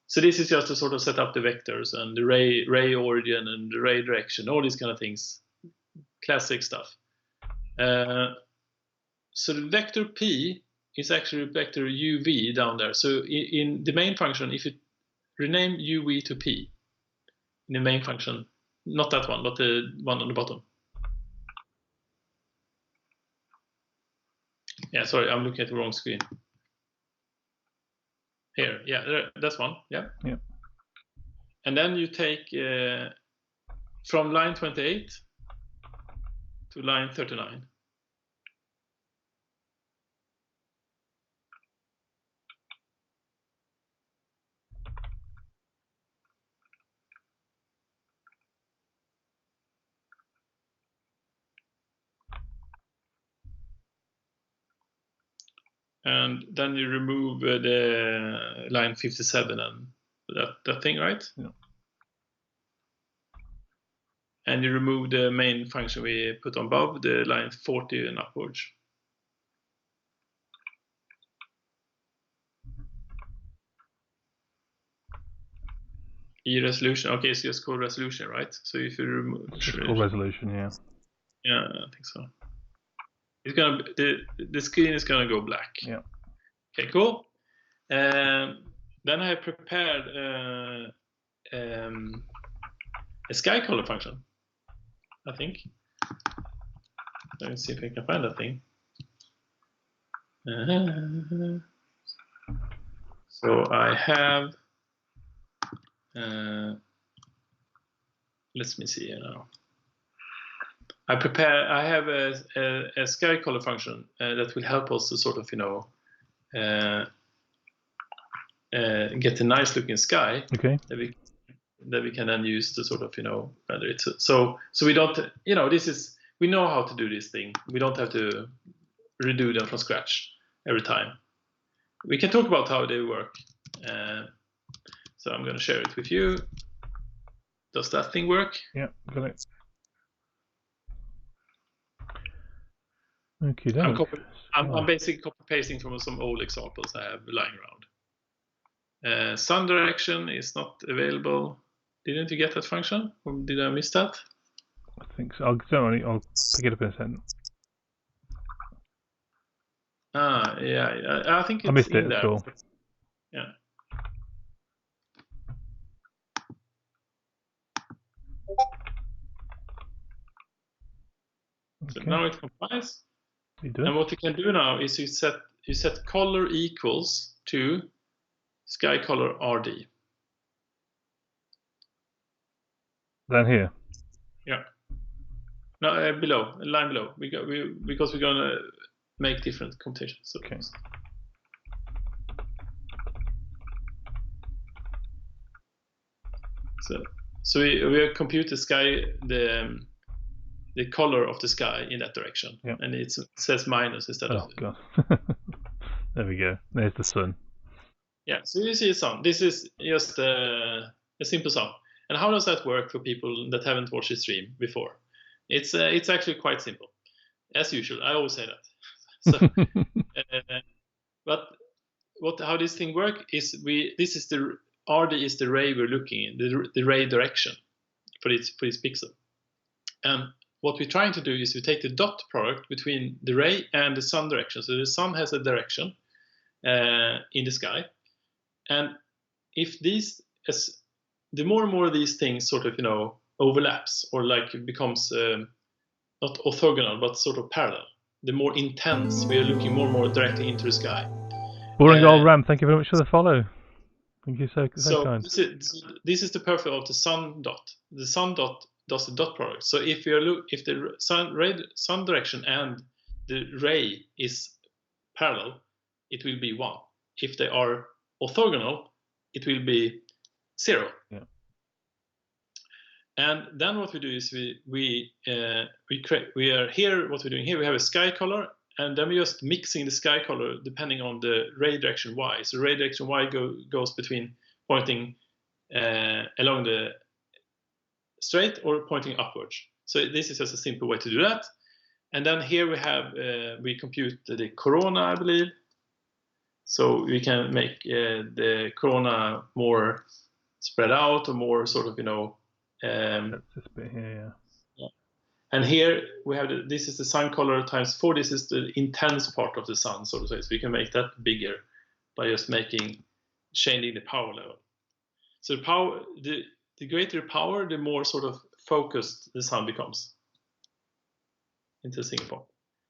So this is just to sort of set up the vectors and the ray origin and the ray direction, all these kind of things. Classic stuff. So the vector P is actually vector UV down there. So in the main function, if you rename UV to P in the main function, not that one, but the one on the bottom. Yeah, sorry, I'm looking at the wrong screen. Here, yeah, that's one, yeah.
Yeah.
And then you take from line 28 to line 39. And then you remove the line 57 and that thing, right?
Yeah.
And you remove the main function we put on above, the line 40 and upwards. E resolution. Okay, so just called resolution, right? So if you remove.
It's called resolution, yeah.
Yeah, I think so. It's gonna the screen is gonna go black.
Yeah.
Okay, cool. Then I have prepared a sky color function, I think. Let me see if I can find that thing. So I have, let me see here now. I have a sky color function that will help us to sort of, get a nice looking sky.
Okay.
That we can then use to sort of, render it. So we don't, we know how to do this thing. We don't have to redo them from scratch every time. We can talk about how they work. So I'm going to share it with you. Does that thing work?
Yeah, got it. Okay,
I'm basically copy pasting from some old examples I have lying around. Sun direction is not available. Didn't you get that function? Or did I miss that?
I think so. I'll pick it up in a second.
Yeah. I think it's
I missed
in
it
there.
at all.
Yeah.
Okay.
So now it compiles.
You
and what you can do now is you set color equals to sky color RD.
Then here.
Yeah. No, below, a line below. Because we're gonna make different computations. So.
Okay.
So we compute the sky, the color of the sky in that direction,
yep.
And it says minus instead of.
Oh god. There we go. There's the sun.
Yeah. So you see a sun. This is just a simple sun. And how does that work for people that haven't watched the stream before? It's actually quite simple, as usual. I always say that. So, but how this thing works is this is the RD is the ray we're looking in, the ray direction for its pixel. And what we're trying to do is we take the dot product between the ray and the sun direction. So the sun has a direction in the sky, and if the more and more of these things sort of overlaps or like it becomes not orthogonal but sort of parallel, the more intense we are looking more and more directly into the sky.
Boring old Ram, thank you very much for the follow. Thank you so kind.
This is the perfect of the sun dot. The sun dot does the dot product. So if the sun direction and the ray is parallel, it will be 1. If they are orthogonal, it will be 0.
Yeah.
And then what we do is we are here. What we're doing here, we have a sky color, and then we're just mixing the sky color depending on the ray direction y. So ray direction y goes between pointing along the straight or pointing upwards. So this is just a simple way to do that. And then here we have we compute the corona, I believe. So we can make the corona more spread out or more sort of
That's this bit here,
yeah. And here we have this is the sun color times 4. This is the intense part of the sun, so to say. So we can make that bigger by just changing the power level. So the greater power, the more sort of focused the sun becomes into a single point.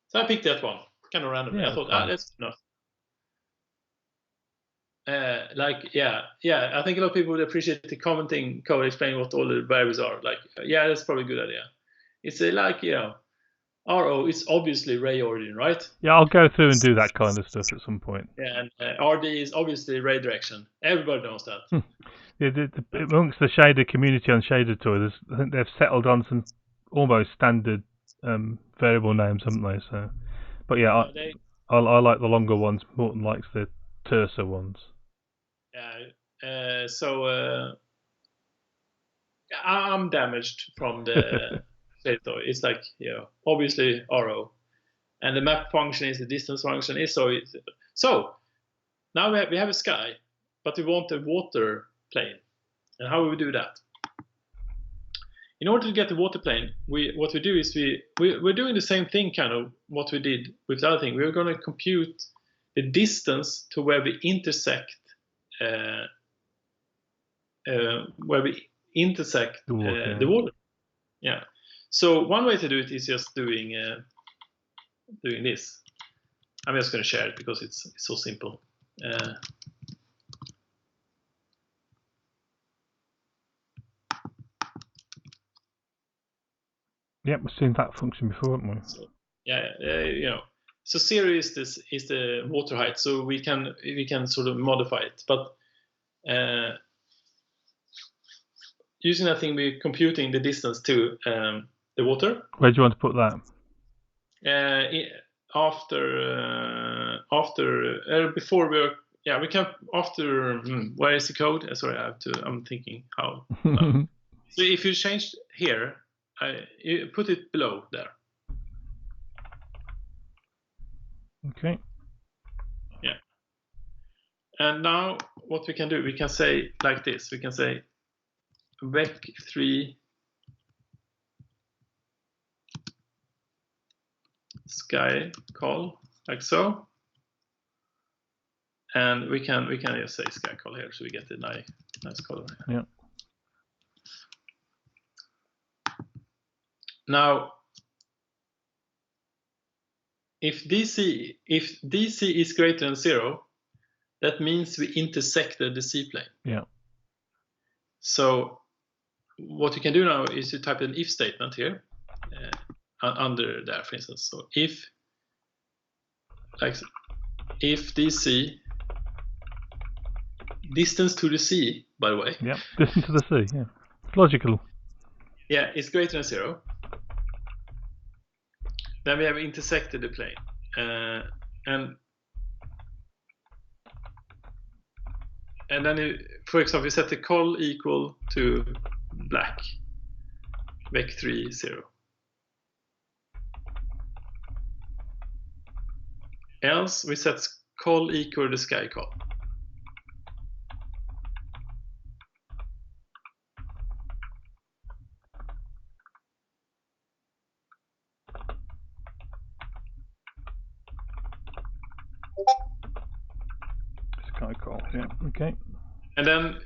So I picked that one, kind of randomly. I thought, that's enough. I think a lot of people would appreciate the commenting code explaining what all the variables are. Like, that's probably a good idea. It's RO is obviously ray origin, right?
Yeah, I'll go through and do that kind of stuff at some point.
Yeah, and RD is obviously ray direction. Everybody knows that.
Amongst the shader community on Shader Toy, I think they've settled on some almost standard variable names, haven't they? So, but yeah, I like the longer ones. Mårten likes the terser ones.
Yeah. I'm damaged from the Shader Toy. It's like obviously RO, and the map function is the distance function is so. Now we have a sky, but we want a water plane. And how will we do that? in order to get the water plane, what we do is we're doing the same thing, kind of what we did with the other thing. We're going to compute the distance to where we intersect the water. Yeah. So one way to do it is just doing this. I'm just going to share it because it's so simple.
Yep, we've seen that function before, haven't we?
So, so 0 is the water height, so we can sort of modify it. But using that thing, we're computing the distance to the water.
Where do you want to put that?
Before we can after. Where is the code? Sorry, I'm thinking how. So if you change here, you put it below there.
Okay.
Yeah. And now what we can do, we can say like this. We can say vec3 sky call, like so. And we can just say sky call here, so we get the nice color.
Yeah.
Now, if DC is greater than 0, that means we intersected the C plane.
Yeah.
So what you can do now is you type an if statement here under there, for instance. So if DC distance to the sea, by the way.
Yeah, distance to the sea. Yeah, it's logical.
Yeah, it's greater than 0. Then we have intersected the plane, and then, for example, we set the col equal to black, vec3 0. Else we set col equal to sky col.
Sky call, yeah, okay.
And then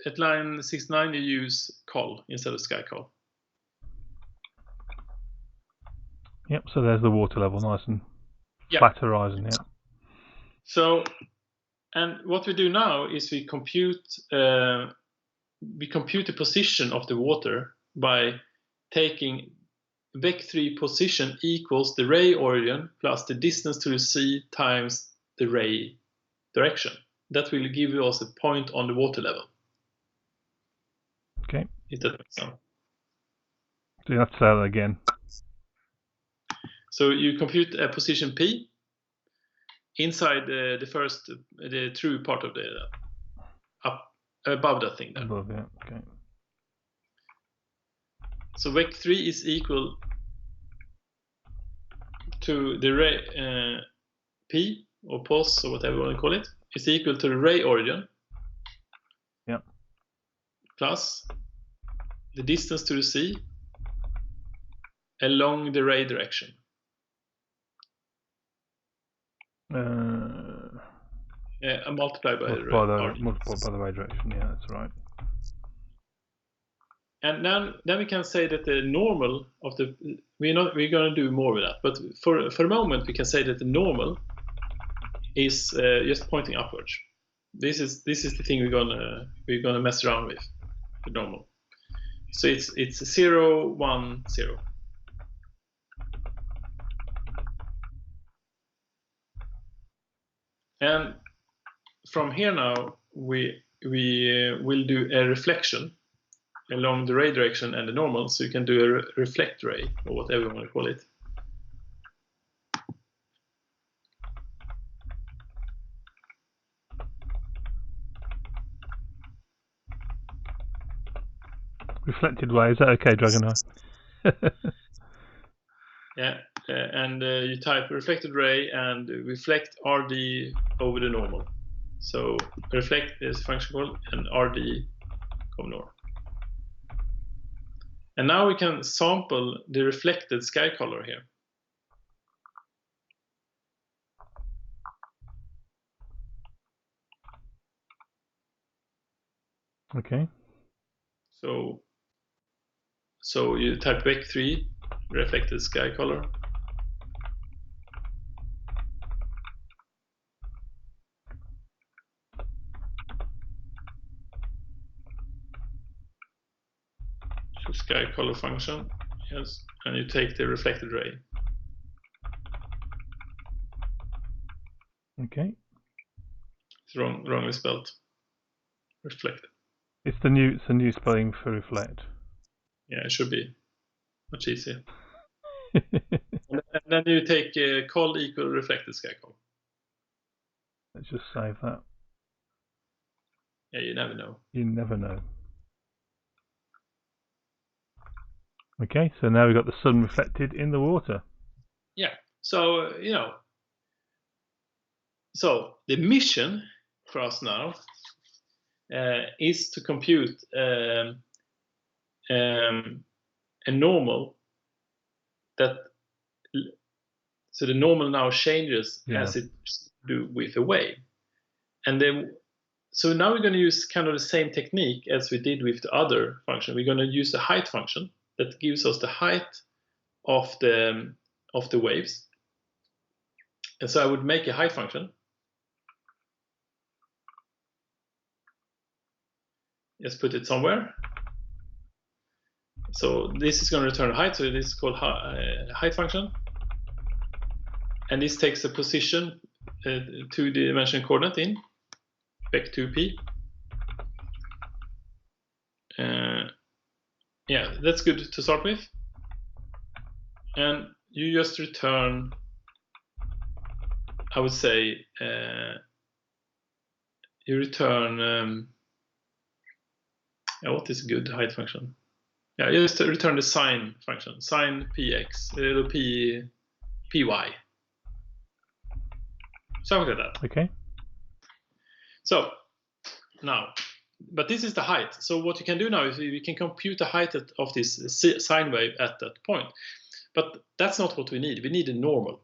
at line 69 you use col instead of sky col.
Yep, so there's the water level, nice and flat horizon, yeah.
So, and what we do now is we compute the position of the water by taking vec3 position equals the ray origin plus the distance to the sea times the ray direction. That will give you us a point on the water level.
Okay.
If that makes sense.
So you have to say that again.
So you compute a position P inside the true part of the above that thing there.
Above, yeah, okay.
So vec3 is equal to the ray P or pos or whatever you want to call it. Is equal to the ray origin.
Yeah. Plus
the distance to the sea along the ray direction. Multiplied by the
ray direction. Yeah, that's right.
And then we can say that the normal of the we're going to do more with that, but for the moment we can say that the normal is just pointing upwards. This is the thing we're gonna mess around with, the normal. So it's 0, 1, 0. And from here now we will do a reflection along the ray direction and the normal, so you can do a reflect ray or whatever you want to call it.
Reflected ray, is that okay, Dragonite?
Yeah, and you type reflected ray and reflect RD over the normal. So reflect is function called and RD come normal. And now we can sample the reflected sky color here.
Okay.
So you type vec3 reflected sky color. So sky color function, yes, and you take the reflected ray.
Okay.
It's wrongly spelled. Reflected.
It's the new spelling for reflect.
Yeah, it should be much easier. And then you take col equal reflected sky color.
Let's just save that.
Yeah, you never know.
You never know. Okay, so now we've got the sun reflected in the water.
Yeah, so so the mission for us now is to compute a normal that. So the normal now changes as it do with a wave, and then so now we're going to use kind of the same technique as we did with the other function. We're going to use a height function that gives us the height of the waves. And so I would make a height function. Just put it somewhere. So this is going to return a height. So this is called height function. And this takes a position 2-dimensional coordinate in vec2p. Yeah, that's good to start with. And you just return, I would say, you return, what is a good height function? Yeah, you just return the sine function, sine px, py. Something like that.
Okay.
So now, but this is the height. So what you can do now is we can compute the height of this sine wave at that point. But that's not what we need. We need a normal.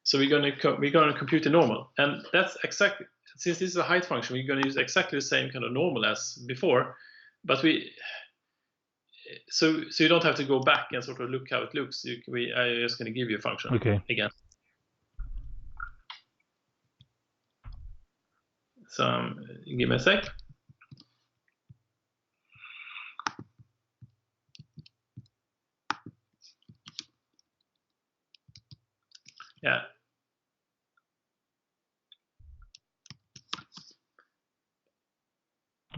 So we're going to compute a normal, and that's exactly, since this is a height function, we're going to use exactly the same kind of normal as before. But so you don't have to go back and sort of look how it looks. I'm just going to give you a function again. So give me a sec. Yeah.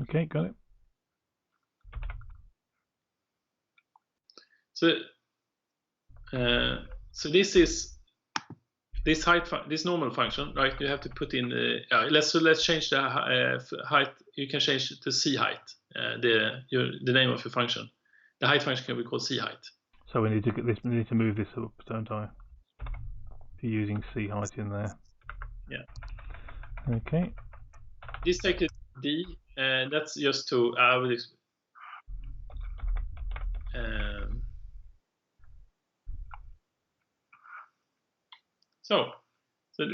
Okay, got it.
So this is this normal function, right? You have to put in let's change the height. You can change it to c height, the name of your function. The height function can be called c height.
So we need to get this. We need to move this up, don't I? For using c height in there.
Yeah.
Okay.
This takes it d, and that's just to so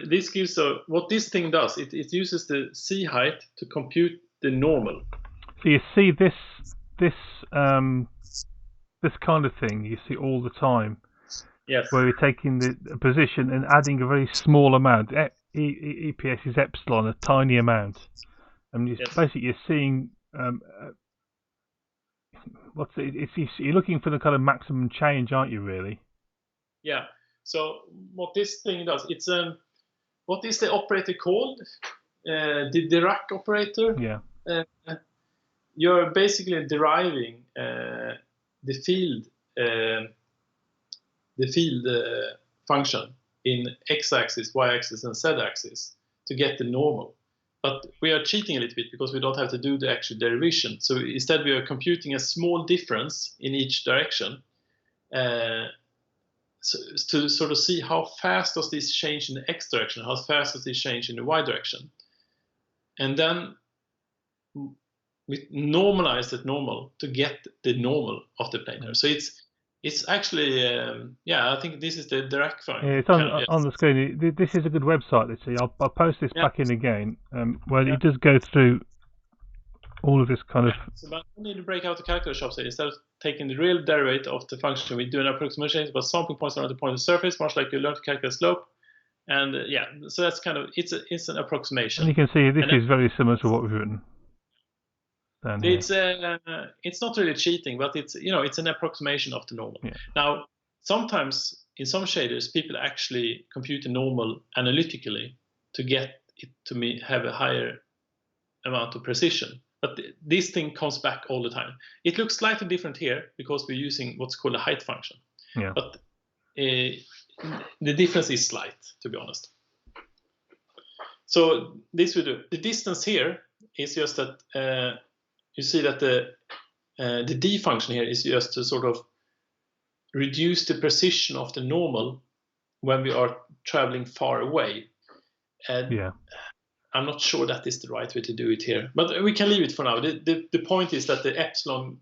this gives what this thing does. It uses the c height to compute the normal.
So you see this kind of thing you see all the time.
Yes.
Where you're taking the position and adding a very small amount. EPS is epsilon, a tiny amount. And basically you're seeing you're looking for the kind of maximum change, aren't you? Really?
Yeah. So what this thing does, it's what is the operator called? The Dirac operator.
Yeah.
You're basically deriving the field function in x-axis, y-axis, and z-axis to get the normal. But we are cheating a little bit because we don't have to do the actual derivation. So instead, we are computing a small difference in each direction. So to sort of see how fast does this change in the x direction, how fast does this change in the y direction. And then we normalize that normal to get the normal of the planar. So it's actually I think this is the direct function.
Yeah, it's on the screen. This is a good website. Let's see. I'll post this back in again. Where it does go through all of this kind of.
So but we need to break out the calculus shop. So instead of taking the real derivative of the function, we do an approximation, but sampling points around the point of the surface, much like you learn to calculate slope. And so that's kind of it's an approximation.
And you can see this is very similar to what we've written.
It's not really cheating, but it's it's an approximation of the normal.
Yeah.
Now, sometimes in some shaders, people actually compute the normal analytically to get it to have a higher amount of precision. But this thing comes back all the time. It looks slightly different here because we're using what's called a height function.
Yeah.
But the difference is slight, to be honest. So this we do. The distance here is just that you see that the d function here is just to sort of reduce the precision of the normal when we are traveling far away. And I'm not sure that is the right way to do it here, but we can leave it for now. The point is that the epsilon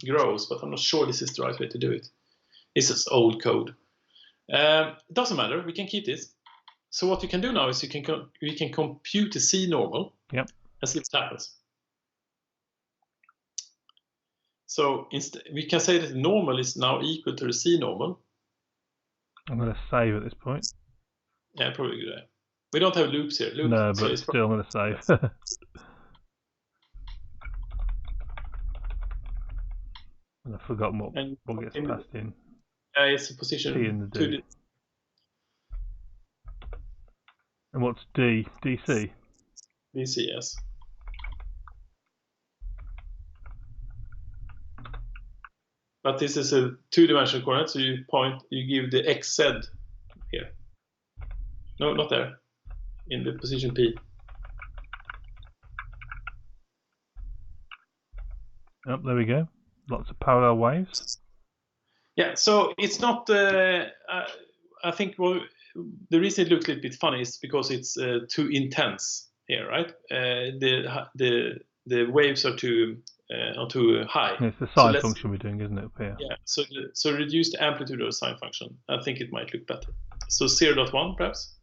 grows, but I'm not sure this is the right way to do it. This is old code. It doesn't matter. We can keep this. So what you can do now is we can compute the C normal and see what happens. So we can say that the normal is now equal to the C normal.
I'm going to save at this point.
Yeah, probably good. We don't have loops here.
No, but still I'm going to save. And I've forgotten what gets passed in.
It's a position
T and the D. And what's D? DC?
DC, yes. But this is a two-dimensional coordinate, so you give the xz here. No, not there. In the position P.
Oh, there we go. Lots of parallel waves.
Yeah, so it's not. I think the reason it looks a little bit funny is because it's too intense here, right? The waves are too high.
It's the sine function we're doing, isn't it, up here?
Yeah. So reduce the amplitude of the sine function. I think it might look better. So 0.1 perhaps.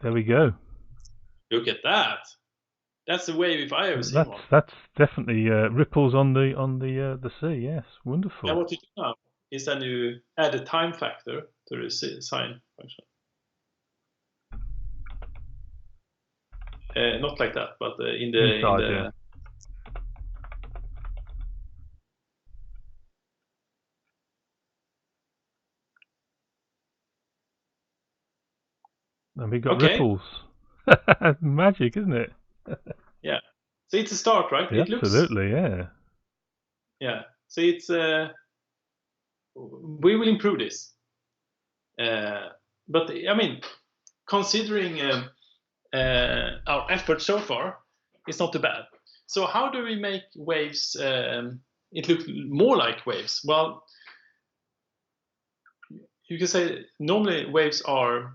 There we go.
Look at that. That's the wave if I ever seen one.
That's definitely ripples on the sea. Yes, wonderful.
And what you do now is then you add a time factor to the sine function. Not like that, but in the
and we got ripples. Magic, isn't it?
Yeah. So it's a start, right?
Yeah, absolutely, yeah.
Yeah. So it's we will improve this. But I mean, considering our effort so far, it's not too bad. So how do we make waves? It look more like waves. Well, you can say normally waves are.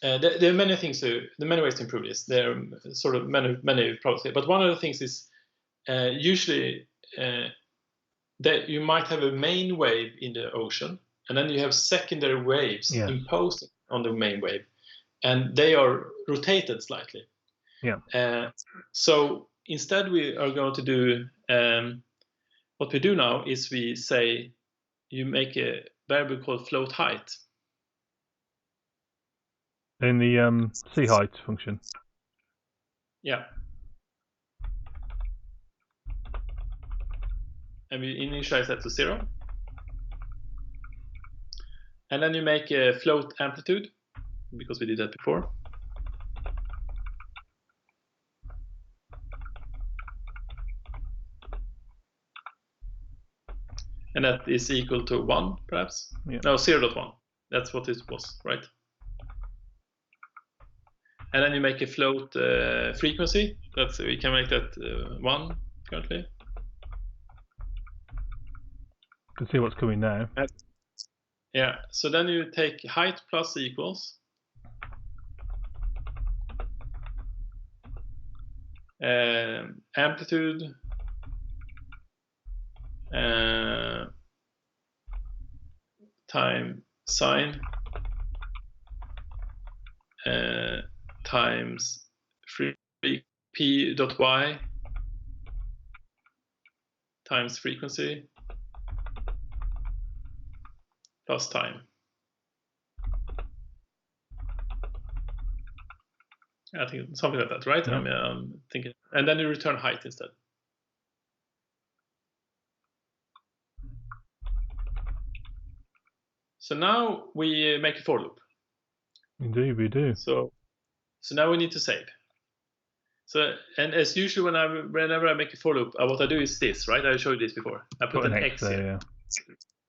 There are many things there are many ways to improve this. There are sort of many problems, but one of the things is usually that you might have a main wave in the ocean, and then you have secondary waves imposed on the main wave, and they are rotated slightly.
Yeah.
So instead, we are going to do what we do now is we say you make a variable called float height.
In the sea height function.
Yeah. And we initialize that to 0. And then you make a float amplitude, because we did that before. And that is equal to 1, perhaps?
Yeah.
No, 0.1. That's what it was, right? And then you make a float frequency. We can make that 1 currently.
You can see what's coming now.
Yeah. So then you take height plus equals. amplitude time sine times p dot y times frequency plus time. I think something like that, right?
Yeah.
I'm thinking, and then you return height instead. So now we make a for loop.
Indeed, we do.
So now we need to save. So, and as usual, whenever I make a for loop, what I do is this, right? I showed you this before. I put an X
there,
here,
yeah.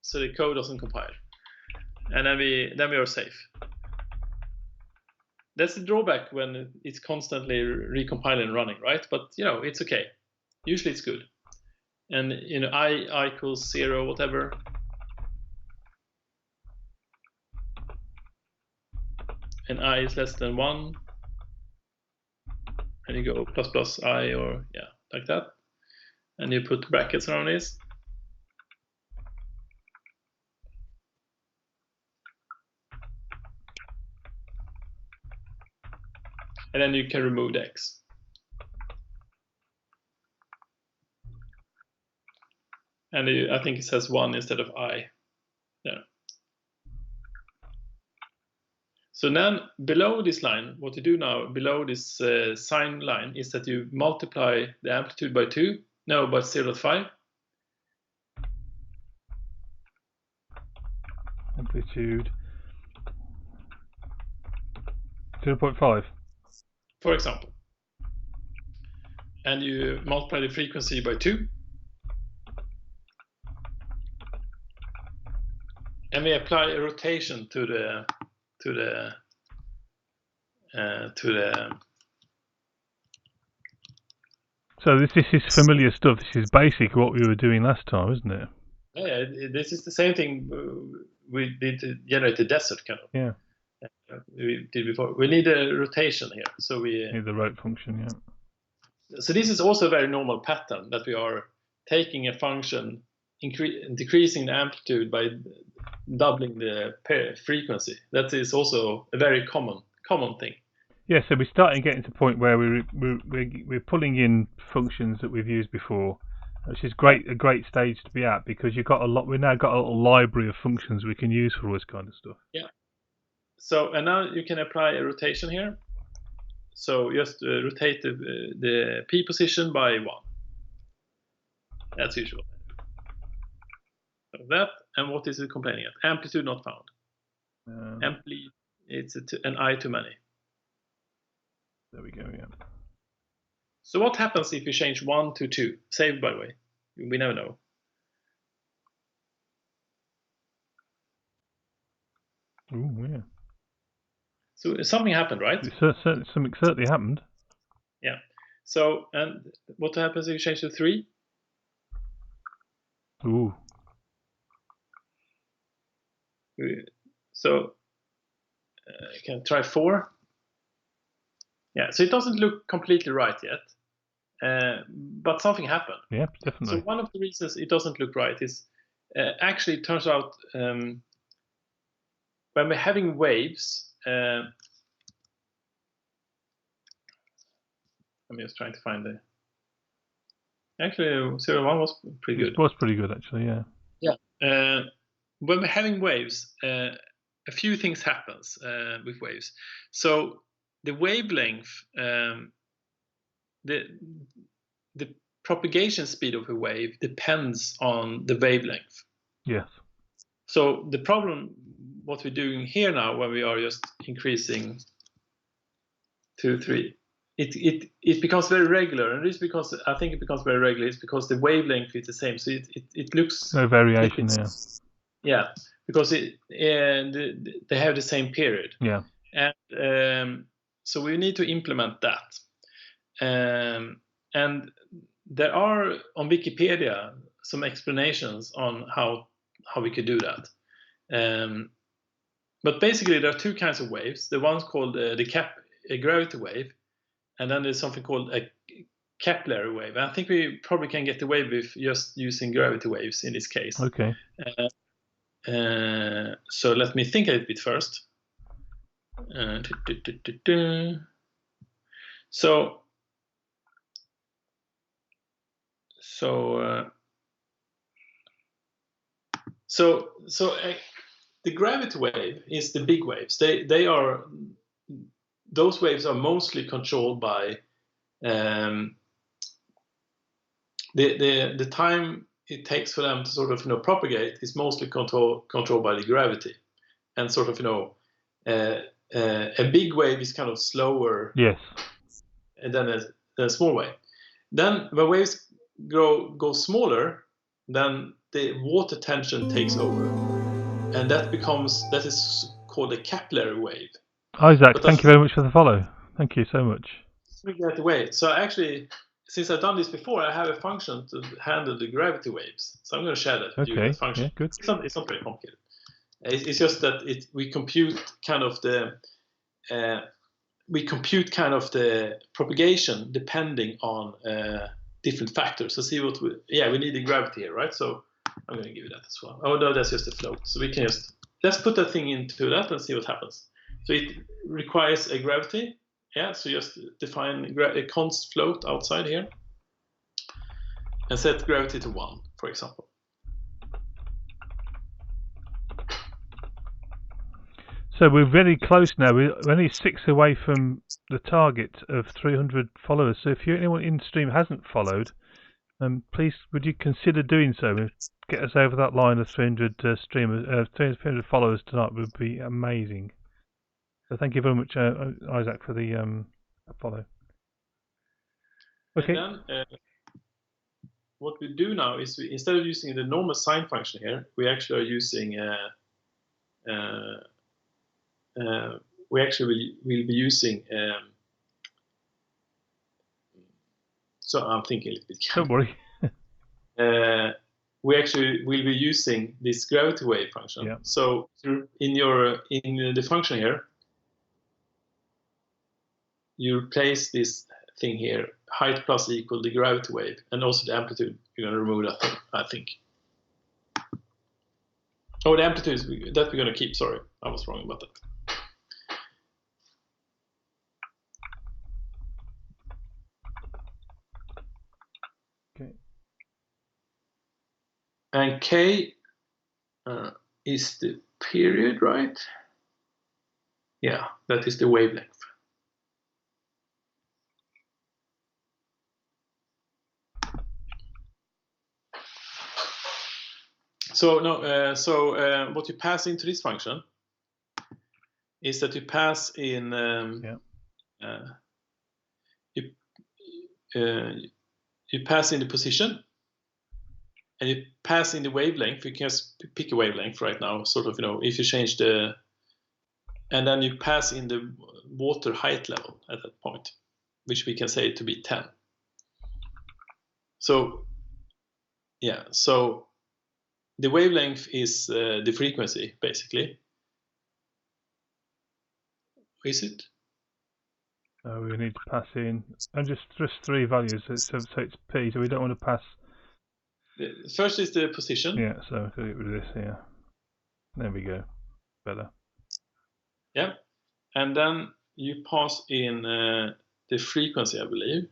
so the code doesn't compile, and then we are safe. That's the drawback when it's constantly recompiling and running, right? But it's okay. Usually it's good. And I equals 0, whatever. And I is less than 1. And you go plus plus I, or like that. And you put brackets around this. And then you can remove the X. And I think it says 1 instead of I there. So then below this line, what you do now, below this sine line, is that you multiply the amplitude by 2, no, by 0.5.
Amplitude 0.5.
For example. And you multiply the frequency by 2. And we apply a rotation to the
So this is familiar stuff. This is basic what we were doing last time, isn't it?
Yeah, this is the same thing we did to generate the desert kind of.
Yeah.
We did before. We need a rotation here, so we
need the rote function. Yeah.
So this is also a very normal pattern, that we are taking a function, decreasing the amplitude by doubling the frequency. That is also a very common thing.
Yeah, so we're starting getting to the point where we're pulling in functions that we've used before, which is a great stage to be at, because we've now got a little library of functions we can use for all this kind of stuff.
Yeah. So, and now you can apply a rotation here. So just rotate the P position by 1. As usual. So that, and what is it complaining at? Amplitude not found. Ampli, it's an I too many.
There we go, yeah.
So what happens if you change 1 to 2? Save, by the way. We never know.
Ooh, yeah.
So something happened, right?
Something certainly happened.
Yeah. So, and what happens if you change to 3?
Ooh.
So, you can try 4. Yeah, so it doesn't look completely right yet, but something happened.
Yeah, definitely.
So one of the reasons it doesn't look right is actually it turns out when we're having waves, I'm just trying to find the. Actually, 0.1 was pretty good.
It was pretty good, actually, yeah.
Yeah. When we're having waves, a few things happens with waves. So the wavelength, the propagation speed of a wave depends on the wavelength.
Yes.
So the problem, what we're doing here now, when we are just increasing 2, 3, it becomes very regular, and it's because I think it becomes very regular. It's because the wavelength is the same, so it looks
no variation there.
Yeah, because they have the same period.
Yeah.
And so we need to implement that. And there are on Wikipedia some explanations on how we could do that. But basically, there are 2 kinds of waves. The one's called a gravity wave, and then there's something called a capillary wave. I think we probably can get away with just using gravity waves in this case.
Okay.
So let me think a little bit first. So the gravity wave is the big waves. Those waves are mostly controlled by the time it takes for them to sort of propagate is mostly controlled by the gravity, and sort of a big wave is kind of slower.
Yes.
Than a small wave. Then when waves go smaller, then the water tension takes over, and that is called a capillary wave.
Isaac, thank you very much for the follow. Thank you so much.
That way. So actually, since I've done this before, I have a function to handle the gravity waves. So I'm going to share that with you. That function.
Yeah, good.
It's not very complicated. It's just that we compute kind of the propagation depending on different factors. So see what we need the gravity here, right? So I'm going to give you that as well. Oh no, that's just a float. So we can let's put that thing into that and see what happens. So it requires a gravity. Yeah, so just define a const float outside here and set gravity to 1, for example.
So we're very close now. We're only 6 away from the target of 300 followers. So if anyone in stream hasn't followed, please would you consider doing so? Get us over that line of 300 300 followers tonight would be amazing. So thank you very much, Isaac, for the follow. Okay.
And then, what we do now is instead of using the normal sine function here, we actually are using we'll be using. So I'm thinking a little bit.
Don't worry.
We actually will be using this gravity wave function.
Yeah.
So in the function here, you replace this thing here, height plus equal the gravity wave, and also the amplitude. You're going to remove that thing, I think. Oh, the amplitude is that we're going to keep. Sorry, I was wrong about that.
Okay.
And K is the period, right? Yeah, that is the wavelength. So what you pass into this function is that you pass in you pass in the position, and you pass in the wavelength. You can just pick a wavelength right now, sort of, if you change the, and then you pass in the water height level at that point, which we can say to be 10. So yeah, so the wavelength is the frequency, basically. Is it?
We need to pass in, and just 3 values. So it's P. So we don't want to pass.
First is the position.
Yeah. So get rid of this here. There we go. Better.
Yeah, and then you pass in the frequency, I believe.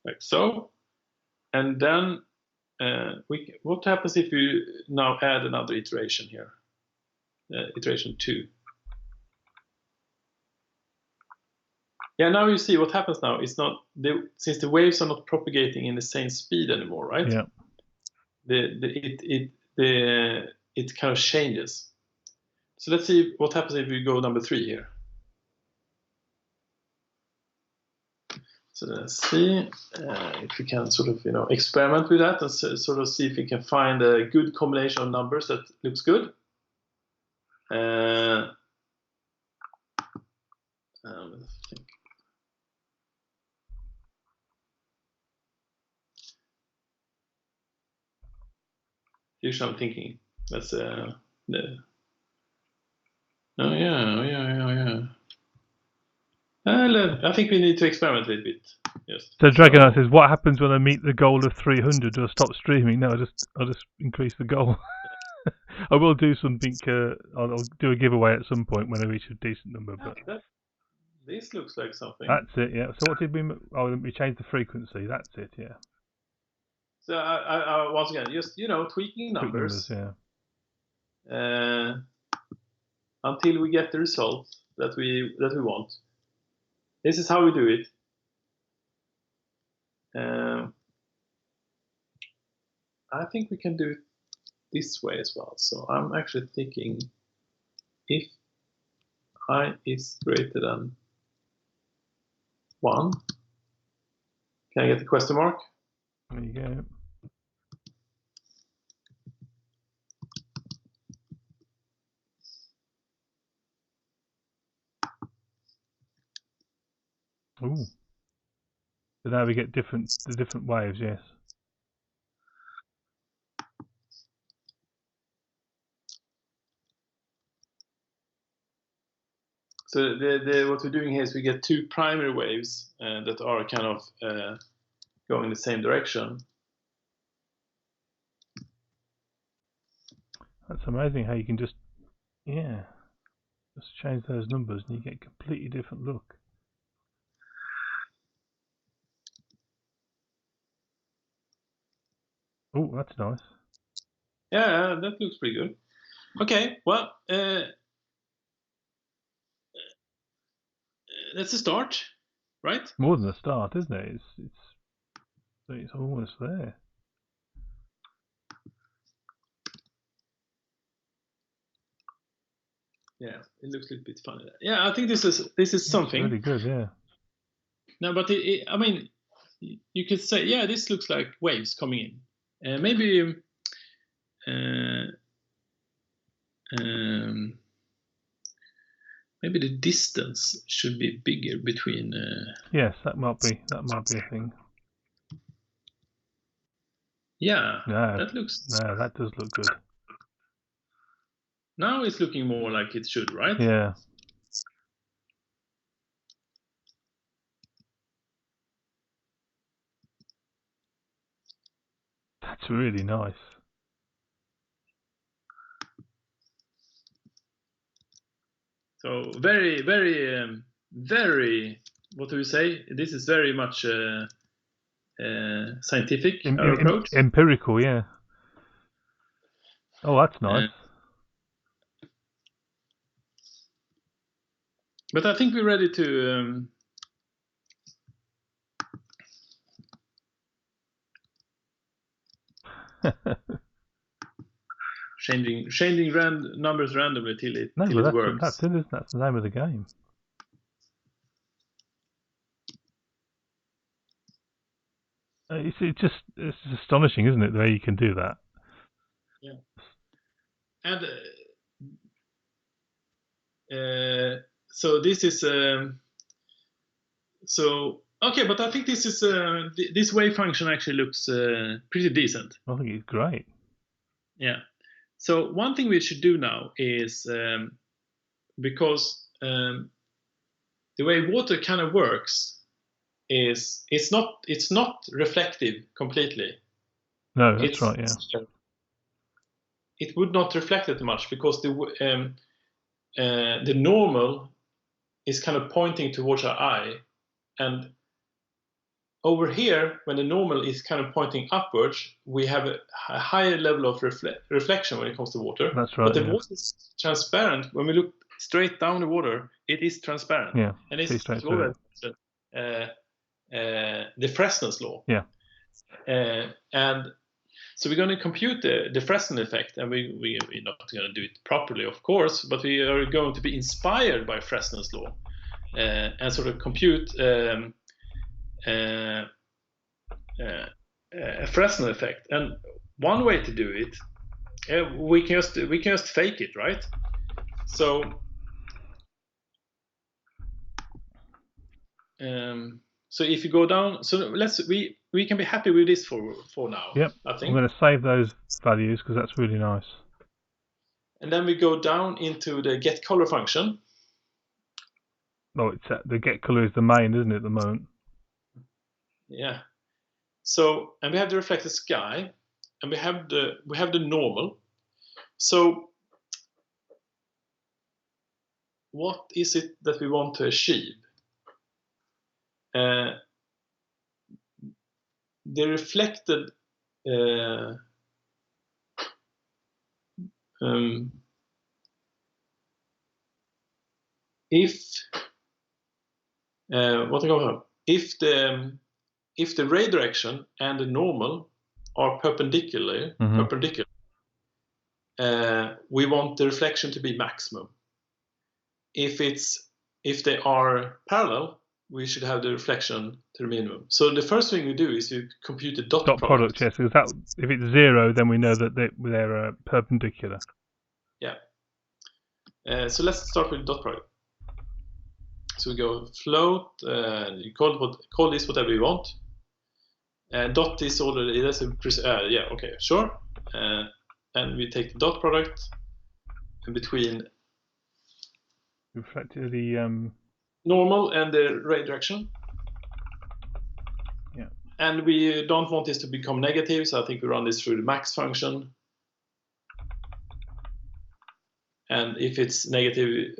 Like so, and then what happens if you now add another iteration here? Iteration 2. Yeah, now you see what happens now. It's not since the waves are not propagating in the same speed anymore, right?
Yeah.
It kind of changes. So let's see what happens if we go number 3 here. So let's see if we can sort of experiment with that and sort of see if we can find a good combination of numbers that looks good. Let's think. Here's what I'm thinking. Let's Oh yeah. I think we need to experiment a little bit. Yes.
So Dragonite says, "What happens when I meet the goal of 300? Do I stop streaming?" No, I'll just increase the goal. I will do something. I'll do a giveaway at some point when I reach a decent number. But
this looks like something.
That's it. Yeah. So what did we? Oh, we changed the frequency. That's it. Yeah.
So I once again just tweaking numbers.
Yeah.
Until we get the result that we want. This is how we do it. I think we can do it this way as well. So I'm actually thinking if I is greater than 1, can I get the question mark?
There you go. Ooh. So now we get the different waves, yes.
So what we're doing here is we get 2 primary waves that are kind of going in the same direction.
That's amazing how you can just change those numbers and you get a completely different look. Oh, that's nice.
Yeah, that looks pretty good. Okay, well, that's a start, right?
More than a start, isn't it? It's almost there.
Yeah, it looks a little bit funny. Yeah, I think this is something.
It's really good, yeah.
No, but I mean, you could say, yeah, this looks like waves coming in. Maybe maybe the distance should be bigger between.
Yes, that might be a thing.
Yeah,
that does look good.
Now it's looking more like it should, right?
Yeah. That's really nice.
So very, very, very. What do we say? This is very much scientific approach.
Empirical, yeah. Oh, that's nice.
But I think we're ready to. changing numbers randomly till it works.
That's it, isn't it? That's the name of the game. It's astonishing, isn't it, the way you can do that?
Yeah. And so this is okay, but I think this is this wave function actually looks pretty decent.
I think it's great.
Yeah. So one thing we should do now is because the way water kind of works is it's not reflective completely.
No, that's right. Yeah.
It would not reflect it much because the normal is kind of pointing towards our eye, and over here, when the normal is kind of pointing upwards, we have a higher level of reflection when it comes to water.
That's right.
But the water is transparent. When we look straight down the water, it is transparent.
Yeah.
And it's the Fresnel's law.
Yeah.
And so we're going to compute the Fresnel effect, and we're not going to do it properly, of course, but we are going to be inspired by Fresnel's law and sort of compute a Fresnel effect. And one way to do it, we can just fake it, right? So so if you go down, so we can be happy with this for now.
Yep.
I think
I'm going to save those values because that's really nice.
And then we go down into the get color function.
Oh, it's the get color is the main, isn't it, at the moment?
Yeah. So, and we have the reflected sky, and we have the normal. So, what is it that we want to achieve? The reflected if the ray direction and the normal are perpendicular, we want the reflection to be maximum. If they are parallel, we should have the reflection to the minimum. So the first thing we do is you compute the dot product.
Yes, because if it's 0, then we know that they're perpendicular.
Yeah. So let's start with dot product. So we go float. You call this whatever you want. Dot is already yeah, okay, sure. And we take the dot product in between
reflected the
normal and the ray direction.
Yeah.
And we don't want this to become negative, so I think we run this through the max function. And if it's negative,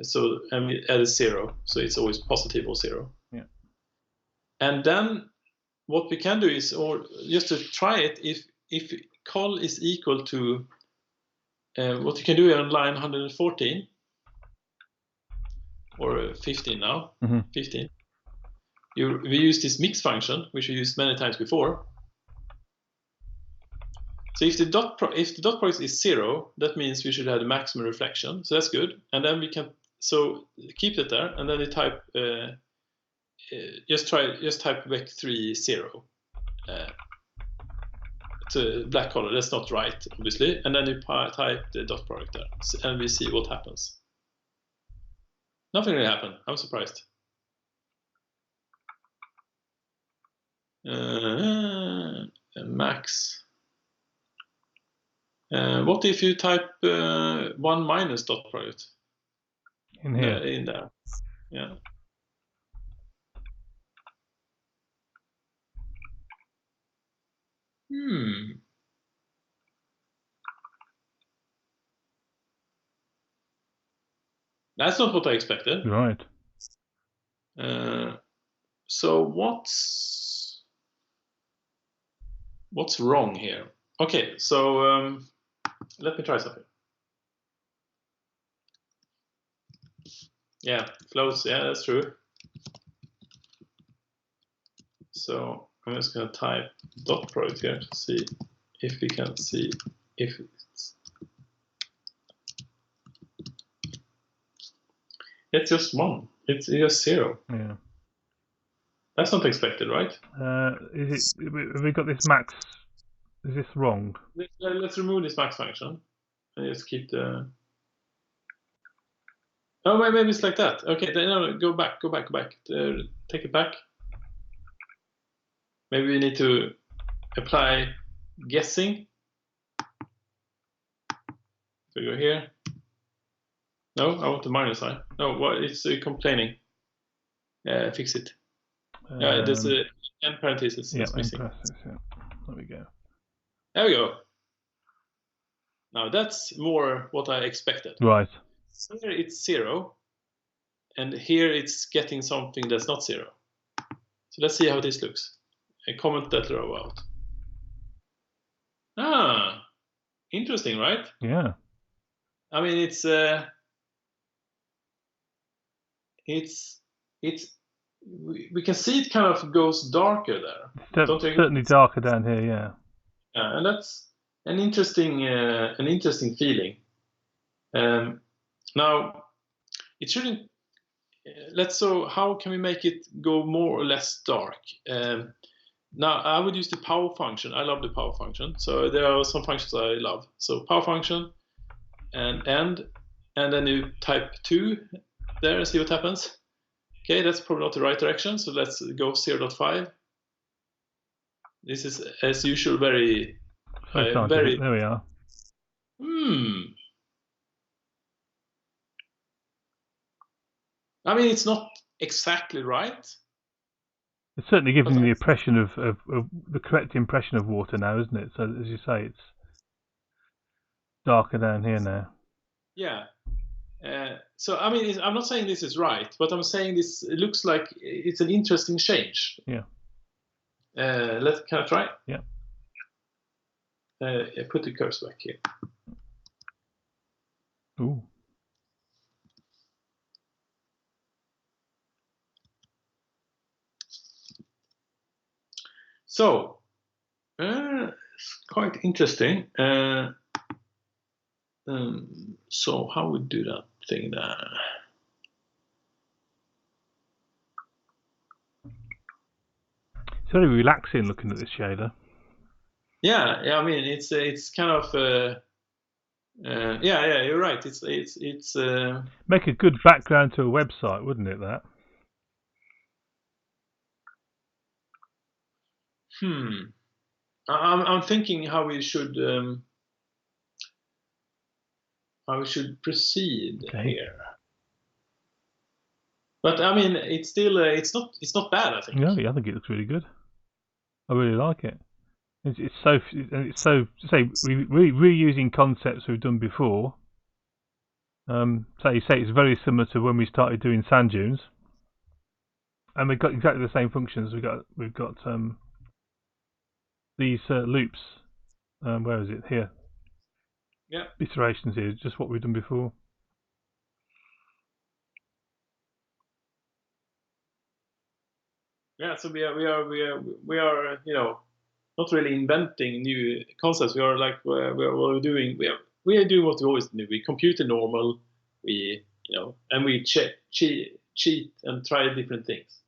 and we add a 0, so it's always positive or 0.
Yeah.
And then what we can do is, or just to try it, if col is equal to what you can do on line 114 or 15 now, 15. We use this mix function, which we used many times before. So if the dot product is 0, that means we should have the maximum reflection. So that's good. And then we can keep it there, and then you type just type vec3 0 to black color. That's not right, obviously. And then you type the dot product there, and we see what happens. Nothing really happened. I'm surprised. Max. What if you type 1 minus dot product
in here?
In there, yeah. That's not what I expected.
Right.
So what's wrong here? Okay, so let me try something. Yeah, floats. Yeah, that's true. So I'm just going to type dot product here to see if we can see if it's just 1. It's just 0.
Yeah.
That's not expected, right?
Have we got this max? Is this wrong?
Let's remove this max function and just keep the. Oh, maybe it's like that. Okay, no, go back. Take it back. Maybe we need to apply guessing. So we go here. No, I want the minus sign. No, what? It's complaining. Fix it. There's a end parenthesis.
Yeah,
missing.
Yeah. There we go.
There we go. Now that's more what I expected.
Right.
Here it's 0, and here it's getting something that's not 0. So let's see how this looks. I comment that row out. Ah, interesting, right?
Yeah.
I mean, it's we can see it kind of goes darker there.
It's certainly darker down here, yeah.
And that's an interesting feeling. Now, it shouldn't. So how can we make it go more or less dark? Now, I would use the power function. I love the power function. So there are some functions I love. So power function and end, and then you type 2 there and see what happens. Okay, that's probably not the right direction. So let's go 0.5. This is, as usual, very.
There we are.
I mean, it's not exactly right.
It's certainly giving the impression of the correct impression of water now, isn't it? So as you say, it's darker down here now.
Yeah. So I mean, I'm not saying this is right, but I'm saying this. It looks like it's an interesting change.
Yeah.
Can I try?
Yeah.
Put the cursor back here.
Ooh.
So it's quite interesting. So how we do that thing there?
It's very relaxing looking at this shader.
Yeah. I mean, it's kind of yeah. You're right. It's
make a good background to a website, wouldn't it? That.
I'm thinking how we should proceed here. But I mean, it's still it's not bad. I think.
No, I think it looks really good. I really like it. It's so say we're reusing concepts we've done before. So you say it's very similar to when we started doing sand dunes, and we've got exactly the same functions. We've got these loops. Where is it? Here.
Yeah.
Iterations here, just what we've done before.
Yeah. So we are you know, not really inventing new concepts. We are like we're doing we are doing what we always do. We compute the normal. We and we cheat and try different things.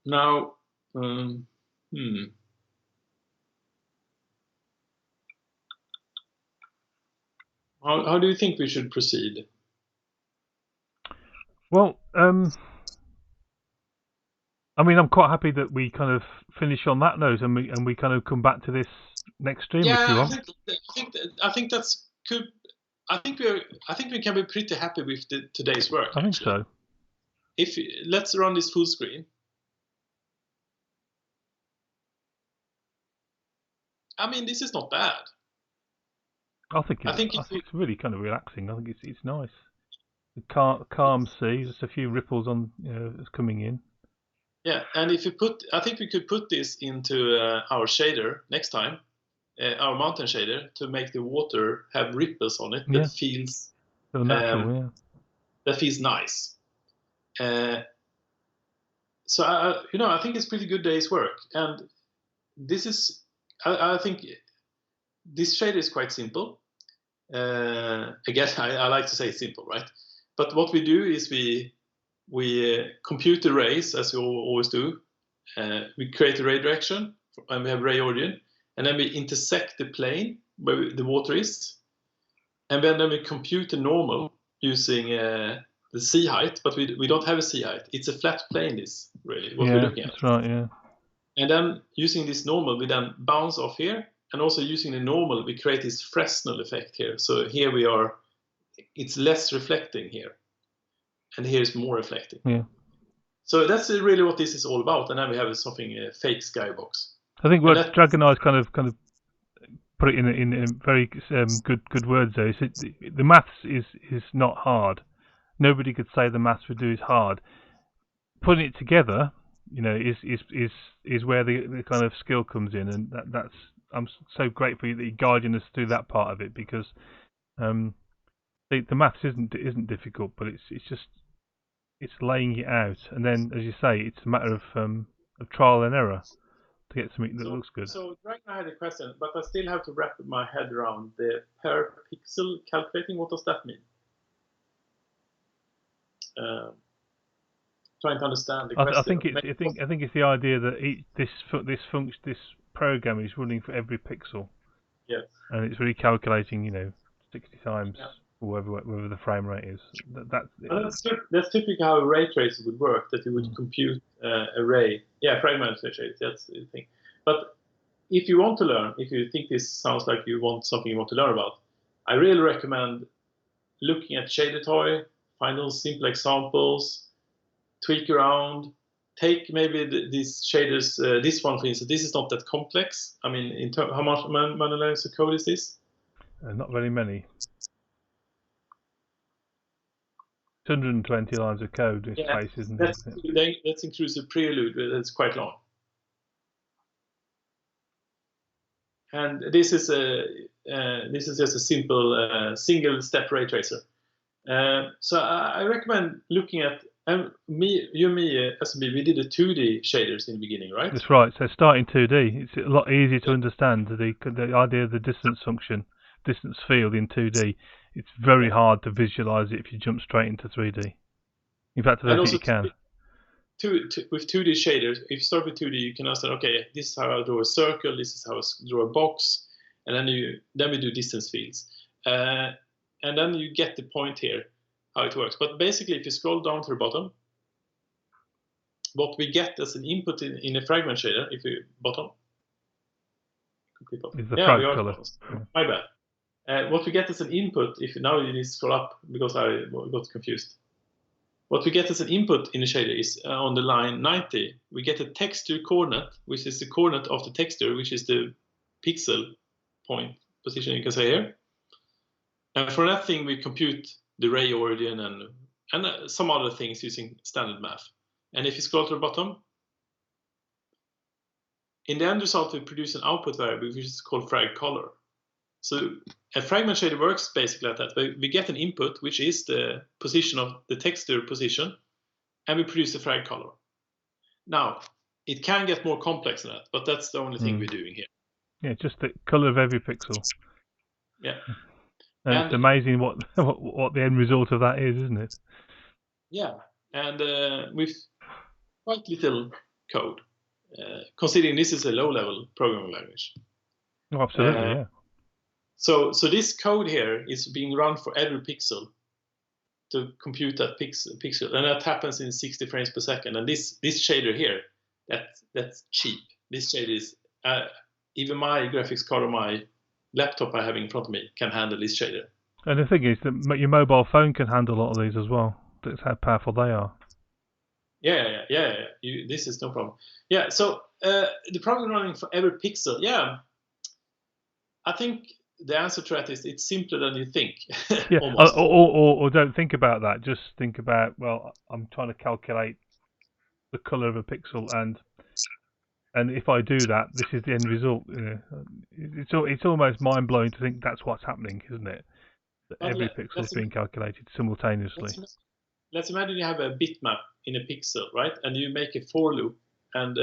Now, how do you think we should proceed?
Well, I mean, I'm quite happy that we kind of finish on that note, and we kind of come back to this next stream if you want.
I think that's good. I think we can be pretty happy with today's work.
I think so.
Let's run this full screen. I mean, this is not bad.
I think it's really kind of relaxing. I think it's nice. The calm sea, just a few ripples on coming in.
Yeah, and I think we could put this into our shader next time, our mountain shader, to make the water have ripples on it that feels
so natural.
That feels nice. So I think it's pretty good day's work, and this is I think this shader is quite simple. Again, I like to say simple, right? But what we do is we compute the rays as we always do. We create a ray direction, and we have ray origin, and then we intersect the plane where the water is, and then we compute the normal using the sea height, but we don't have a sea height. It's a flat plane. Is really what we're looking at.
That's right. Yeah.
And then using this normal, we then bounce off here, and also using the normal, we create this Fresnel effect here. So here we are. It's less reflecting here, and here is more reflecting.
Yeah.
So that's really what this is all about. And then we have something fake skybox.
I think what Dragon Eyes kind of put it in very good words there. The maths is not hard. Nobody could say the maths we do is hard. Putting it together, is where the kind of skill comes in, and that's I'm so grateful that you're guiding us through that part of it, because the maths isn't difficult, but it's laying it out, and then, as you say, it's a matter of trial and error to get something that looks good.
So right now I had a question, but I still have to wrap my head around the per pixel calculating. What does that mean? Trying to understand the question.
I think it's the idea that this program is running for every pixel.
Yes.
And it's really calculating, 60 times. Yeah. Or whatever the frame rate is.
That's typically how a ray tracer would work. That you would compute a ray. Yeah, frame rate tracer. That's the thing. But if you want to learn, if you think this sounds like something you want to learn about, I really recommend looking at Shader Toy, find those simple examples, tweak around, take maybe these shaders. This one, for instance, this is not that complex. I mean, how many lines of code is this?
Not very many. 220 lines of code in space, isn't it?
That includes a prelude that's quite long. And this is just a simple single-step ray tracer. So I recommend looking at you and me, SMB, we did the 2D shaders in the beginning, right?
That's right. So starting 2D, it's a lot easier to understand the idea of the distance function, distance field in 2D. It's very hard to visualize it if you jump straight into 3D. In fact, I don't think you can.
With 2D shaders, if you start with 2D, you can understand, okay, this is how I draw a circle, this is how I draw a box, and then we do distance fields. And then you get the point here, how it works. But basically, if you scroll down to the bottom, what we get as an input in a fragment shader, if you bottom,
is the frag color.
My bad. What we get as an input, if now you need to scroll up because I got confused. What we get as an input in the shader is on the line 90, we get a texture coordinate, which is the coordinate of the texture, which is the pixel point position, you can say here. And for that thing, we compute the ray origin and some other things using standard math. And if you scroll to the bottom, in the end result, we produce an output variable, which is called frag color. So a fragment shader works basically like that. We get an input, which is the position of the texture position, and we produce a frag color. Now, it can get more complex than that, but that's the only thing we're doing here.
Yeah, just the color of every pixel.
Yeah.
And it's amazing what the end result of that is, isn't it?
Yeah, and with quite little code, considering this is a low-level programming language.
Oh, absolutely, yeah.
So this code here is being run for every pixel to compute that pixel, and that happens in 60 frames per second. And this shader here, that's cheap. This shader is even my graphics card on my laptop I have in front of me can handle this shader.
And the thing is that your mobile phone can handle a lot of these as well. That's how powerful they are.
Yeah. This is no problem. Yeah. So the program running for every pixel. Yeah. I think the answer to that is it's simpler than you think.
Yeah. or don't think about that. Just think about, well, I'm trying to calculate the color of a pixel, and if I do that, this is the end result. You know, it's almost mind blowing to think that's what's happening, isn't it? That every pixel is being calculated simultaneously.
Let's imagine you have a bitmap in a pixel, right? And you make a for loop, and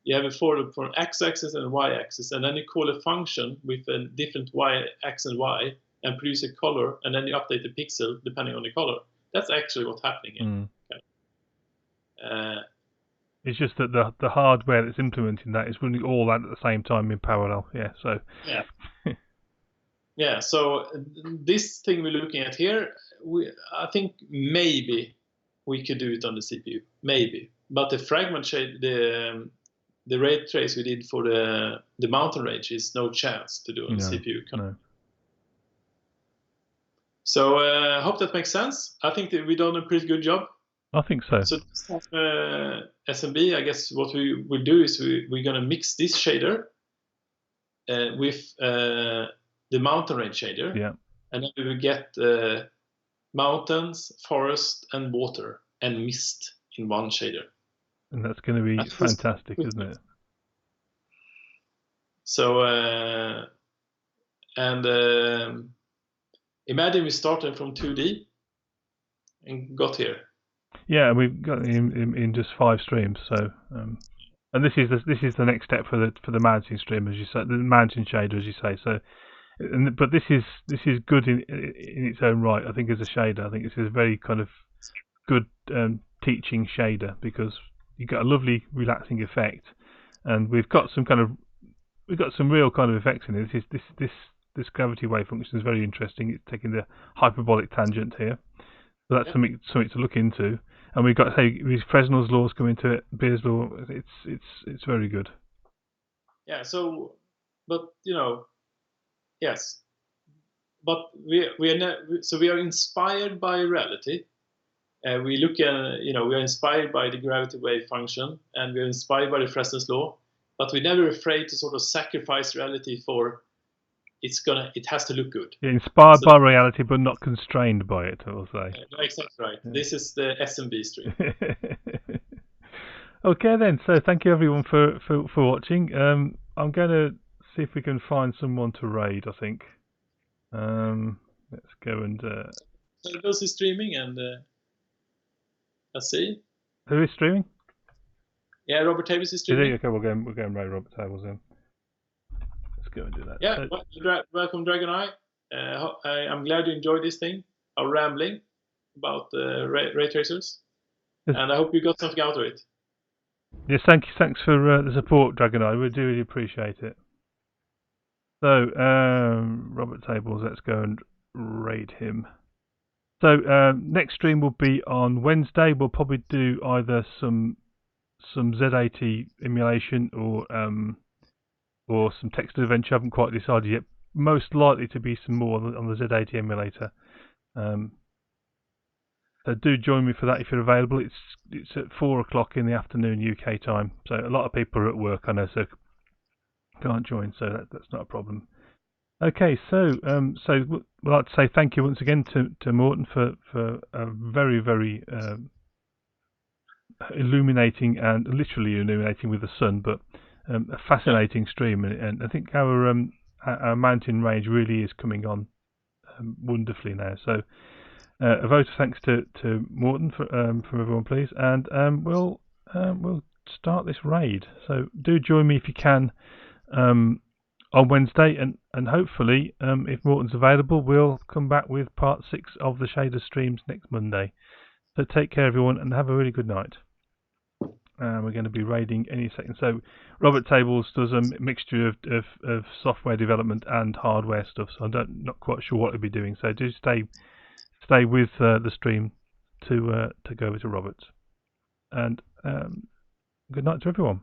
you have a for loop for an x-axis and a y-axis, and then you call a function with a different x and y, and produce a color, and then you update the pixel depending on the color. That's actually what's happening here. Okay.
It's just that the hardware that's implementing that is running all that at the same time in parallel. Yeah. So.
Yeah. Yeah. So this thing we're looking at here, I think maybe we could do it on the CPU, maybe. But the fragment shade, the ray trace we did for the mountain range is no chance to do on the CPU.
No.
So I hope that makes sense. I think that we've done a pretty good job.
I think so.
So SMB, I guess what we will do is we're going to mix this shader with the mountain range shader.
Yeah.
And then we will get mountains, forest, and water and mist in one shader.
And that's going to be fantastic, isn't it?
So, imagine we started from 2D and got here.
Yeah, we've got in just 5 streams. So, and this is the next step for the mountain stream, as you say, the mountain shader, as you say. So, but this is good in its own right. I think as a shader, I think this is a very kind of good teaching shader, because you get a lovely relaxing effect, and we've got some real kind of effects in it. This gravity wave function is very interesting. It's taking the hyperbolic tangent here, so that's something to look into. And we've got these Fresnel's laws come into it, Beer's law. It's very good. Yeah.
So, but yes, but we are inspired by reality. We look at, we are inspired by the gravity wave function, and we are inspired by the Fresnel's law, but we're never afraid to sort of sacrifice reality for it has to look good.
Yeah, inspired by reality, but not constrained by it, I will say.
Exactly right. Yeah. This is the SMB stream.
Okay then, so thank you everyone for watching. I'm going to see if we can find someone to raid, I think. Let's go and...
So those is streaming, and let's see.
Who is streaming?
Yeah, Robert Tables is streaming.
Okay, we'll go and raid Robert Tables in. Let's go and do that.
Yeah, welcome Dragon Eye. I'm glad you enjoyed this thing, our rambling about ray tracers. Yes. And I hope you got something out of it.
Yes, thanks for the support, Dragon Eye. We do really appreciate it. So, Robert Tables, let's go and raid him. So, next stream will be on Wednesday. We'll probably do either some Z80 emulation or some text adventure. I haven't quite decided yet. Most likely to be some more on the Z80 emulator. So do join me for that if you're available. It's at 4 o'clock in the afternoon UK time. So a lot of people are at work, I know, so can't join. So that's not a problem. Okay, so we'd like to say thank you once again to Mårten for a very, very illuminating, and literally illuminating with the sun, but a fascinating stream, and I think our mountain range really is coming on wonderfully now. So a vote of thanks to Mårten from everyone, please, and we'll start this raid. So do join me if you can on Wednesday, and hopefully if Mårten's available, we'll come back with part 6 of the shader streams next Monday. So take care everyone, and have a really good night. We're going to be raiding any second. So Robert Tables does a mixture of software development and hardware stuff, so I'm not quite sure what he'll be doing. So do stay with the stream to go over to Robert's. And good night to everyone.